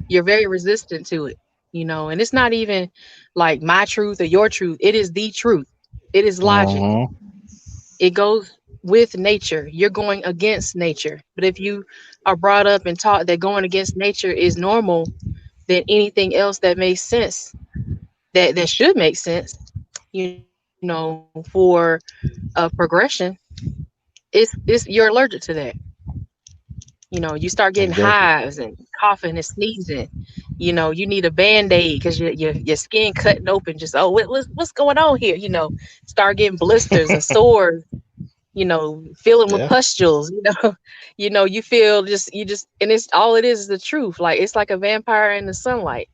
you're very resistant to it, and it's not even like my truth or your truth. It is the truth. It is logic. mm, It goes with nature. You're going against nature. But if you are brought up and taught that going against nature is normal, then anything else that makes sense, that should make sense, for progression, it's you're allergic to that. You start getting exactly. hives and coughing and sneezing. You need a band-aid because your skin cutting open. Just, oh, what's going on here? Start getting blisters and sores. Filling with Yeah, pustules. You feel just, and it's all it is the truth. Like, it's like a vampire in the sunlight.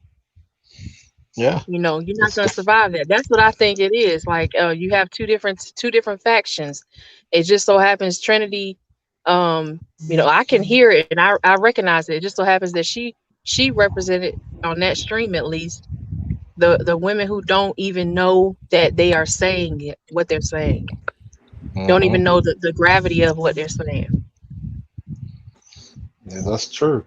yeah. You're not It's going to the survive that. That's what I think it is. Like, you have two different factions. It just so happens Trinity, I can hear it and I recognize it. It just so happens that she represented, on that stream at least, the women who don't even know that they are saying it, what they're saying. Don't even hmm know the gravity of what they're saying. yeah, that's true.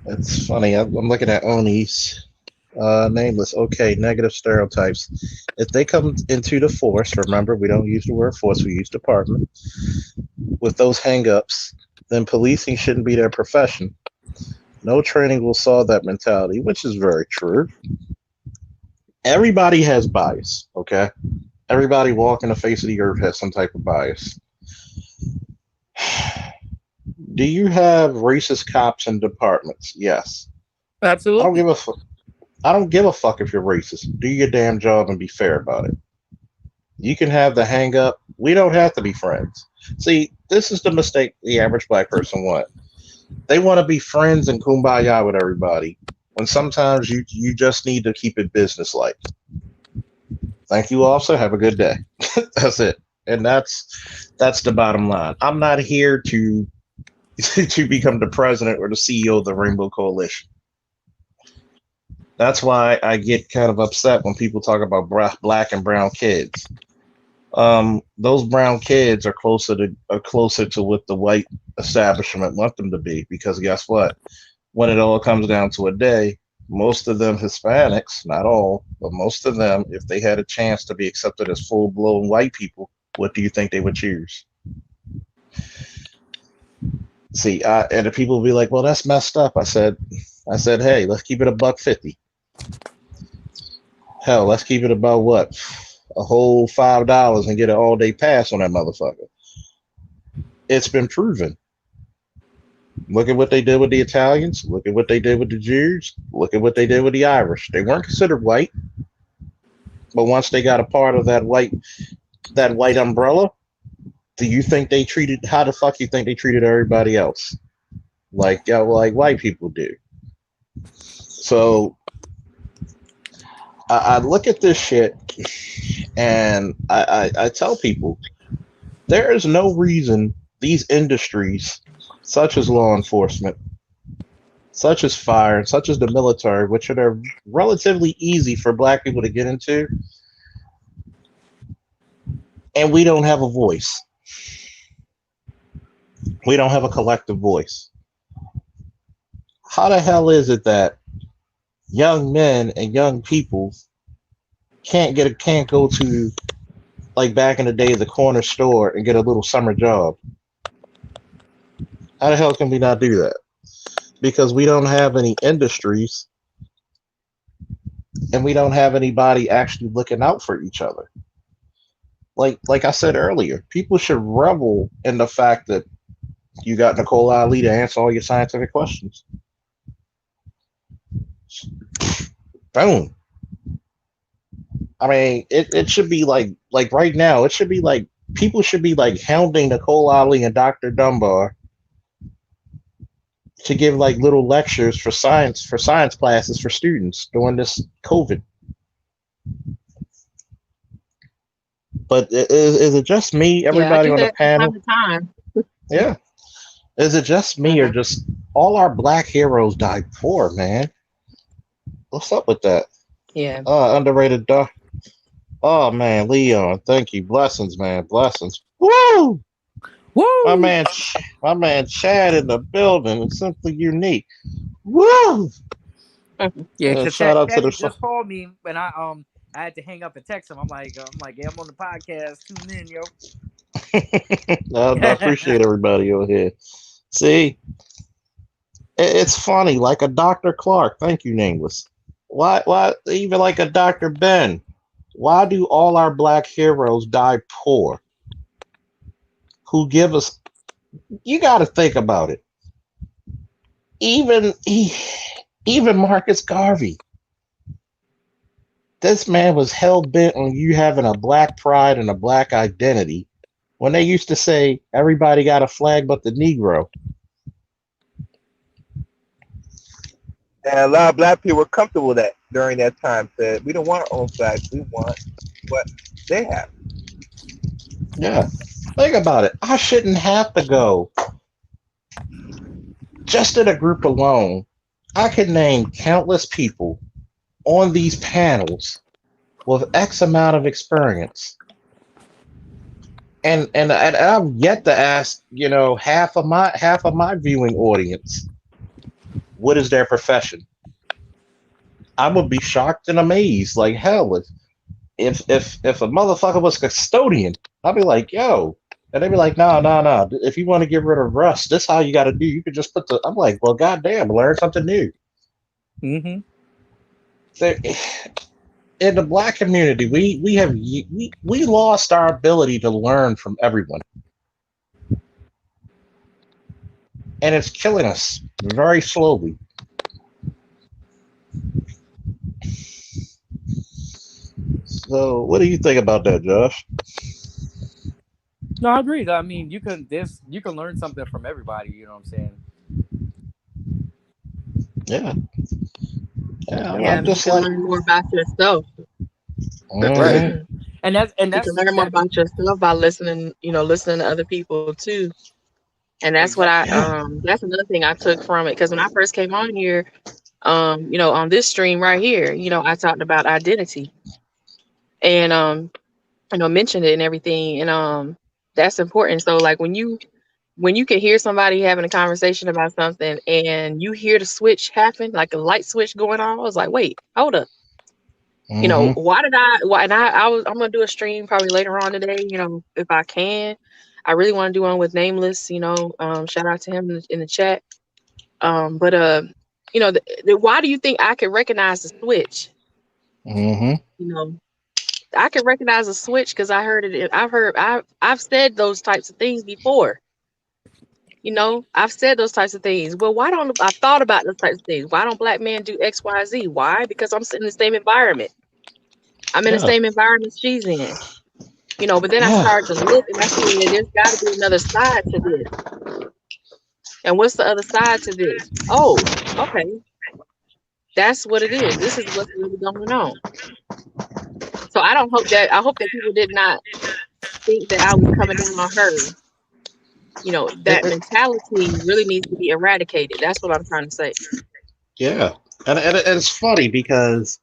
It's funny. I'm looking at Oni's nameless. Okay, negative stereotypes. If they come into the force, remember we don't use the word force, we use department. With those hangups, then policing shouldn't be their profession. No training will solve that mentality, which is very true. Everybody has bias, okay? Everybody walking the face of the earth has some type of bias. Do you have racist cops in departments? Yes. I don't Absolutely. give a fuck. I don't give a fuck if you're racist. Do your damn job and be fair about it. You can have the hang up. We don't have to be friends. See, this is the mistake the average black person wants. They want to be friends and kumbaya with everybody. When sometimes you just need to keep it business like. Thank you, officer. Have a good day. That's it. And that's the bottom line. I'm not here to to become the president or the CEO of the Rainbow Coalition. That's why I get kind of upset when people talk about black and brown kids. Those brown kids are closer to what the white establishment want them to be, because guess what? When it all comes down to a day, most of them Hispanics, not all, but most of them, if they had a chance to be accepted as full blown white people, what do you think they would choose? See, and the people will be like, "Well, that's messed up." I said, "Hey, let's keep it a $1.50. Hell, let's keep it about what, a whole $5 and get an all day pass on that motherfucker." It's been proven. Look at what they did with the Italians. Look at what they did with the Jews. Look at what they did with the Irish. They weren't considered white, but once they got a part of that white umbrella, do you think they treated? How the fuck you think they treated everybody else? Like white people do. So I look at this shit and I tell people there is no reason these industries, such as law enforcement, such as fire, such as the military, which are relatively easy for black people to get into, and we don't have a voice. We don't have a collective voice. How the hell is it that young men and young people can't go to, like back in the day, the corner store and get a little summer job? How the hell can we not do that? Because we don't have any industries and we don't have anybody actually looking out for each other. Like I said earlier, people should revel in the fact that you got Nicole Ali to answer all your scientific questions. Boom. I mean, it should be like right now, it should be like people should be like hounding Nicole Ali and Dr. Dunbar to give like little lectures for science classes for students during this COVID. But is it just me? Yeah, I Everybody do on the that from time panel? to time. Yeah. Is it just me or Mhm. just all our black heroes died poor, man? What's up with that? Yeah. Underrated doc. Oh man, Leon, thank you. Blessings, man. Blessings. Woo! My Woo! man, my man Chad in the building. It's simply unique. Woo! Yeah, because Shout out to Chad the. had just called me and I had to hang up and text him. I'm like, yeah, I'm on the podcast. Tune in, yo. I appreciate everybody over here. See, it's funny, like a Dr. Clark. Thank you, Nameless. Why, even like a Dr. Ben? Why do all our black heroes die poor? Who give us? You got to think about it. Even even Marcus Garvey. This man was hell bent on you having a black pride and a black identity. When they used to say everybody got a flag but the Negro. And a lot of black people were comfortable with that during that time. Said we don't want our own flag. We want what they have. Yeah. Think about it. I shouldn't have to go. Just in a group alone, I could name countless people on these panels with X amount of experience. And I've yet to ask, half of my viewing audience, what is their profession? I would be shocked and amazed. Like hell, if a motherfucker was custodian, I'd be like, yo. And they'd be like, no. If you want to get rid of rust, this how you got to do. You could just put the. I'm like, well, goddamn, learn something new. Mm-hmm. In the black community, we lost our ability to learn from everyone, and it's killing us very slowly. So, what do you think about that, Josh? No, I agree. I mean, you can learn something from everybody. You know what I'm saying? Yeah, yeah. Yeah, I'm you just can like, learn more about yourself. Right. mhm, And You can learn more that about yourself by listening, listening to other people too. And that's what I exactly. yeah, that's another thing I took from it. Because when I first came on here, on this stream right here, I talked about identity and mentioned it and everything. And that's important. So like when you can hear somebody having a conversation about something and you hear the switch happen, like a light switch going on, I was like, wait, hold up. mhm, Why and I'm gonna do a stream probably later on today, if I can. I really want to do one with Nameless, shout out to him in the chat. But why do you think I can recognize the switch? mhm. You know, I can recognize a switch because I heard it. I've said those types of things before. I've said those types of things. Well, why don't I thought about those types of things? Why don't black men do X, Y, Z? Why? Because I'm sitting in the same environment. I'm in the Yeah, same environment she's in. But then I yeah, started to look and I said, there's got to be another side to this. And what's the other side to this? Oh, okay. That's what it is. This is what's really going on. So I hope that people did not think that I was coming down on her. it, That it, mentality really needs to be eradicated. That's what I'm trying to say. yeah. And it's funny because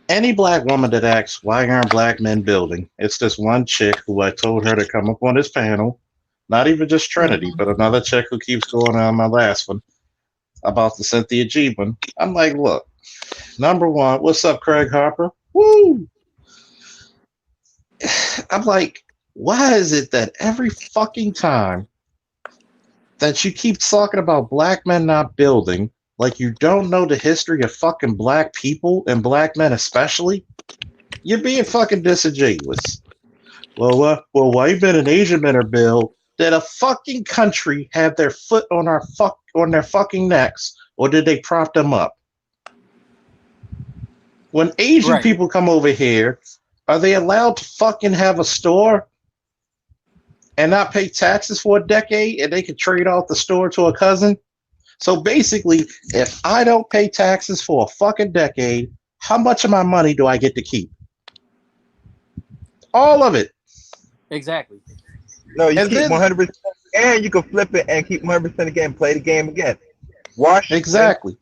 any black woman that asks why aren't black men building, it's this one chick who I told her to come up on this panel. Not even just Trinity, Mhm. but another chick who keeps going on my last one about the Cynthia G one. I'm like, look, number one, what's up, Craig Harper? Woo! I'm like, why is it that every fucking time that you keep talking about black men not building, like you don't know the history of fucking black people and black men especially, you're being fucking disingenuous. Well, white men and Asian men are built. Did a fucking country have their foot on their fucking necks, or did they prop them up? When Asian Right. people come over here, are they allowed to fucking have a store and not pay taxes for a decade, and they can trade off the store to a cousin? So basically, if I don't pay taxes for a fucking decade, how much of my money do I get to keep? All of it. Exactly. No, you And keep then 100%, and you can flip it and keep 100% again. Play the game again. Wash, rinse, exactly.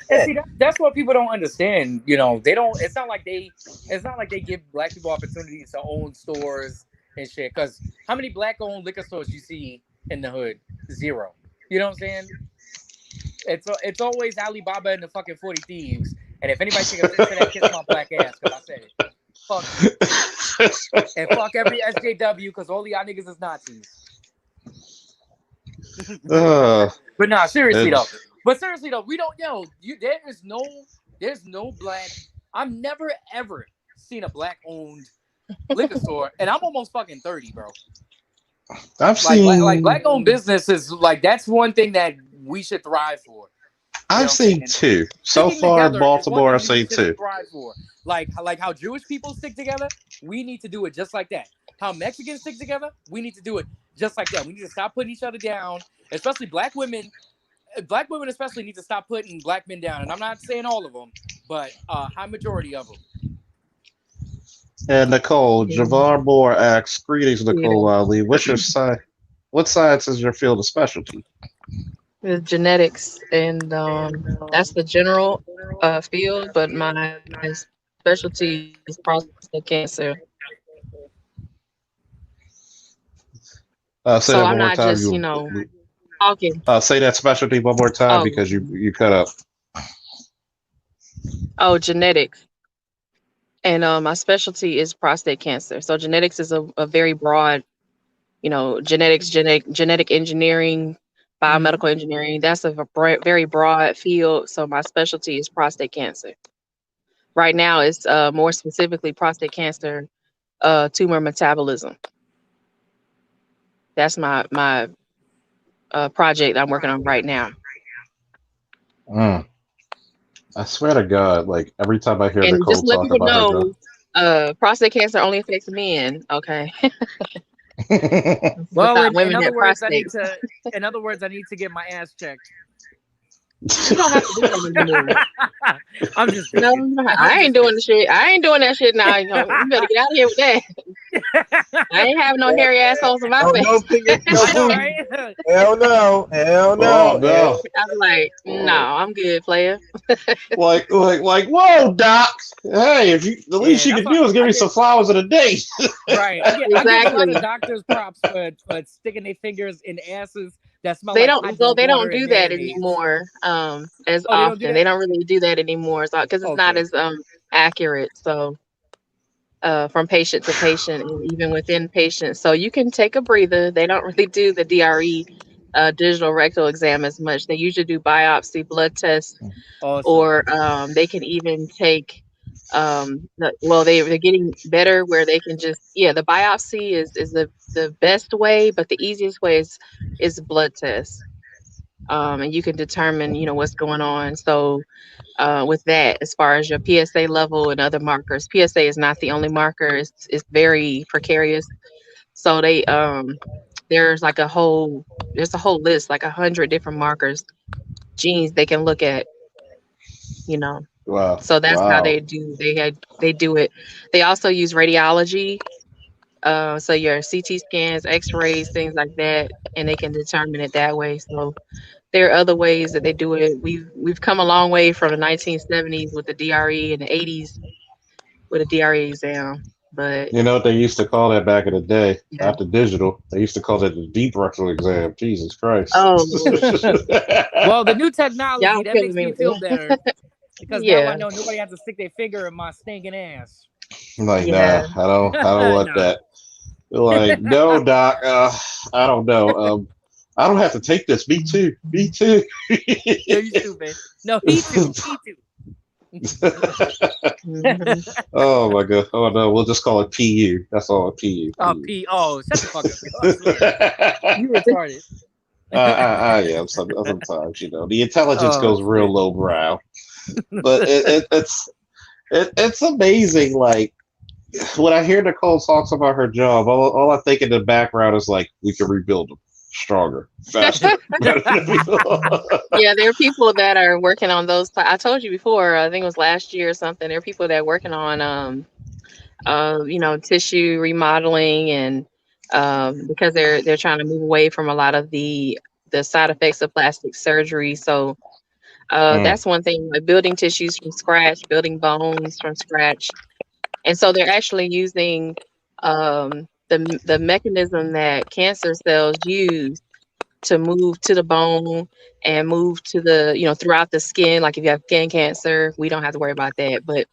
And see, that's what people don't understand. You know, they don't. It's not like they. It's not like they give black people opportunities to own stores and shit. Because how many black-owned liquor stores you see in the hood? Zero. You know what I'm saying? It's always Alibaba and the fucking 40 Thieves. And if anybody take offense to that, kiss my black ass because I said it. Fuck you. And fuck every SJW because all of y'all niggas is Nazis. But nah, seriously though. But seriously though, we don't there's no black. I've never ever seen a black owned liquor store, and I'm almost fucking 30, bro. I've seen like black owned businesses, like that's one thing that we should thrive for. I've seen two. So far, Baltimore, I've seen two. Thrive for. Like how Jewish people stick together, we need to do it just like that. How Mexicans stick together, we need to do it just like that. We need to stop putting each other down, especially black women. Black women especially need to stop putting black men down. And I'm not saying all of them, but high majority of them. And Nicole, Javar Moore asks, greetings, Nicole Ali. What's your side? What science is your field of specialty? It's genetics, and that's the general field, but my specialty is prostate cancer. Say So that I'm one more not time. just, talking. Say that specialty one more time because you cut up. Oh, genetics. And my specialty is prostate cancer. So genetics is a very broad, genetics, genetic engineering, biomedical engineering. That's a very broad field. So my specialty is prostate cancer. Right now, it's more specifically prostate cancer, tumor metabolism. That's my project I'm working on right now. I swear to God, like every time I hear And Nicole just to let talk people about her know, prostate cancer only affects men. Okay. Well, Without in women other that words, prostate. I need to get my ass checked. You don't have to do that anymore. I'm just No, I ain't doing the shit. I ain't doing that shit now. You better get out of here with that. I ain't having no hairy assholes in my face. No fingers, no I know, booty. right? Hell no. Oh, no. I'm like, no, I'm good, player. like, whoa, Doc. Hey, the least you can do is give me some flowers in a day. Right. I give a lot Exactly. of doctors props for sticking their fingers in asses that smell They like don't. hot So dog they don't water do and that mayonnaise. anymore. As Oh, they don't do often. that? They don't really do that anymore. Because it's not as accurate. So from patient to patient, and even within patients. So you can take a breather. They don't really do the DRE, digital rectal exam as much. They usually do biopsy, blood tests, Awesome. or they can even take. They're getting better where they can just the biopsy is the best way, but the easiest way is blood test. And you can determine what's going on. So with that, as far as your PSA level and other markers, PSA is not the only marker. It's very precarious. So there's a whole list, like 100 different markers, genes they can look at. Wow. So that's how they do. They do it. They also use radiology. So your CT scans, X-rays, things like that, and they can determine it that way. So there are other ways that they do it. We've come a long way from the 1970s with the DRE and the 80s with a DRE exam. But you know what they used to call that back in the day? Yeah. After digital, they used to call that the deep rectal exam. Jesus Christ. Oh, well, the new technology Y'all that killing makes me me. feel better because now I know nobody has to stick their finger in my stinking ass. I'm like, Yeah. nah, I don't want that. Like, no, Doc. I don't know. I don't have to take this. Me too. Me too. Yo, you stupid. No, he too. He too. Mhm. Oh my god. Oh no, we'll just call it PU. That's all. PU. Oh, Oh, shut the fuck up. You retarded. I am sometimes, the intelligence goes real lowbrow, but it's amazing. Like when I hear Nicole talks about her job, all I think in the background is like, we can rebuild them stronger, faster. Yeah, there are people that are working on those. I told you before, I think it was last year or something. There are people that are working on, tissue remodeling, and because they're trying to move away from a lot of the side effects of plastic surgery. So That's one thing, like building tissues from scratch, building bones from scratch. And so they're actually using the mechanism that cancer cells use to move to the bone and move to the, throughout the skin. Like if you have skin cancer, we don't have to worry about that. But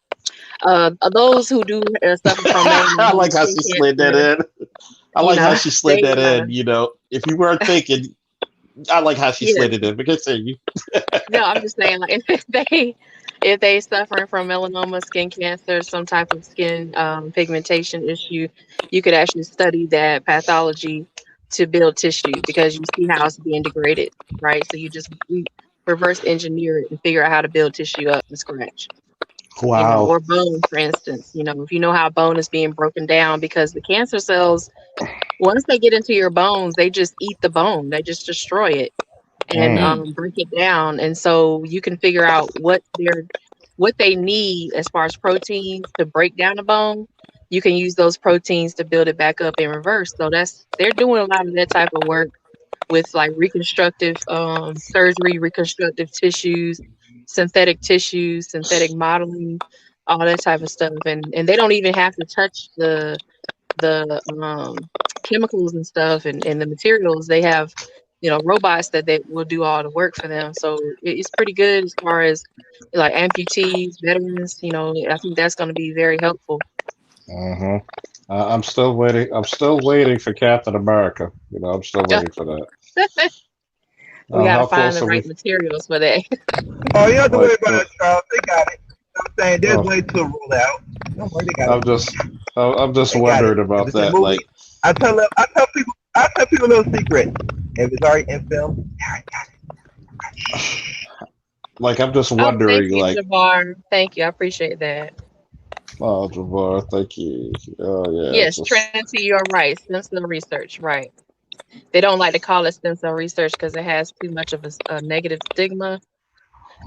those who do suffer from I melanoma like how skin she slid that cancer, in. I like how she slid they that in. If you weren't thinking, I like how she yeah. slid it in. But continue. No, I'm just saying, like, if they suffering from melanoma, skin cancer, some type of skin pigmentation issue, you could actually study that pathology to build tissue because you see how it's being degraded, right? So we reverse engineer it and figure out how to build tissue up from scratch, Wow. or bone, for instance. If you know how bone is being broken down, because the cancer cells, once they get into your bones, they just eat the bone, they just destroy it and Mm. break it down. And so you can figure out what they need as far as proteins to break down the bone. You can use those proteins to build it back up in reverse. So they're doing a lot of that type of work with like reconstructive surgery, reconstructive tissues, synthetic modeling, all that type of stuff. And they don't even have to touch the chemicals and stuff and the materials. They have robots that will do all the work for them. So it's pretty good as far as like amputees, veterans. I think that's going to be very helpful. Uh-huh. I'm still waiting. I'm still waiting for Captain America. I'm still waiting for that. We got to How find close the are we? right materials for that. Oh, you don't have to worry Like, about it, Charles. They got it. I'm saying there's oh, way to roll out. Don't worry, they got I'm it. just, I'm just They got it. wondering If about it's a that. movie, I tell people a little secret. If it's already in film, they already got it. Like I'm just Oh, thank wondering. you, Like, Javar. Thank you. I appreciate that. oh, Javar, thank you. Oh yeah, Yes, just. Trinity, you're right. Stem cell research, right. They don't like to call it stem cell research because it has too much of a negative stigma.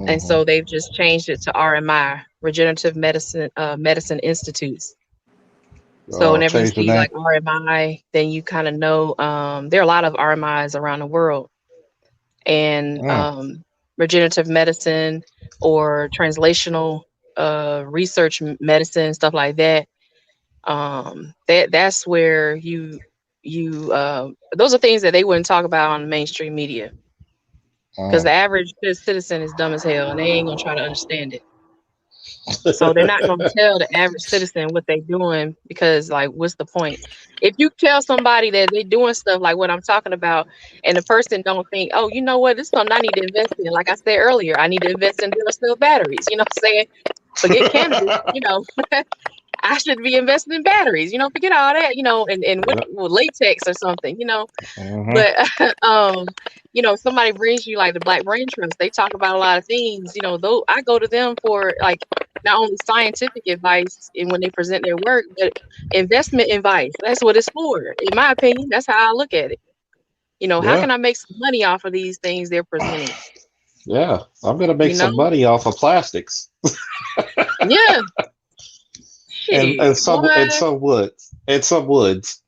And Mhm. so they've just changed it to RMI, Regenerative Medicine Institutes. So Oh, whenever you change the see name. like RMI, then you kind of know there are a lot of RMIs around the world, and Mm. regenerative medicine or translational research medicine, stuff like that. That's where you those are things that they wouldn't talk about on the mainstream media because the Mm. average citizen is dumb as hell and they ain't gonna try to understand it. So they're not going to tell the average citizen what they're doing because, like, what's the point? If you tell somebody that they're doing stuff like what I'm talking about, and the person don't think, oh, you know what, this is something I need to invest in. Like I said earlier, I need to invest in durable cell batteries. You know what I'm saying? Forget cannabis. I should be investing in batteries. Forget all that. And with, Yep. with latex or something. Mhm. But somebody brings you like the Black Brain Trust. They talk about a lot of things. Though I go to them for like not only scientific advice and when they present their work, but investment advice. That's what it's for. In my opinion, that's how I look at it. How Yeah. can I make some money off of these things they're presenting? Yeah. I'm gonna make You some know? money off of plastics Yeah. and Shit. some Boy. and some woods and some woods.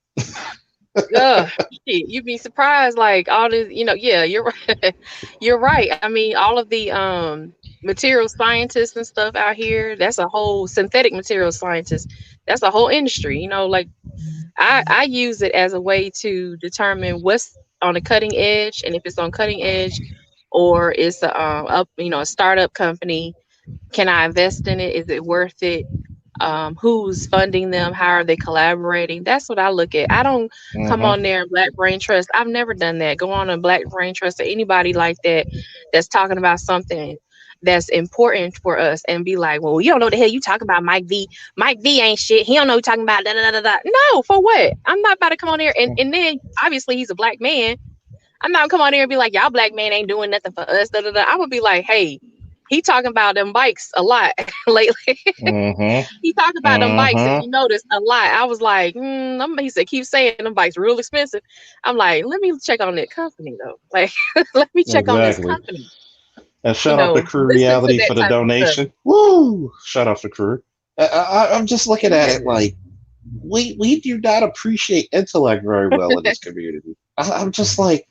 Ugh, shit, you'd be surprised. Like all this, yeah, you're right. You're right. I mean, all of the material scientists and stuff out here, that's a whole synthetic material scientist. That's a whole industry. Like I use it as a way to determine what's on the cutting edge, and if it's on cutting edge, or it's a startup company. Can I invest in it? Is it worth it? Who's funding them? How are they collaborating? That's what I look at. I don't come Mhm. on there and Black Brain Trust. I've never done that. Go on a Black Brain Trust or anybody like that that's talking about something that's important for us and be like, well, you don't know what the hell you talking about, Mike V. Mike V ain't shit. He don't know what you talking about. Da, da, da, da, da. No, for what? I'm not about to come on there and then obviously he's a black man. I'm not gonna come on there and be like, y'all black man ain't doing nothing for us. Da, da, da. I would be like, hey, he talking about them bikes a lot lately. Mhm. He talked about them bikes, if Mhm. you notice, a lot. I was like, he said, keep saying them bikes real expensive. I'm like, let me check on that company though. Like, let me check on this Exactly. company. And shout out to Crew Listen to Reality that for the type of stuff. donation. Woo! Shout out to Crew. I'm just looking at it Yeah. like we do not appreciate intellect very well in this community. I'm just like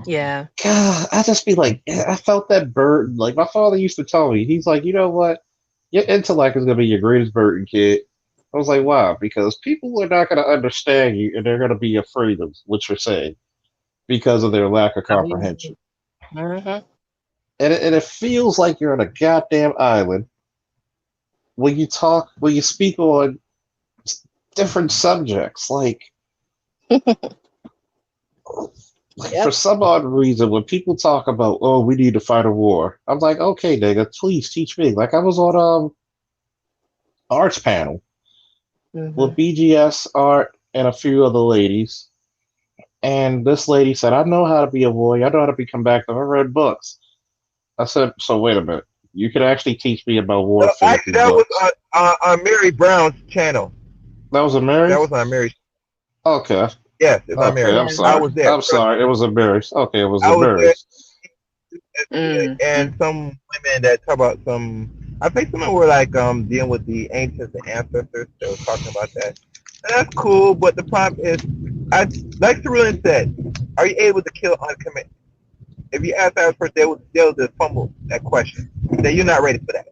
Yeah. God, I just be like, I felt that burden. Like my father used to tell me, he's like, you know what? Your intellect is gonna be your greatest burden, kid. I was like, wow, because people are not gonna understand you, and they're gonna be afraid of what you're saying because of their lack of comprehension. Mm-hmm. And it feels like you're on a goddamn island when you talk, when you speak on different subjects. Like for Yep. some odd reason, when people talk about, oh, we need to fight a war, I'm like, okay, nigga, please teach me. Like I was on arts panel Mm-hmm. with BGS art and a few other ladies, and this lady said, I know how to be a warrior. I know how to become back. I've read books. I said, so wait a minute. You could actually teach me about warfare Actually, through that was books. on Mary Brown's channel. That was a Mary? That was on Mary. Okay. Yes, it's on Okay, Mary. I'm Yeah. I sorry. was there. I'm sorry. It was a Mary. Okay, it was I a was Mary. there, Mm-hmm. and some women that talk about some. I think some of them were like dealing with the ancients and ancestors. They were talking about that. And that's cool, but the problem is, like Cerulean said, are you able to kill uncommitted? If you ask that person, they'll just fumble that question. That you're not ready for that.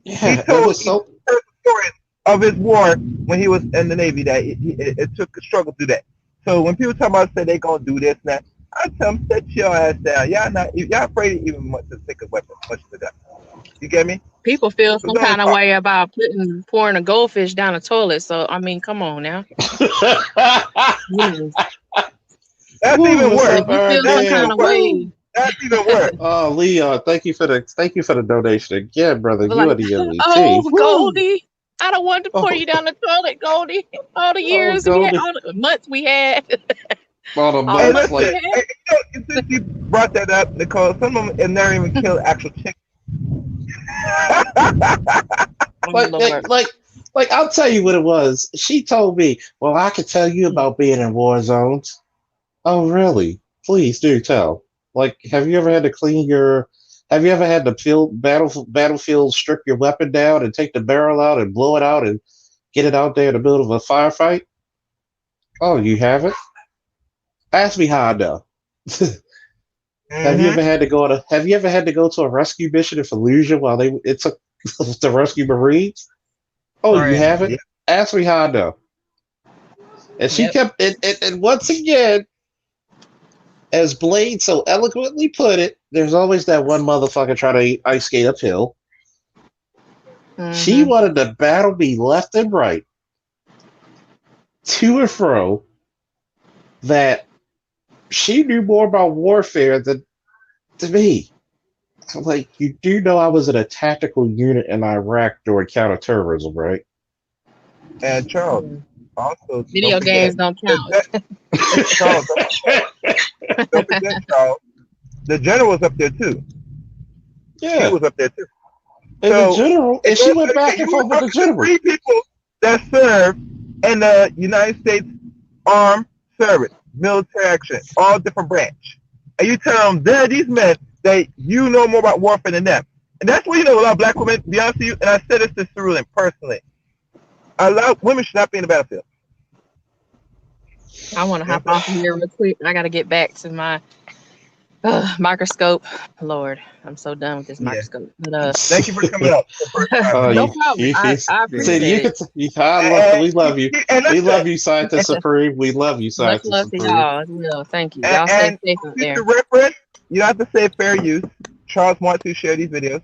He Yeah, and told it's he so heard stories of his war when he was in the Navy that it took a struggle through that. So when people talk about say they gonna do this and that, I tell them set your ass down. Y'all afraid even much to take a weapon, much as a gun. You get me? People feel So some don't kind of talk. way about pouring a goldfish down the toilet. So I mean, come on now. You know, That's Woo, even what's worse. if up, you feel Eric? some That's kind even of worse. way, That's even worse. Oh, Leon, thank you for the donation again, brother. but You are like, the MVP. oh, Woo! Goldie, I don't want to pour Oh, you down the toilet, Goldie. All the oh, years we had, Goldie. all the months we had, All the all the Hey, months, months we listen. like, had. Hey, since you brought that up, Nicole, some of them have never even killed actual chicken. Oh like, like, Lord. like, I'll tell you what it was. She told me, well, I could tell you about being in war zones. Oh, really? Please do tell. Like, have you ever had the battlefield strip your weapon down and take the barrel out and blow it out and get it out there in the middle of a firefight? Oh, you haven't? Ask me how I know. Mm-hmm. Have you ever had to go to a rescue mission in Fallujah while it took the rescue Marines? Oh, you Right. haven't? Yeah. Ask me how I know. And she Yep. kept and once again, as Blade so eloquently put it, there's always that one motherfucker trying to ice skate uphill. She Mm-hmm. wanted to battle me left and right, to and fro, that she knew more about warfare than me. I'm like, you do know I was in a tactical unit in Iraq during counterterrorism, right? And Charles, Yeah. also, don't Video forget, games don't the, count. that, Charles, don't forget, Charles, the general was up there too. She Yeah. was up there too. And the So, general, and she went back and you were forth with the talking to general. three people that served in the United States Armed Service, military action, all different branch. And you tell them, they're these men that you know more about warfare than them. And that's what you know a lot of black women, to be honest with you, and I said this to Cerulean personally. A lot of women should not be in the battlefield. I want to You know hop what I'm off of here real quick. I got to get back to my microscope. Lord, I'm so done with this saying? Yeah. microscope. But Thank you for coming up the first time, Oh, no Nicole. problem. I see, appreciate you it. could, we love you. And We listen, love you, Scientist Supreme. We love you, Much Scientist love to Supreme. y'all as well. Thank you. Y'all stay and safe for out future there. reference, you don't have to say fair use. Charles wants to share these videos.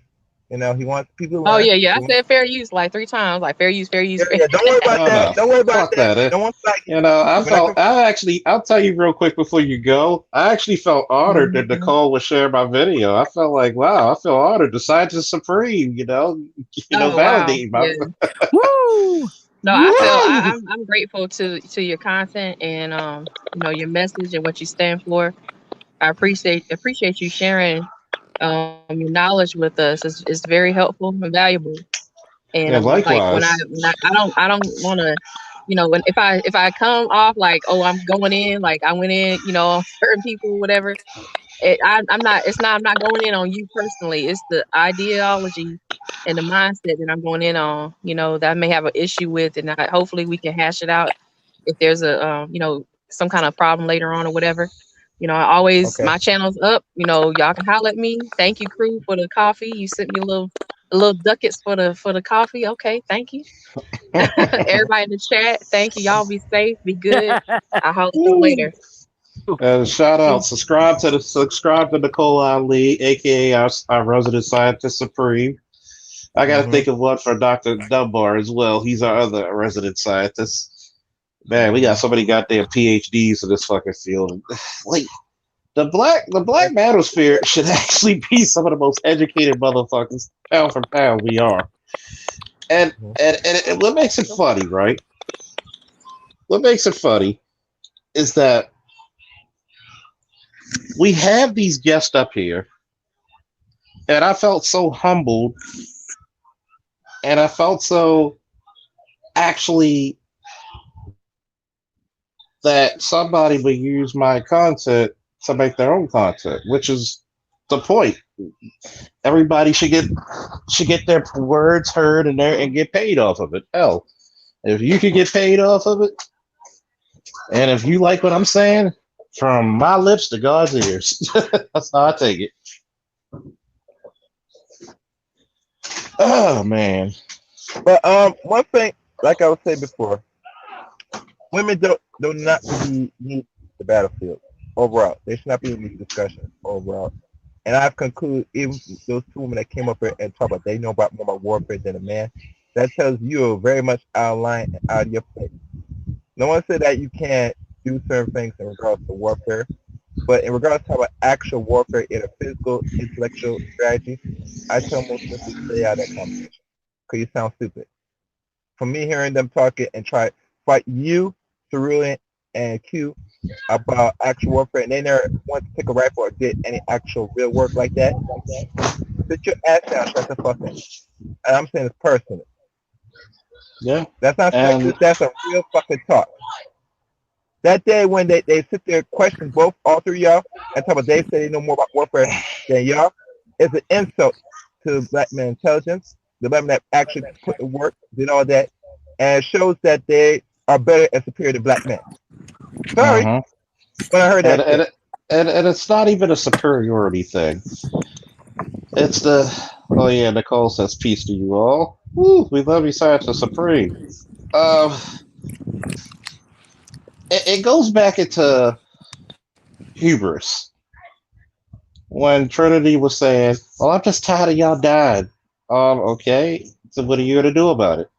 You know, he wants people to Oh learn. yeah, yeah. I said fair use like 3 times. Like fair use, fair use. Yeah, Fair. yeah. Don't worry about Oh that. no, Don't worry about fuck that. that. No one's like you. You know, When I come, I'll tell you real quick before you go. I actually felt honored that Mhm. Nicole would share my video. I felt like, wow, I feel honored. The Scientist Supreme, Oh wow. validating my. Yeah. Woo! No, I feel Woo! I'm grateful to your content and your message and what you stand for. I appreciate you sharing your knowledge with us. It's very helpful and valuable. And Yeah, like likewise. when I don't want to, when if I come off like, oh, I'm going in like I went in, on certain people, whatever. I'm not. It's not. I'm not going in on you personally. It's the ideology and the mindset that I'm going in on. That I may have an issue with, and hopefully we can hash it out if there's a some kind of problem later on or whatever. I always Okay. my channel's up. Y'all can holler at me. Thank you, crew, for the coffee. You sent me a little ducats for the coffee. Okay, thank you. Everybody in the chat, thank you. Y'all be safe, be good. I'll holler at y'all later. And shout out, subscribe to Nicole Ali, aka our resident scientist supreme. I got to think of one for Dr. Dunbar as well. He's our other resident scientist. Man, we got so many goddamn PhDs in this fucking field. Like the black manosphere should actually be some of the most educated motherfuckers pound for pound we are. And what makes it funny, right? What makes it funny is that we have these guests up here, and I felt so humbled, and I felt so actually that somebody would use my content to make their own content, which is the point. Everybody should get their words heard and get paid off of it. Hell, if you could get paid off of it, and if you like what I'm saying, from my lips to God's ears, that's how I take it. Oh man. But one thing, like I was saying before, women do not need the battlefield overall. They should not be in these discussions overall. And I've concluded, even those two women that came up here and talk about they know about more about warfare than a man, that tells you are very much out of line and out of your place. No one said that you can't do certain things in regards to warfare, but in regards to about actual warfare in a physical, intellectual strategy, I tell most people to stay out of that conversation because you sound stupid. For me, hearing them talking and try to fight you, Cerulean, and Q about actual warfare, and they never want to pick a rifle or did any actual real work like that, sit your ass down, shut the fuck up. And I'm saying it's personal. Yeah. That's not sexist, that's a real fucking talk. That day when they sit there question both, all three of y'all, and talk about they say they know more about warfare than y'all, it's an insult to black men intelligence, the black men that actually put the work, did all that, and it shows that they are better and superior to black men. Sorry, when I heard that. And it's not even a superiority thing. It's oh yeah, Nicole says peace to you all. Woo, we love you, Scientist Supreme. It goes back into hubris. When Trinity was saying, well, I'm just tired of y'all dying. Okay, so what are you gonna do about it?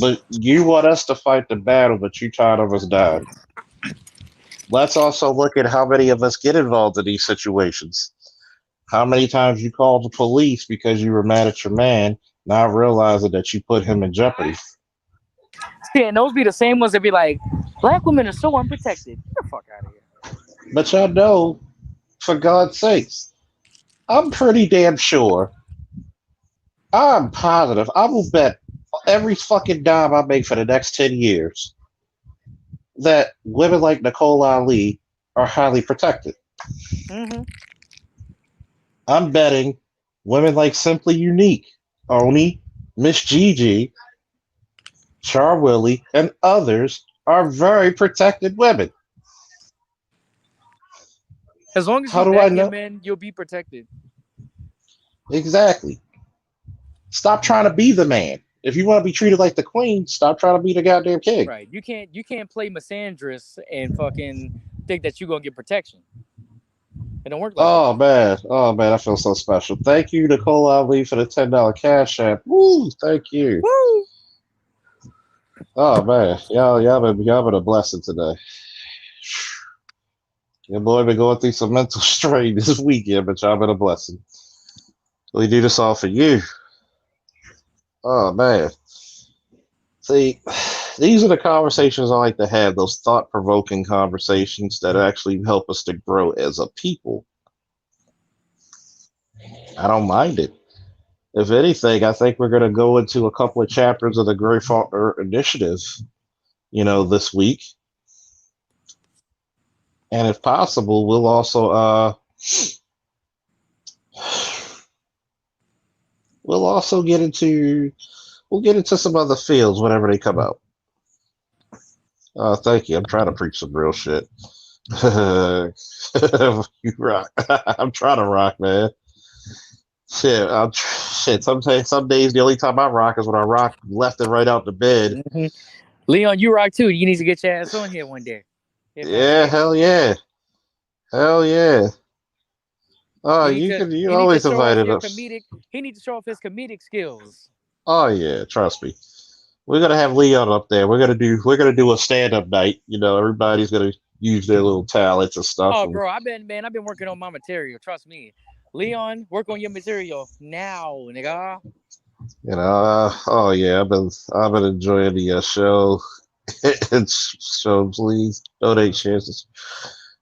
But you want us to fight the battle, but you tired of us dying. Let's also look at how many of us get involved in these situations. How many times you called the police because you were mad at your man, not realizing that you put him in jeopardy. Yeah, and those be the same ones that be like, black women are so unprotected. Get the fuck out of here. But y'all know, for God's sakes, I'm pretty damn sure, I'm positive, I will bet every fucking dime I make for the next 10 years that women like Nicole Ali are highly protected. Mm-hmm. I'm betting women like Simply Unique, Oni, Miss Gigi, Char Willie, and others are very protected women. As long as How you do I back know? him in, you'll be protected. Exactly. Stop trying to be the man. If you want to be treated like the queen, stop trying to be the goddamn king. Right. You can't play misandrous and fucking think that you're gonna get protection. It don't work like that. Oh man, I feel so special. Thank you, Nicole Ali, for the $10 cash app. Woo, thank you. Woo! Oh man, y'all been a blessing today. Your boy been going through some mental strain this weekend, but y'all been a blessing. We do this all for you. Oh man. See, these are the conversations I like to have, those thought-provoking conversations that actually help us to grow as a people. I don't mind it. If anything, I think we're going to go into a couple of chapters of the Grey Faulkner Initiative, this week. And if possible, we'll also get into some other fields whenever they come out. Thank you. I'm trying to preach some real shit. You rock. I'm trying to rock, man. Shit. Some days the only time I rock is when I rock left and right out the bed. Mm-hmm. Leon, you rock too. You need to get your ass on here one day. If I Yeah, can. hell yeah, hell yeah. Oh, you You need to always show off invited your us. comedic. He needs to show off his comedic skills. Oh yeah, trust me. We're gonna have Leon up there. We're gonna do a stand up night. Everybody's gonna use their little talents and stuff. Oh, And, bro, I've been working on my material. Trust me, Leon, work on your material now, nigga. oh yeah, I've been enjoying the show. So please donate shares.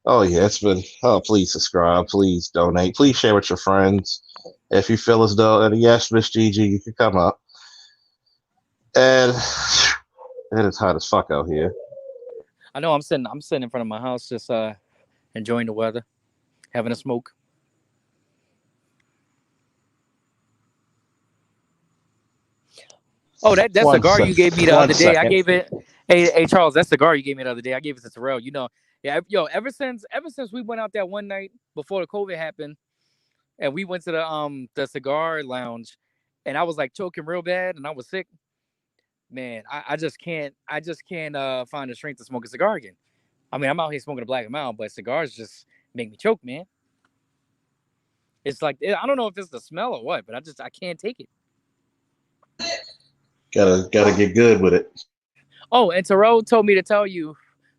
Oh yeah, it's been. Oh, please subscribe. Please donate. Please share with your friends. If you feel as though, and yes, Miss Gigi, you can come up. And it is hot as fuck out here. I know I'm sitting in front of my house, just enjoying the weather, having a smoke. Oh, that One cigar sec. you gave me the One other day. I second. gave it. Hey Charles, that cigar you gave me the other day. I gave it to Terrell. Yeah, yo. Ever since we went out that one night before the COVID happened, and we went to the cigar lounge, and I was like choking real bad, and I was sick. Man, I just can't find the strength to smoke a cigar again. I mean, I'm out here smoking a black amount, but cigars just make me choke, man. It's like I don't know if it's the smell or what, but I can't take it. Gotta get good with it. Oh, and Terrell told me to tell you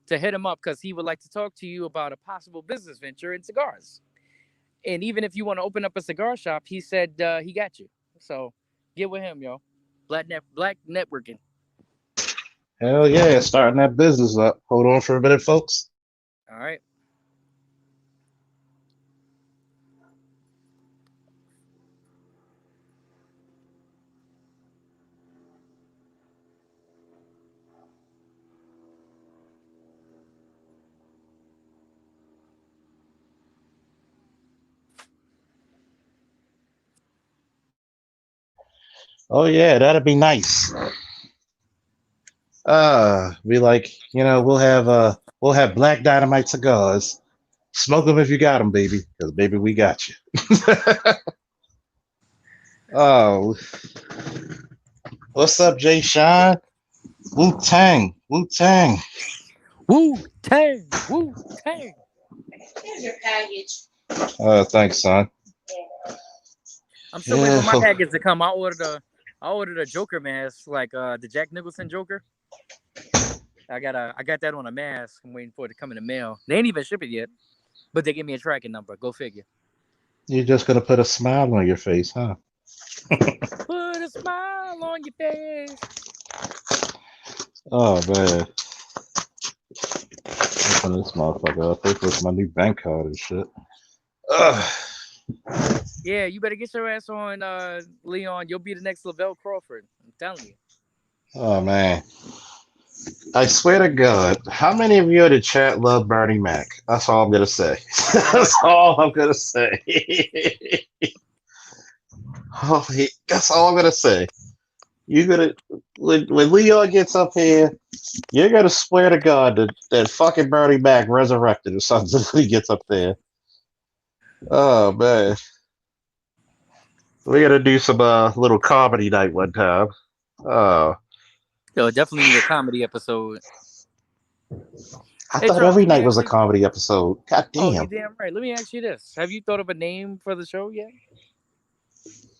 to hit him up because he would like to talk to you about a possible business venture in cigars. And even if you want to open up a cigar shop, he said he got you. So get with him, yo. Black networking. Hell yeah, starting that business up. Hold on for a minute, folks. All right. Oh yeah, that'd be nice. Be like, we'll have Black Dynamite cigars. Smoke them if you got them, baby, because baby, we got you. Oh, what's up, Jay Sean? Wu Tang, Wu Tang. Woo Tang, Woo Tang. Here's your package. Thanks, son. I'm still waiting for my Yeah. package to come. I ordered a Joker mask, like the Jack Nicholson Joker. I got that on a mask. I'm waiting for it to come in the mail. They ain't even ship it yet, but they give me a tracking number. Go figure. You're just gonna put a smile on your face, huh? Put a smile on your face. Oh man. Open this motherfucker up. This was my new bank card and shit. Ugh. Yeah, you better get your ass on, Leon. You'll be the next Lavelle Crawford. I'm telling you. Oh man. I swear to God, how many of you in the chat love Bernie Mac? That's all I'm gonna say. That's all I'm gonna say. That's all I'm gonna say. You're gonna when Leon gets up here, you're gonna swear to God that fucking Bernie Mac resurrected or something when he gets up there. Oh man. We're gonna do some little comedy night one time. Oh. Yo, definitely need a comedy episode. I Hey, thought Charles, every let me night was ask a you. comedy episode. God Oh, you damn. damn right. Let me ask you this: have you thought of a name for the show yet?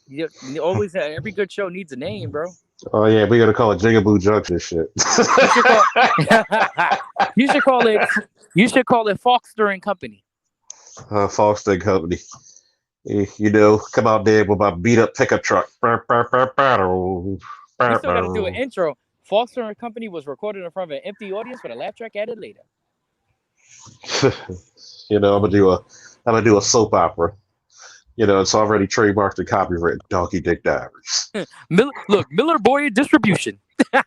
You always every good show needs a name, bro. Oh yeah, we're gonna call it Jigaboo Junction shit. You should call. you should call it. You should call it Foxter and Company. Foster Company. Come out there with my beat up pickup truck. We still got to do an intro. Foxter and Company was recorded in front of an empty audience with a laugh track added later. I'm gonna do a soap opera. It's already trademarked and copyrighted. Donkey Dick Divers. Miller Boy Distribution. Have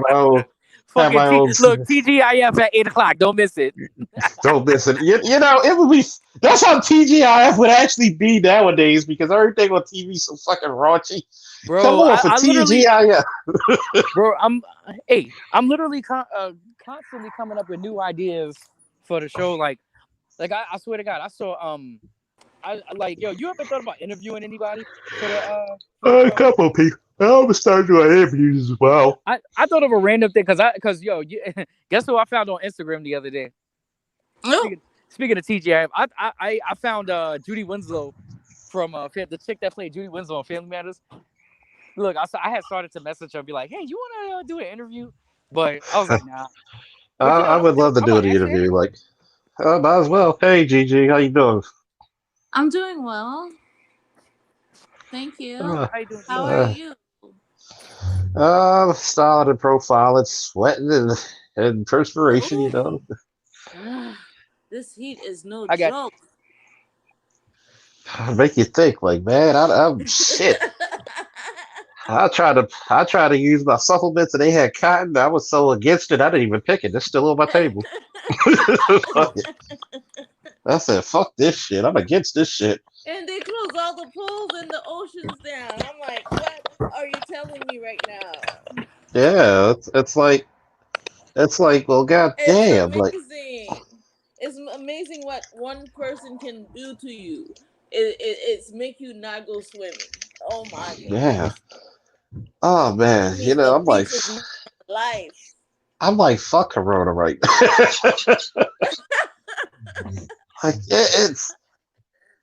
my own. Look, TGIF at 8:00. Don't miss it. Don't miss it. It would be That's how TGIF would actually be nowadays because everything on TV is so fucking raunchy. Come Bro, on for I literally, TGIF. bro, I'm literally constantly coming up with new ideas for the show. Like I swear to God, I saw I like yo. You ever thought about interviewing anybody for the A show? couple of people. I always start doing interviews as well. I thought of a random thing because yo, guess who I found on Instagram the other day? Oh, Speaking of TGI, I found Judy Winslow from the chick that played Judy Winslow on Family Matters. Look, I had started to message her and be like, hey, you want to do an interview? But I was like, nah. But I would love to I'm do gonna the ask her interview. anyway. Like, might as well. Hey, Gigi, how you doing? I'm doing well. Thank you. How you doing? How Gigi? are you? Style and profile. It's sweating and perspiration, you know. This heat is no I got joke. Make you think, like, man, I'm shit. I tried to use my supplements and they had cotton. I was so against it, I didn't even pick it. It's still on my table. Fuck it. I said, fuck this shit. I'm against this shit. And they close all the pools and the oceans down. I'm like, what are you telling me right now? Yeah, it's like, well, god damn, It's like, amazing. It's amazing what one person can do to you. It's make you not go swimming. Oh my yeah. goodness. Oh man, I you mean, know, the beach is my life. I'm like, fuck Corona right now. Like, it's,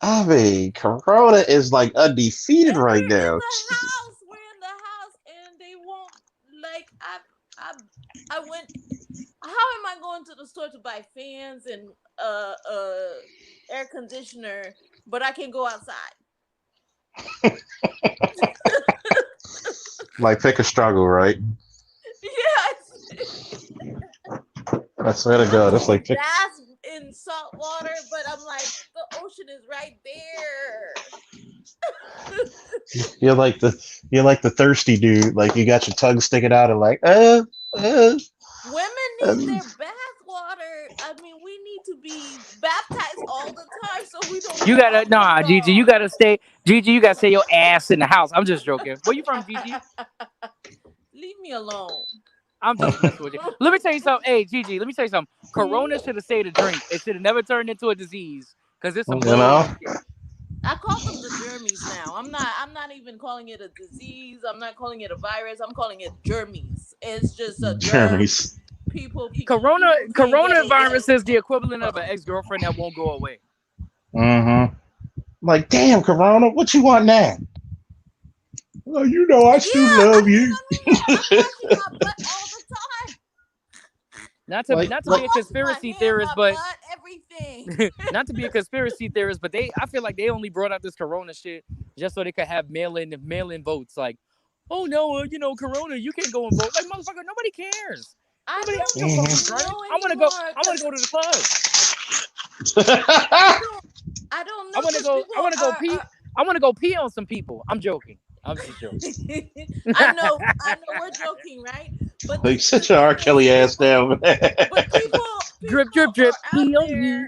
I mean, Corona is like undefeated And right we're in now. the house. We're in the house, and they won't like. I went. How am I going to the store to buy fans and air conditioner, but I can go outside? Like, pick a struggle, right? Yes. I swear to God, it's like, That's in salt water, but I'm like, the ocean is right there. you're like the thirsty dude. Like, you got your tongue sticking out and like, Women need their bath water. I mean, we need to be baptized all the time so we don't you get gotta nah, Gigi. You gotta stay, Gigi. You gotta stay your ass in the house. I'm just joking. Where you from, Gigi? Leave me alone. I'm just messing with you. Let me tell you something. Hey, Gigi, let me tell you something. Corona should have stayed a drink. It should have never turned into a disease. Cause it's some you know. bullshit. I call them the germies now. I'm not even calling it a disease. I'm not calling it a virus. I'm calling it germies. It's just a germ. Jeremy's. People Coronavirus is the equivalent of an ex-girlfriend that won't go away. Mm-hmm. Like, damn, Corona, what you want now? Well, you know, I still love you. I'm washing my butt all the time. Not to be a conspiracy theorist, but everything. not to be a conspiracy theorist, but I feel like they only brought out this Corona shit just so they could have mail-in votes. Like, oh no, you know, Corona, you can't go and vote. Like, motherfucker, nobody cares. I Nobody else don't votes, right? I want to go. I want to go to the club. I don't know. I want to go pee. I want to go pee on some people. I'm joking. I'm just joking. I know we're joking, right? But Like, sit your R. Kelly ass down, man. But people drip, pee on you.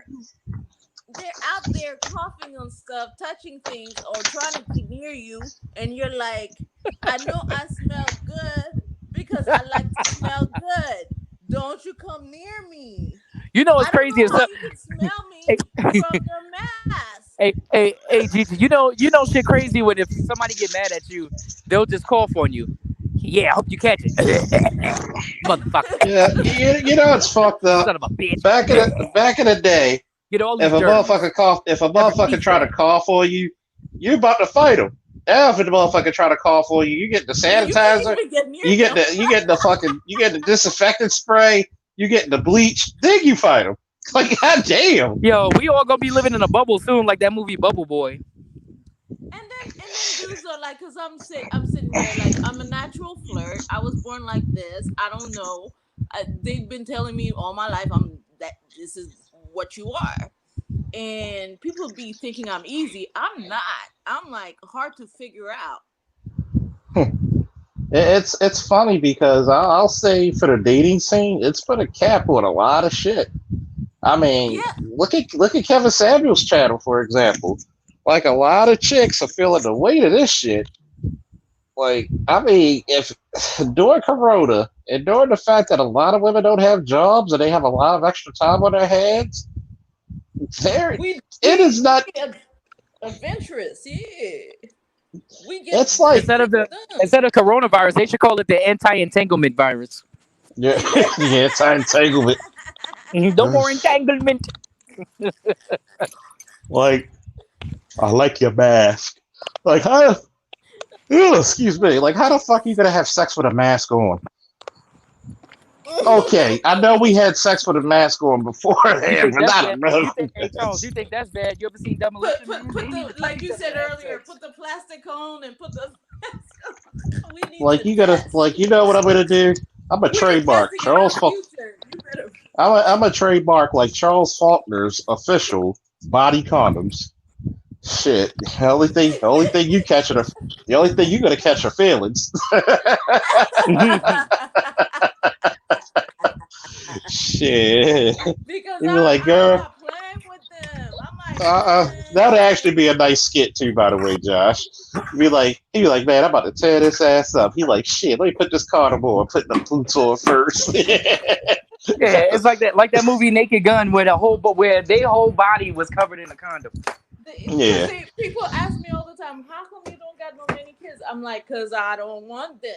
They're out there coughing on stuff, touching things, or trying to get near you, and you're like, I know I smell good because I like to smell good. Don't you come near me. You know what's crazy? You can smell me from your mask. Hey, Gigi, you know shit crazy when if somebody get mad at you, they'll just cough on you. Yeah, I hope you catch it. Motherfucker. Yeah, you know it's fucked up. Son of a bitch. Back in the day, if a motherfucker try to cough on you, you're about to fight him. Now if the motherfucker try to cough on you, you get the sanitizer, you get the disinfectant spray, you get the bleach, then you fight him. Like, god damn. Yo, we all gonna be living in a bubble soon, like that movie Bubble Boy. And then dudes are like, cause I'm sitting there like I'm a natural flirt. I was born like this. I don't know. They've been telling me all my life that this is what you are, and people be thinking I'm easy. I'm not. I'm like hard to figure out. It's funny because I'll say for the dating scene, it's put a cap on a lot of shit. I mean, Yeah. look at Kevin Samuels' channel, for example. Like a lot of chicks are feeling the weight of this shit. Like, I mean, if during Corona and during the fact that a lot of women don't have jobs and they have a lot of extra time on their hands, there We it is not. get adventurous. Yeah. We get It's like Instead of things the done. instead of coronavirus, they should call it the anti-entanglement virus. yeah, yeah, it's entanglement. No more entanglement. Like, I like your mask. Like, how? Excuse me. Like, how the fuck are you gonna have sex with a mask on? Okay, I know we had sex with a mask on You beforehand, think but that's not a bad? Hey Charles, you think that's bad? You ever seen Demolition Man? Put They the use like you plastic said to have earlier. sex. Put the plastic on and put the mask on. We need like to you gotta test. like you know what I'm gonna do? I'm a We're trademark investing in Charles. our future. You better. I'm a trademark like Charles Faulkner's official body condoms. Shit, the only thing you catch are the only thing you gonna catch are feelings. Shit, Because you be like, I'm girl, not playing with them. I'm like, that would man. actually be a nice skit too, by the way, Josh. He'd be like, man, I'm about to tear this ass up. He like, shit, let me put this condom on, put the boots on first. Yeah, it's like that movie Naked Gun, where where their whole body was covered in a condom. Yeah. Because people ask me all the time, how come you don't got no many kids? I'm like, because I don't want them.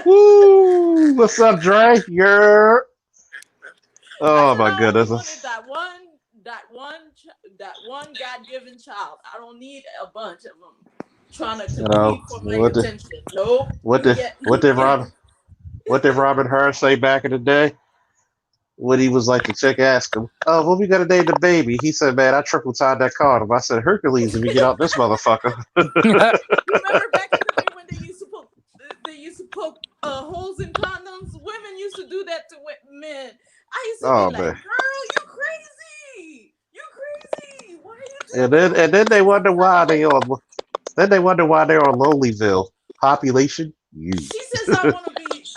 Woo! What's up, Dre? You're. I Oh said my I only goodness. wanted that one God-given child. I don't need a bunch of them trying to You know compete for my what? attention. Nope. What did what did Robin what did Robin Hur say back in the day? When he was like, the chick asked him, "Oh, what we gonna name the baby?" He said, "Man, I triple tied that condom." I said, "Hercules, if you get out this motherfucker." Remember back in the day when they used to put holes in condoms? Women used to do that to men. I used to be Oh like, man. girl, you crazy. You crazy. Why are you And doing then all and then this? they She wonder says, why they on then they wonder why they're on Lonelyville. Population, you.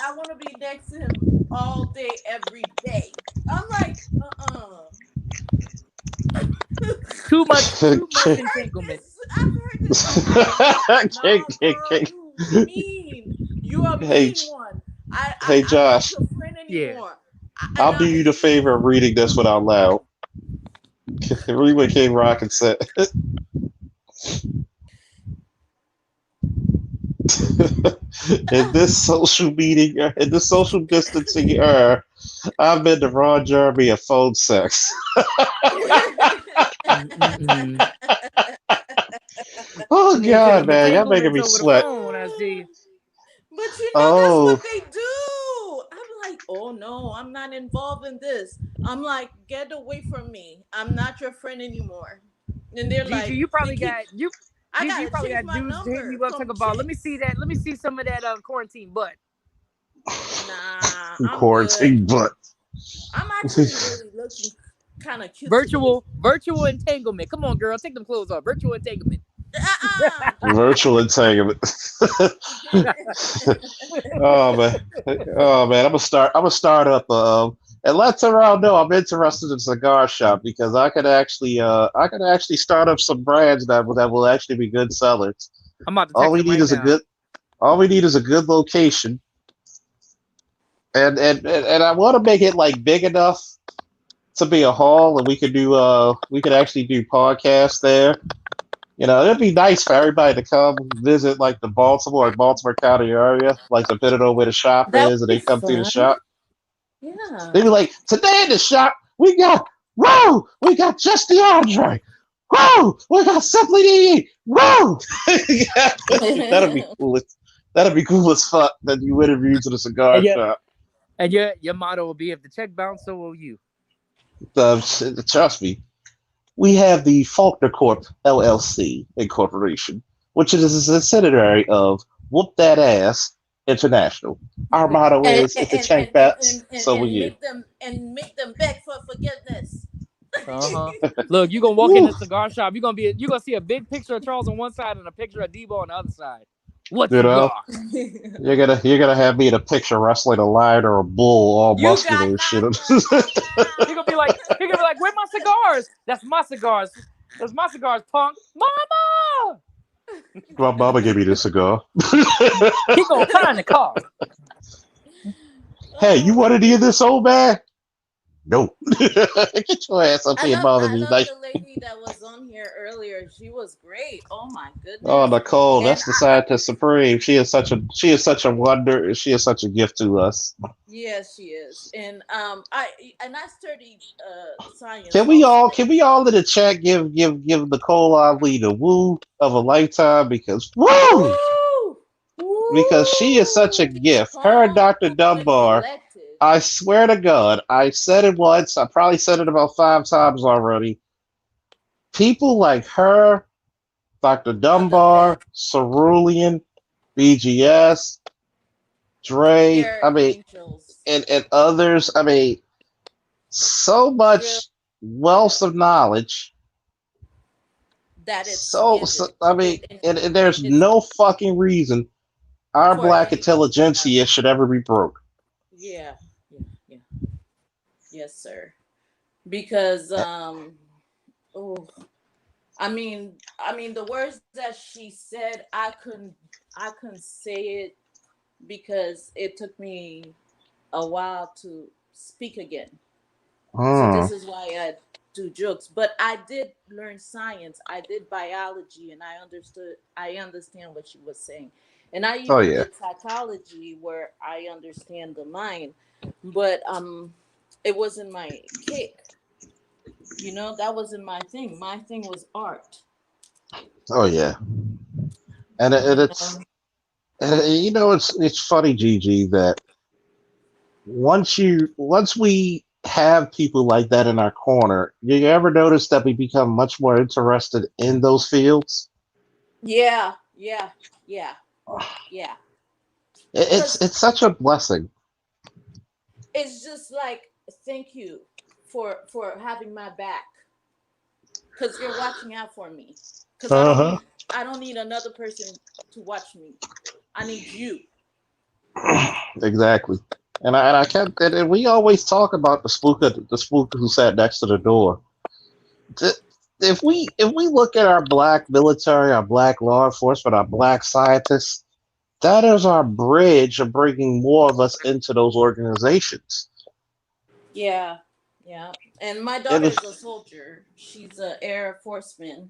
I wanna be next to him all day, every day. I'm like, Too much I've heard entanglement. this. I've heard this so many times. Nah, girl, hey, you mean. You a hey, mean one. I, I hey, I'm not Josh, your friend Yeah. anymore. I'll do you the favor of reading this one out loud. Read what King Rock and said. In this social distancing era, I've been the Ron Jeremy of phone sex. Mm-mm-mm. Oh You need to God, them man, y'all making entanglements me over the sweat. phone. I see. But that's Oh, what they do. I'm like, oh no, I'm not involved in this. I'm like, get away from me. I'm not your friend anymore. And they're Gigi, like, you they probably keep. got you. I Gigi, you gotta probably change got my dudes hitting number you up talking from about. Let me see chicks. that. Let me see some of that quarantine butt. Nah, I'm good. quarantine butt. I'm actually really looking kind of cute today. Virtual entanglement. Come on, girl, take them clothes off. Virtual entanglement. Uh-uh. Virtual entanglement. Oh man, oh man, I'm gonna start up. And let Terrell know I'm interested in cigar shop because I could actually start up some brands that will actually be good sellers. I'm about to All text we him need right is a now. good all we need is a good location, and I want to make it like big enough to be a hall, and we could actually do podcasts there. It'd be nice for everybody to come visit like the Baltimore County area, like depending on where the shop That is, would and be they come through the fun. shop. They'd Yeah. be like, today in the shop, we got Just the Andre. Whoa, we got Simply DE. Whoa. That'd be cool. That'd be cool as fuck that you interviewed to the And cigar yeah, shop. and your motto will be, if the check bounce, so will you. Trust me, we have the Faulkner Corp LLC Incorporation, which is a subsidiary of Whoop That Ass International. Our motto and, is, if the and, check and, and, bounce, and, and, so will and you. make them beg for forgiveness. Uh-huh. Look, you gonna walk in Woo. the cigar shop. You gonna see a big picture of Charles on one side and a picture of Debo on the other side. What You know, cigar? you're gonna have me in a picture wrestling a lion or a bull, all You muscular got and shit. knocked the fuck You're out. gonna be like, where my cigars? That's my cigars. That's my cigars, punk. Mama! My mama gave me this cigar. He gonna cry in the car. Hey, you Oh. want any of this, old man? No. Get your ass up here and bother I me. love Like, the lady that was on here earlier. She was great. Oh my oh, goodness. Nicole, And that's the scientist supreme. She is such a wonder. She is such a gift to us. yes, she is. And I studied science also. Can we all in the chat give Nicole Ali the woo of a lifetime Woo! because she is such a Woo! gift. Her and Calm, Dr. cool, and Dunbar, collected. I swear to God, I said it once, I probably said it about 5 times already. People like her, Dr. Are the best. Dunbar, Cerulean, BGS, Dre, They're I mean, angels. and others, I mean, so Real, much yeah. wealth of knowledge. That it's So given. I mean, It and and there's it's no fucking reason our for black anyone to have intelligentsia it. should ever be broke. Yeah, yeah. Yes, sir. Because oh, I mean the words that she said, I couldn't say it because it took me a while to speak again. So Hmm. this is why I do jokes. But I did learn science. I did biology, and I understand what she was saying. And I Oh even yeah. did psychology where I understand the mind. But it wasn't my kick. That wasn't my thing. My thing was art. Oh yeah. And You know? it's funny, Gigi, that once we have people like that in our corner, you ever notice that we become much more interested in those fields? Yeah, yeah, yeah, yeah. It's Cause it's such a blessing. it's just like thank you for having my back. Cause you're watching out for me. Cause I Uh don't huh. need I don't need another person to watch me. I need you. Exactly. And I kept and we always talk about the spook who sat next to the door. Th- if we look at our black military, our black law enforcement, our black scientists, that is our bridge of bringing more of us into those organizations. Yeah, yeah. And my And daughter is a soldier. She's a Air Forceman,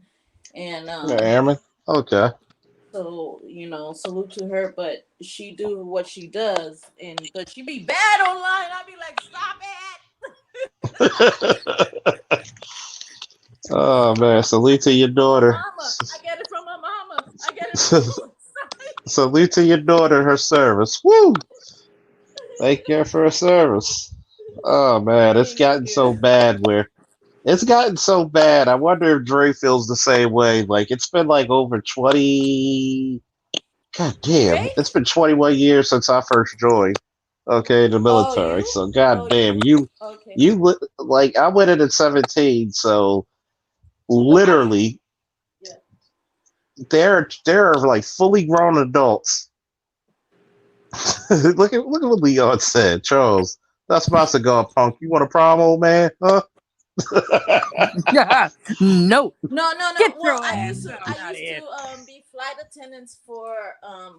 and yeah, airman. Okay. so salute to her. But she do what she does, but she be bad online. I be like, stop Oh man, salute to your it, daughter. mama. I get it from my mama. I get it from both Salute to your daughter and her service. Woo! Thank you for her service. Oh man, it's Thank gotten so you. bad where it's gotten so bad. I wonder if Dre feels the same way. Like it's been like over 20. God damn, Dre? it's been 21 years since I first joined. Okay, the Oh, military. you? So Oh, god damn, you? you Okay. you like I went in at 17. So I literally, yeah. there are like fully grown adults. Look at what Leon said. Charles, that's my cigar, punk. You want a problem, old man? Huh? No, No, no, no. get Well, your I ass used to out I of used to here. be flight attendants for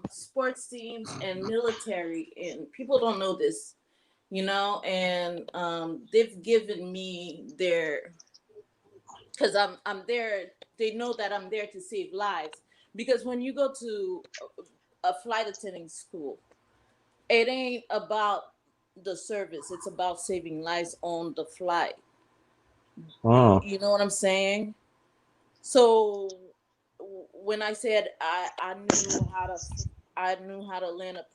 sports teams and military, and people don't know this, and they've given me their because I'm there. They know that I'm there to save lives because when you go to a flight attending school, it ain't about the service. It's about saving lives on the flight. Oh, You know what I'm saying? So when I said I knew how to land a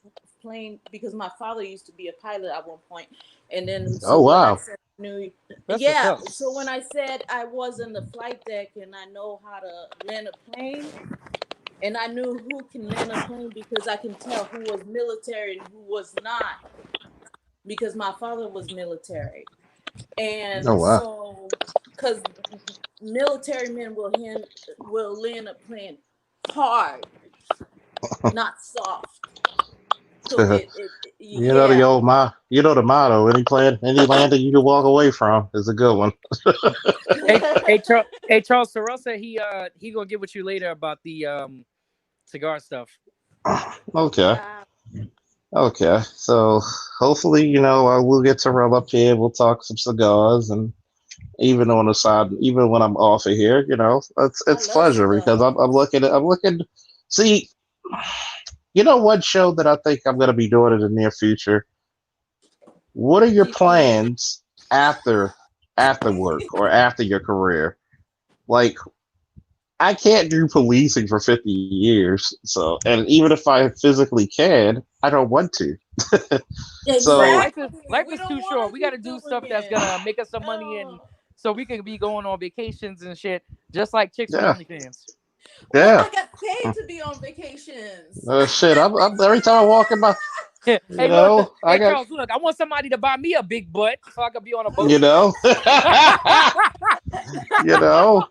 plane because my father used to be a pilot at one point, and then oh so when I wow. said I knew, That's what's yeah. up. So when I said I was in the flight deck and I know how to land a plane, and I knew who can land a plane because I can tell who was military and who was not because my father was military. And Oh wow. so, because military men will land a plane hard, not soft. So You it know the yeah, old You know the motto: any land that you can walk away from is a good one. Hey, Charles. Terrell said he gonna get with you later about the cigar stuff. Okay, Wow. okay. So hopefully, I will get to run up here. We'll talk some cigars, and even on the side, even when I'm off of here, I it's love pleasure because cigars. I'm looking. See, one show that I think I'm gonna be doing in the near future. What are your Keep playing. plans after work or after your career? Like, I can't do policing for 50 years, and even if I physically can, I don't want to. Right. So, Exactly. Life We is don't too want short. to We got to keep do doing stuff that's it. gonna make us some money, and Oh. so we can be going on vacations and shit, just like chicks on yeah, OnlyFans. Well, yeah. I get paid to be on vacations. Shit, I'm every time I walk in my, Hey, look, I hey got, Charles, look, I want somebody to buy me a big butt so I could be on a boat. you know,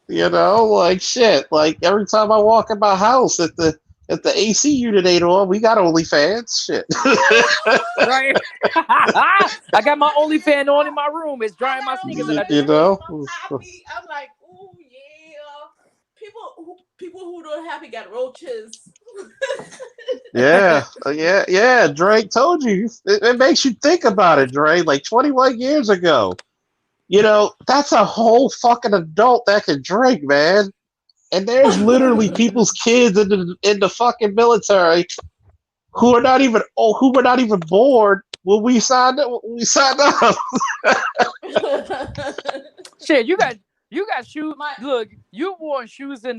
you know, like shit. Like every time I walk in my house, if the AC unit ain't on, we got OnlyFans. Shit. Right? I got my Imagine, OnlyFan on in my room. It's I drying my got sneakers, and you, I OnlyFans you just on wait. know. and I'm happy. I'm like, oh yeah. People who don't happy got roaches. Yeah, yeah. Drake told you. It makes you think about it, Drake. Like 21 years ago, that's a whole fucking adult that can drink, man. And there's literally people's kids in the fucking military who were not even born when we signed up. When we signed up. Shit, you got shoes. My Look, you wore shoes on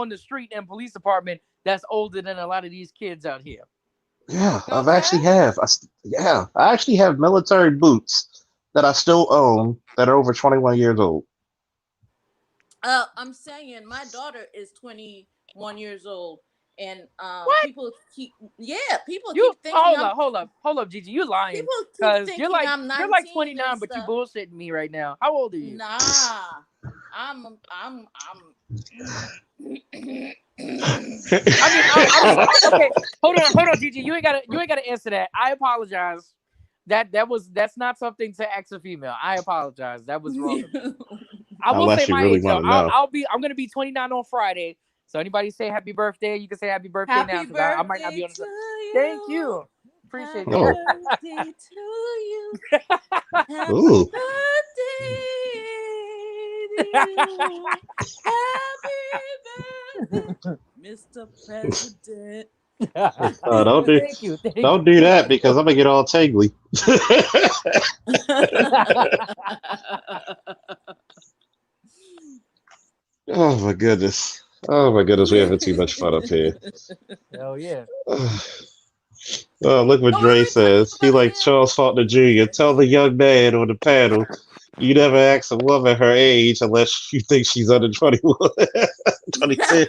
the street and police department that's older than a lot of these kids out here. Yeah, I've actually okay. have. Yeah, I actually have military boots that I still own that are over 21 years old. I'm saying my daughter is 21 years old, and What? people You keep thinking hold up, Gigi. You lying? people keep Cause you're thinking like I'm you're like 19 and 29, but you stuff. bullshitting me right now. How old are you? Nah, I'm. I mean, okay. Hold on, Gigi. You ain't gotta answer that. I apologize. That's not something to ask a female. I apologize. That was wrong of me. I will say Unless you my really age though. want to know. I'm gonna be 29 on Friday. So anybody say happy birthday, you can say happy birthday now Happy because I might not birthday be on to the. Thank you. you. Appreciate Happy that. Oh, birthday to you. Happy ooh. birthday to you. Happy birthday, Mr. President. Don't do Thank you. Thank don't do that because I'm gonna get all tingly. Oh my goodness. Oh my goodness, we're having too much fun up here. you. Hell yeah. Oh, look what Oh, wait, Dre wait, tell me says. He about like him. Charles Faulkner Jr. Tell the young man on the panel, you never ask a woman her age unless you think she's under 21, 22.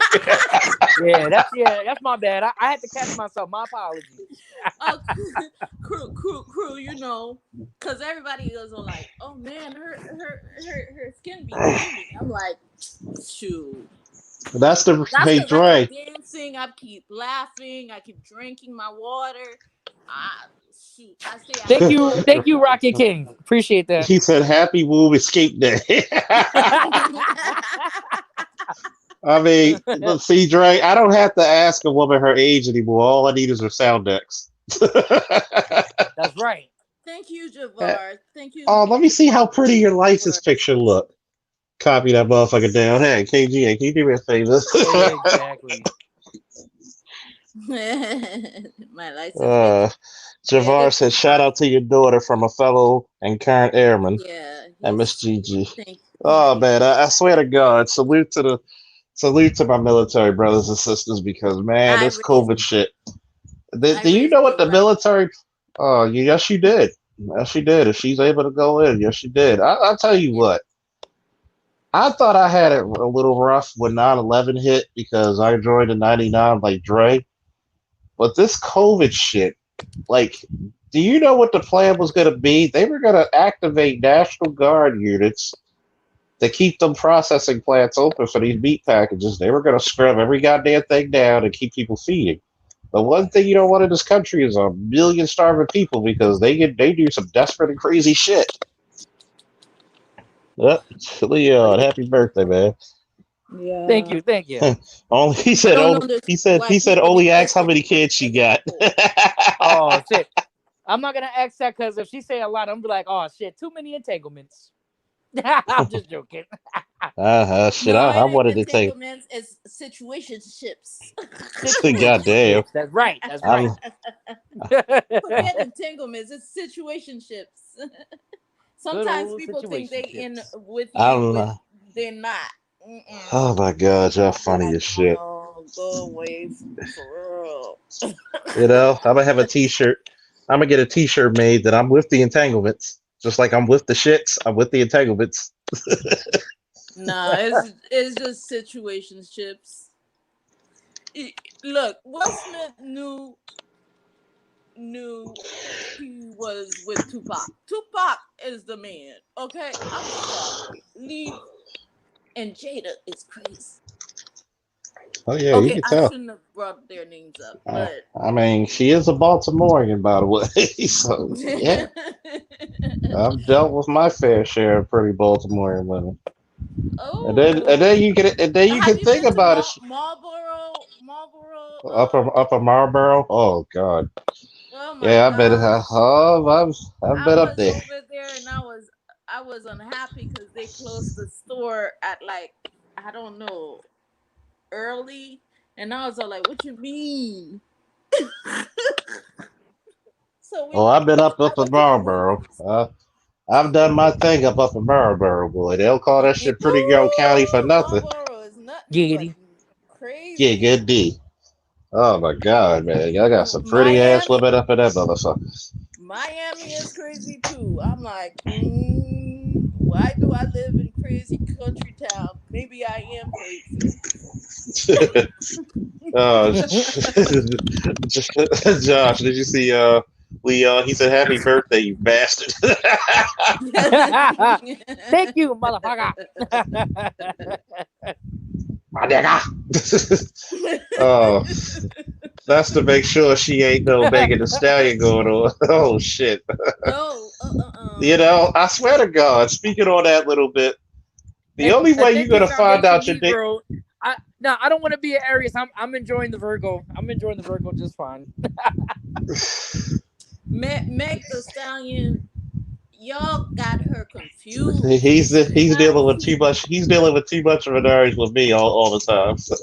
That's my bad. I had to catch myself. My apologies. Oh, crew, because everybody goes on like, oh man, her skin be glowing. I'm like, shoot. That's the That's hey because I keep Dre. dancing, I keep laughing, I keep drinking my water. I shoot, I stay active. Thank you, Rocket King. Appreciate that. He said happy womb escape day. I mean, let's see, Dre, I don't have to ask a woman her age anymore. All I need is her sound decks. That's right. Thank you, Javar. Thank you, Oh, let me see how pretty your license Javar. picture look. Copy that motherfucker down. Hey, KG, can you do me a favor? Exactly. My license picture. uh, Yeah, Javar good said, for shout Javar. out to your daughter from a fellow and current airman Yeah, and Miss he's. Gigi. Thank Oh you. man, I swear to God, salute to my military brothers and sisters because man, I this raised COVID shit. Do, I do you raised know what you the right. military? Oh, yes, you did. Yes, she did. If she's able to go in, yes, she did. I'll tell you Yeah. what. I thought I had it a little rough when 9/11 hit because I joined in '99 like Dre. But this COVID shit, like, do you know what the plan was going to be? They were going to activate National Guard units to keep them processing plants open for these meat packages. They were going to scrub every goddamn thing down and keep people feeding. The one thing you don't want in this country is a million starving people because they do some desperate and crazy shit. Yep, But Leon, yeah, happy birthday, man. thank Yeah. you, thank you. Only he I said don't only understand why he said people need only ask how extra many credit kids she as an got. adult. Oh shit, I'm not gonna ask that because if she say a lot, I'm gonna be like, oh shit, too many entanglements. I'm just joking. Shit, No, I it ain't wanted to take. entanglements. It's situationships. Goddamn, Situationships. That's right. That's right. I'm Forget entanglements. It's situationships. Good Sometimes old people think they in situationships. with you, I'm. but they're not. Mm-mm. Oh my god, y'all I'm funny like, as shit. oh, go away for real. You know, I'm gonna have a T-shirt. I'm gonna get a T-shirt made that I'm with the entanglements, just like I'm with the shits. I'm with the entanglements. Nah, it's just situationships. Look, Will Smith knew he was with Tupac. Tupac is the man. Okay, I'm sorry. Leave and Jada is crazy. Oh yeah, you Okay, can I tell. shouldn't have brought their names up, Uh, but I mean, she is a Baltimorean, by the way. So yeah, I've dealt with my fair share of pretty Baltimorean women. oh, And then you have can you think been to about it. Marlboro? Marlboro? Upper Marlboro. Oh God. Oh my Yeah, gosh! I've I been up was there. over there and I was unhappy because they closed the store at like I don't know early, and I was all like, "What you mean?" So Oh, we I've been I up in went to the Marlboro. movies. I've done my thing up in Marlboro, boy. They don't call that shit Pretty Girl County for Woo! nothing. Marlboro is nothing but Giggity. Yeah, crazy. good D. Oh my God, man. Y'all got some pretty ass Miami, women up in that motherfucker. Miami is crazy too. I'm like, why do I live in crazy country town? Maybe I am crazy. Oh, Josh, did you see Leon? He said happy birthday, you bastard. Thank you, motherfucker. My nigga. Oh, that's to make sure she ain't no Megan Thee Stallion going on. Oh shit. No, You know, I swear to God, speaking on that little bit, the only way you're Thank you, gonna find Foundation out your dick. Negro. I don't want to be an Aries. I'm enjoying the Virgo. I'm enjoying the Virgo just fine. Meg the Stallion, y'all got her confused. She He's has dealing with too to. much. He's dealing with too much of an urge with me all the time. So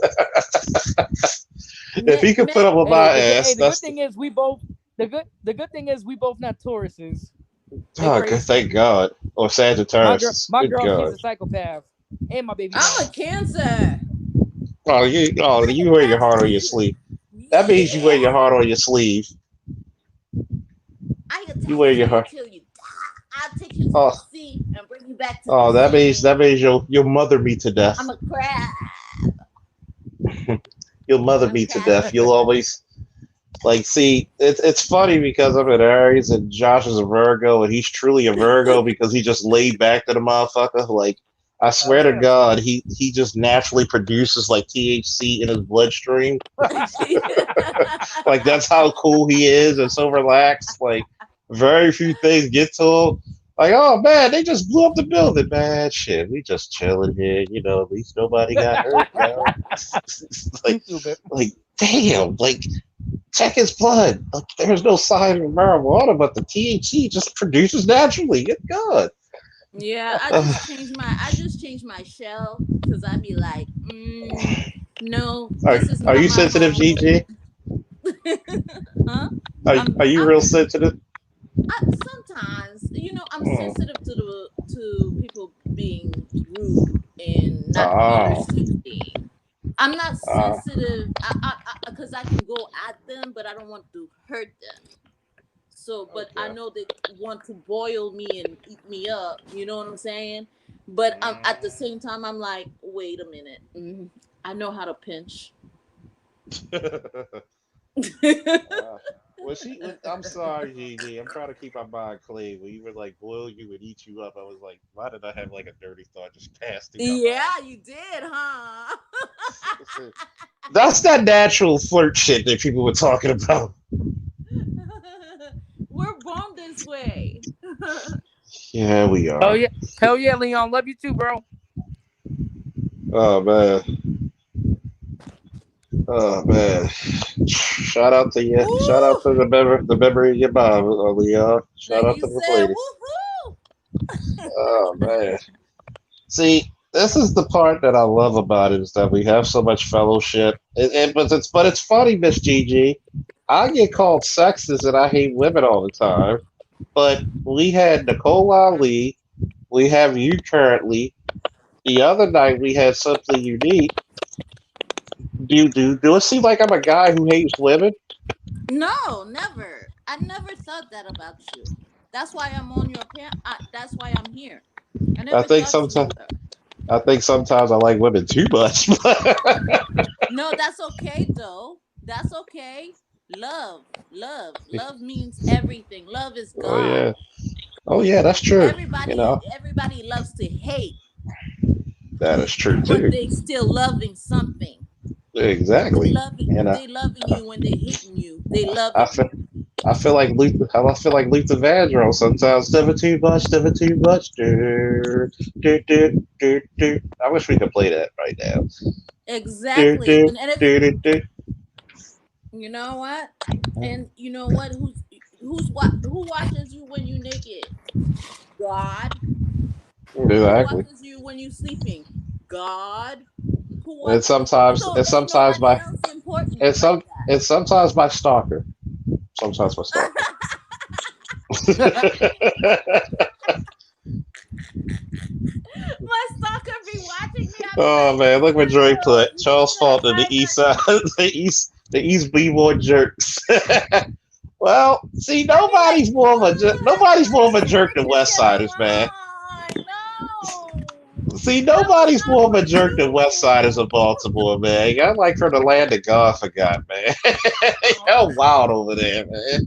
if he could put Meg up with my ass, The good that's thing is we both the good thing is we both not Tauruses. They oh, good, crazy. thank God. Or Sagittarius. My Good girl, she's God. a psychopath, and my baby I'm a mama. Cancer. You wear your heart on your Psychopathy. sleeve. That means you wear your Yeah. heart on your sleeve. I You wear attach your you heart. till you die. I'll take you to Oh, the sea and bring you back to the oh, sea. that means you'll mother me to death. I'm a crab. You'll mother I'm me to death. crabby. You'll always like see. It's funny because I'm an Aries and Josh is a Virgo and he's truly a Virgo because he just laid back to the motherfucker. Like I swear to That's God, right. he just naturally produces like THC in his bloodstream. Like that's how cool he is and so relaxed. Like very few things get to him. Like, oh man, they just blew up the building, man. Shit, we just chilling here. You know, at least nobody got hurt. You know, like, You stupid. like, damn, like, check his blood. Like, there's no sign of marijuana, but the THC just produces naturally. Good God. Yeah, I just changed my shell because I'd be like, no, this is Are not you my sensitive, home. GG? Huh? Are you I'm real sensitive? sometimes, I'm Hmm. sensitive to people being rude and not Oh, understanding. I'm not uh, sensitive because I can go at them, but I don't want to hurt them. So, but I okay. know they want to boil me and eat me up. You know what I'm saying? But at the same time, I'm like, wait a minute. I know how to pinch. Uh, I'm sorry, Gigi. I'm trying to keep my mind clean. When you were like boil you and eat you up, I was like, why did I have like a dirty thought just pass through my mind? Yeah, you did, huh? That's that natural flirt shit that people were talking about. We're born this way. Yeah, we Oh are. yeah, hell yeah, Leon, love you too, bro. Oh man. Oh man. Shout out to you. Shout out Woo! to the memory of your mom, Leon. Shout Like out you to the said, lady. woohoo! Oh man. See, this is the part that I love about it is that we have so much fellowship. But it's funny, Miss Gigi. I get called sexist and I hate women all the time. But we had Nicole Ali. We have you currently. The other night we had something unique. Do it seem like I'm a guy who hates women? No, never. I never thought that about you. That's why I'm on your that's why I'm here. I I never think thought you sometimes were. I think sometimes I like women too much. No, that's okay though. That's okay. Love means everything. Love is Oh God. yeah. Oh yeah, that's true. You know, Everybody loves to hate, that is true but too. they still loving something. Exactly. You know, They loving you when they hating you. They I loving feel, you. I feel like Luther. I feel like Luther Vandross sometimes. Never too much. Never too much. I wish we could play that right now. Do, Exactly. do, And if do, do, do. you know what? And you know what? Who watches you when you naked? God. Who Exactly. watches you when you sleeping? God. Who And watches? sometimes, So and ain't sometimes nobody my, else important and like some, and sometimes my stalker. Sometimes my stalker. that. My stalker be watching me. I be Oh like, man, look what Dre ew, put. you just Charles gonna Faulkner, the hide East that. Side, the East B-boy jerks. Well, see, I be like, nobody's more of a jerk than bitches West get in Siders, man. line. No, See, that was nobody's not more of a for jerk than West Siders of you. Baltimore, man. I'm like from the land of God forgot, man. Y'all wild over there, man.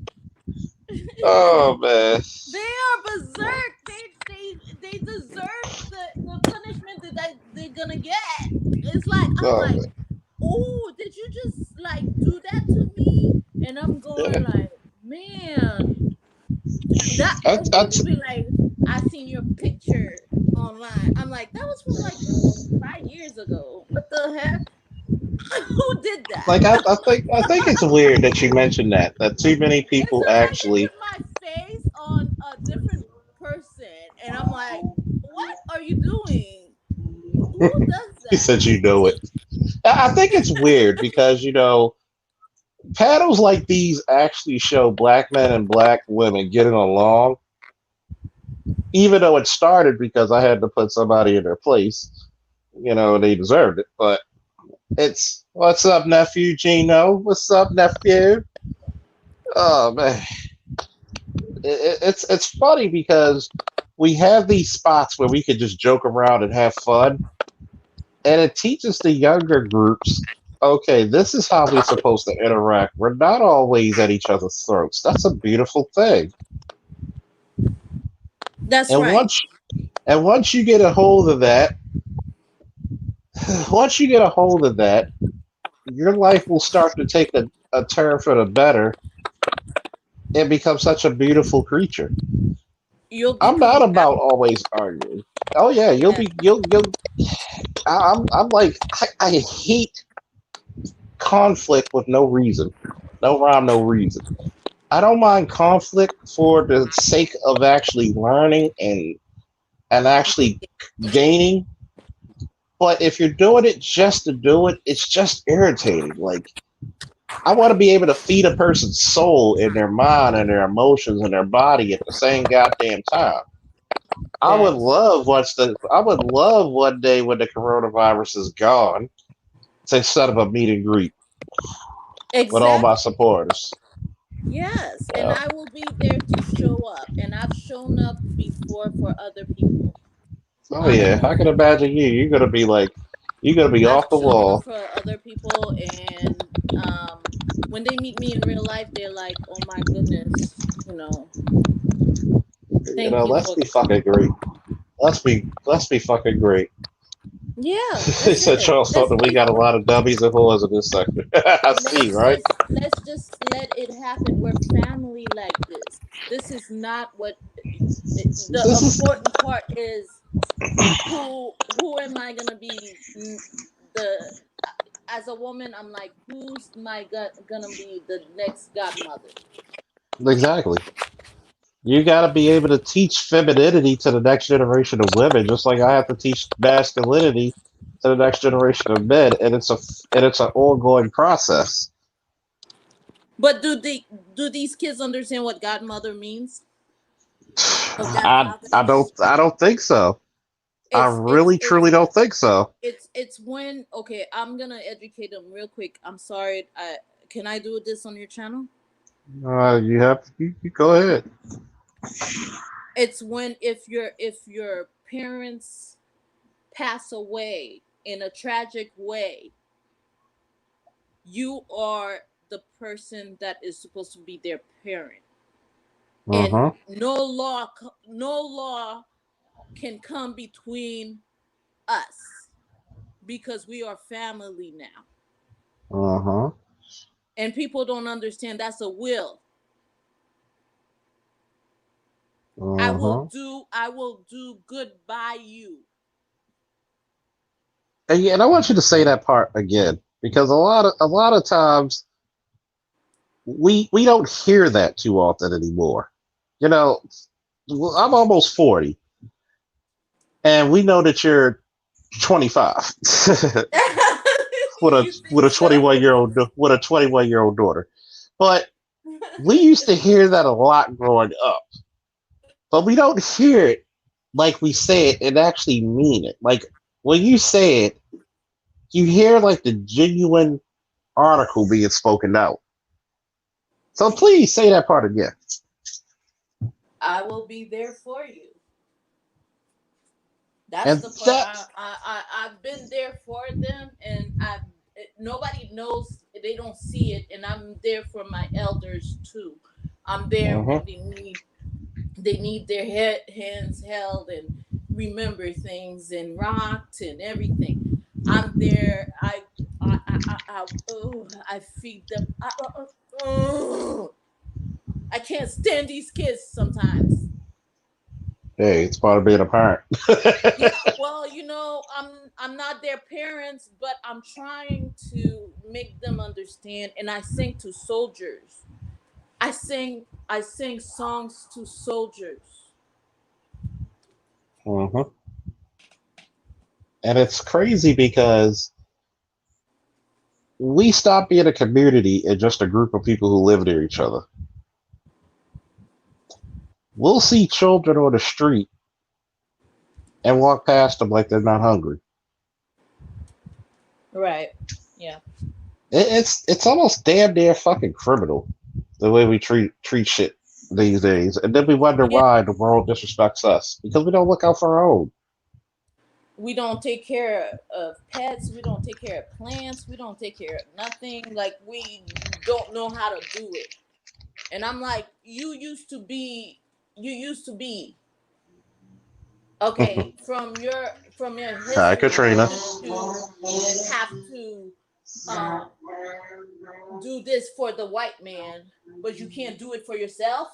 Oh man. They are berserk. They deserve the punishment they're gonna get. It's like I'm Oh like, oh, did you just like do that to me? And I'm going man. like, man, that Yeah. and people be like, I seen your picture online. I'm like, that was from like 5 years ago. What the heck? Who did that? Like I think it's weird that you mentioned that too many It's people just like they actually. put my face on a different person, and I'm like, what are you doing? Who does He that? said you know it. I think it's weird because panels like these actually show black men and black women getting along, even though it started because I had to put somebody in their place. They deserved it. But it's what's up, nephew Gino? What's up, nephew? Oh man, it's funny because we have these spots where we could just joke around and have fun, and it teaches the younger groups. Okay, this is how we're supposed to interact. We're not always at each other's throats. That's a beautiful thing. That's And right. once you get a hold of that, once you get a hold of that, your life will start to take a turn for the better and become such a beautiful creature. You'll I'm become not happy. about always arguing. Oh yeah, you'll Yeah. be you'll. I'm like I hate conflict with no reason, no rhyme, no reason. I don't mind conflict for the sake of actually learning and actually gaining. But if you're doing it just to do it, it's just irritating. Like I want to be able to feed a person's soul and their mind and their emotions and their body at the same goddamn time. Yes. I would love one day when the coronavirus is gone to set up a meet and greet with all my Exactly. supporters. Yes. And Uh, I will be there to show up. And I've shown up before for other people. oh yeah, I can Honestly. imagine you. You're gonna be I've off the shown up wall. for other people, and when they meet me in real life, they're like, "Oh my goodness, thank you Let's for." be fucking great. Let's be fucking great. Yeah, They that's said it. Charles thought that we got a lot of dummies and whores in this sector. I see, right? Let's just let it happen. We're family like this. This is not what the This is important part is. Who am I gonna be? The As a woman, I'm like, who's gonna be the next godmother? exactly. You got to be able to teach femininity to the next generation of women, just like I have to teach masculinity to the next generation of men, and it's an ongoing process. But do these kids understand what godmother means or godfather? I don't think so. I really It's truly don't think so. it's when okay, I'm gonna educate them real quick. I'm sorry. Can I do this on your channel? You go ahead. It's when if your parents pass away in a tragic way, you are the person that is supposed to be their parent, and Uh-huh. no law can come between us because we are family now. Uh-huh. And people don't understand that's a will. Uh-huh. I will do good by you. And yeah, and I want you to say that part again because a lot of times we don't hear that too often anymore. You know, I'm almost 40, and we know that you're 25 with a You think 21-year-old daughter. But we used to hear that a lot growing up, but we don't hear it like we say it and actually mean it. Like when you say it, you hear like the genuine article being spoken out. So please say that part again. I will be there for you. That's And the part that I've been there for them, and nobody knows, they don't see it, and I'm there for my elders too. I'm there uh-huh. when they need their hands held and remember things and rocked and everything. I'm there. I feed them. I can't stand these kids sometimes. Hey, it's part of being a parent. Yeah, well, I'm not their parents, but I'm trying to make them understand. And I sing to soldiers. I sing songs to soldiers. uh-huh. And it's crazy because we stop being a community and just a group of people who live near each other. We'll see children on the street and walk past them like they're not hungry. Right. Yeah. It's almost damn near fucking criminal the way we treat shit these days, and then we wonder Yeah. why the world disrespects us because we don't look out for our own. We don't take care of pets. We don't take care of plants. We don't take care of nothing. Like, we don't know how to do it. And I'm like, you used to be okay, from your Hi, history. Katrina. You have to um do this for the white man, but you can't do it for yourself.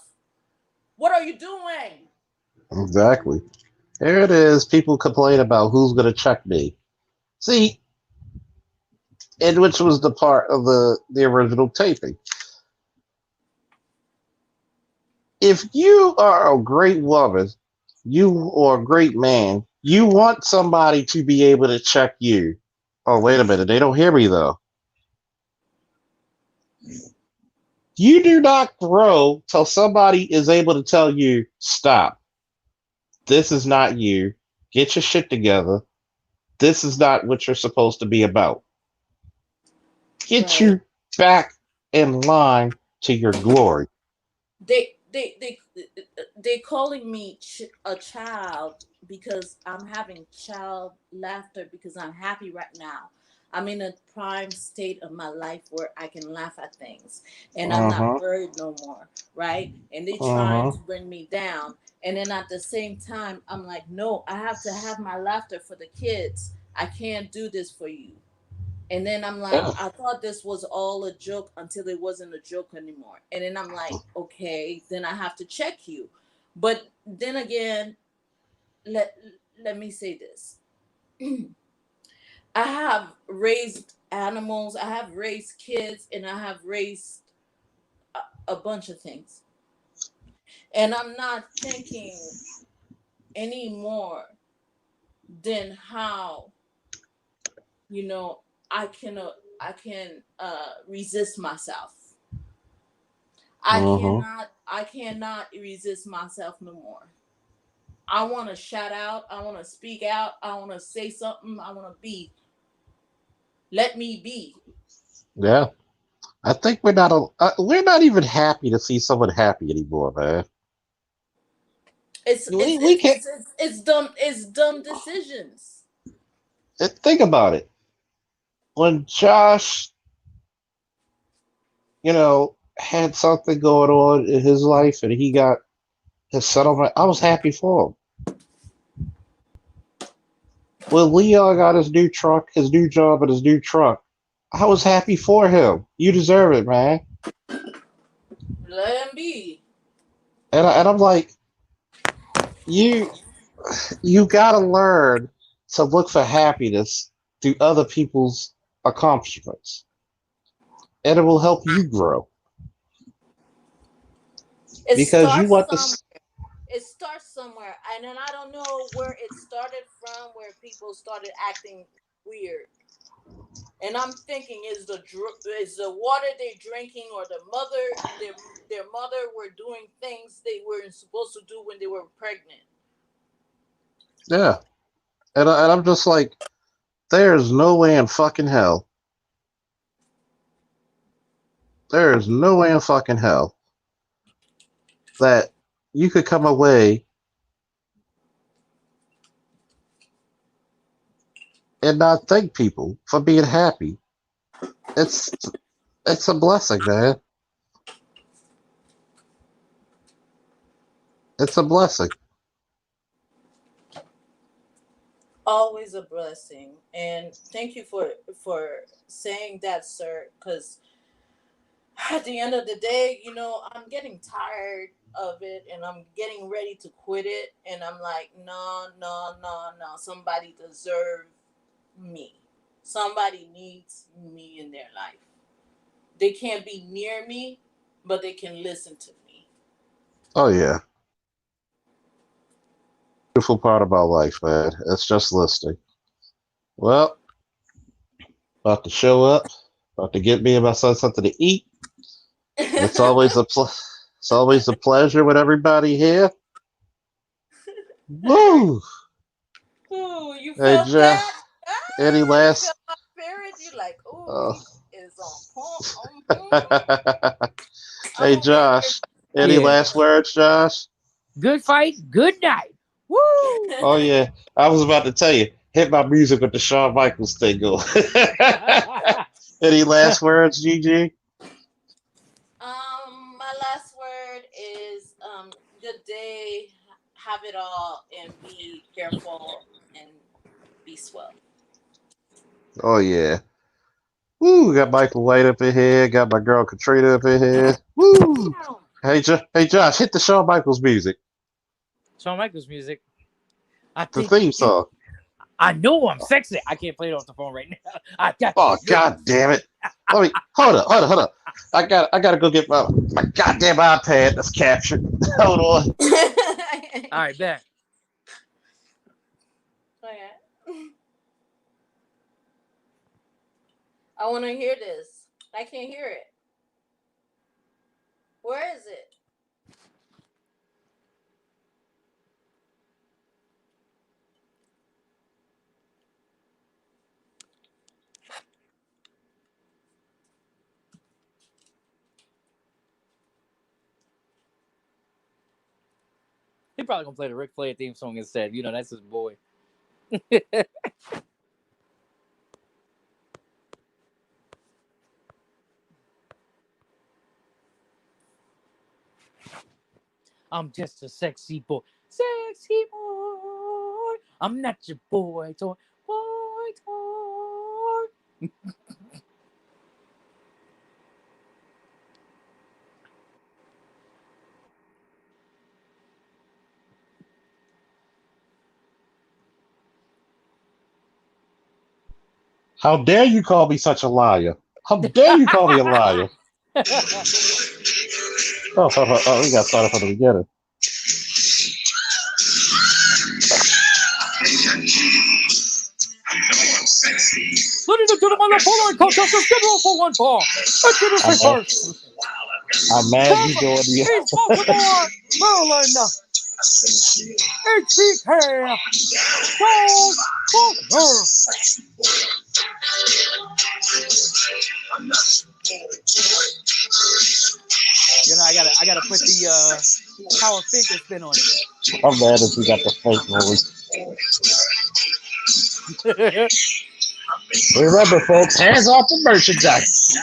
What are you doing? Exactly. There it is. People complain about who's going to check me. See, and which was the part of the original taping. If you are a great woman, you or a great man, you want somebody to be able to check you. Oh, wait a minute. They don't hear me though. You do not grow till somebody is able to tell you, stop. This is not you. Get your shit together. This is not what you're supposed to be about. Get Right. you back in line to your glory. They calling me a child because I'm having child laughter because I'm happy right now. I'm in a prime state of my life where I can laugh at things and I'm Uh not huh. worried no more, right? And they Uh trying huh. to bring me down. And then at the same time, I'm like, no, I have to have my laughter for the kids. I can't do this for you. And then I'm like, Yeah. I thought this was all a joke until it wasn't a joke anymore. And then I'm like, okay, then I have to check you. But then again, let let me say this. I have raised animals, I have raised kids, and I have raised a bunch of things. And I'm not thinking anymore than how, you know, I can resist myself. Uh-huh. I cannot resist myself no more. I want to shout out, I want to speak out, I want to say something, I want to be. Let me be. Yeah. I think we're not even happy to see someone happy anymore, man. It's it's We it's can't it's it's, it's dumb, it's dumb decisions. think about it. When Josh, had something going on in his life and he got his settlement, I was happy for him. When Leon got his new truck, his new job, and his new truck, I was happy for him. You deserve it, man. Let him be. And I'm like, you you gotta learn to look for happiness through other people's accomplishments, and it will help you grow It because you starts want somewhere. this. It starts somewhere, and then I don't know where it started from, where people started acting weird. And I'm thinking, is the water they're drinking, or their mother were doing things they weren't supposed to do when they were pregnant? Yeah, and I'm just like, there's no way in fucking hell. There is no way in fucking hell that you could come away and not thank people for being happy. It's it's a blessing, man. It's a blessing. Always a blessing, and thank you for saying that, sir. Because at the end of the day, I'm getting tired of it, and I'm getting ready to quit it. And I'm like, no, no, no, no. Somebody deserves me. Somebody needs me in their life. They can't be near me, but they can listen to me. Oh yeah, beautiful part about life, man. It's just listening. Well, about to show up, about to get me and my son something to eat. It's always it's always a pleasure with everybody here. Woo! Ooh, you Hey, felt that? any Ah, you last? felt my spirit. You like, ooh, Uh, he is on point. I'm hey, over here. Josh. Any Yeah. last words, Josh? Good fight, good night. Woo! Oh yeah, I was about to tell you. Hit my music with the Shawn Michaels thing going. Any last words, Gigi? My last word is good day. Have it all, and be careful and be swell. Oh yeah. Woo! Got Michael White up in here. Got my girl Katrina up in here. Woo! Hey, Josh, hit the Shawn Michaels music. Shawn Michaels music. I The think theme song. I know I'm sexy. I can't play it off the phone right now. I got Oh this. god damn it. Let me hold up. I gotta go get my goddamn iPad that's captured. Hold on. All right, bet. Okay. I want to hear this. I can't hear it. Where is it? He probably gonna play the Ric Flair theme song instead. You know, that's his boy. I'm just a sexy boy. Sexy boy. I'm not your boy toy. Boy How dare you call me such a liar? How dare you call me a liar? Oh, we got started from the beginning. Ladies and gentlemen, the following contest is scheduled for one fall. Introducing first. I'm mad you doing the East Baltimore, Maryland. HBK. Charles Faulkner. You know, I gotta put the power finger spin on it. I'm mad that you got the fake voice. Remember, folks, hands off the merchandise.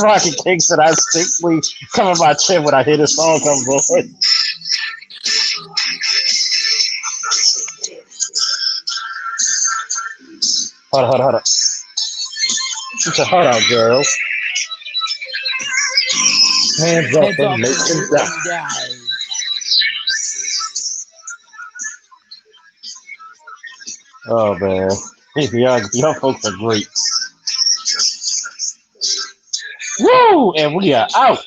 Rocket King said I simply cover my chin when I hear this song come on. Hold on. Get your heart out, girl. Hands up and make them die. Oh, man. Y'all folks are great. Woo! And we are out.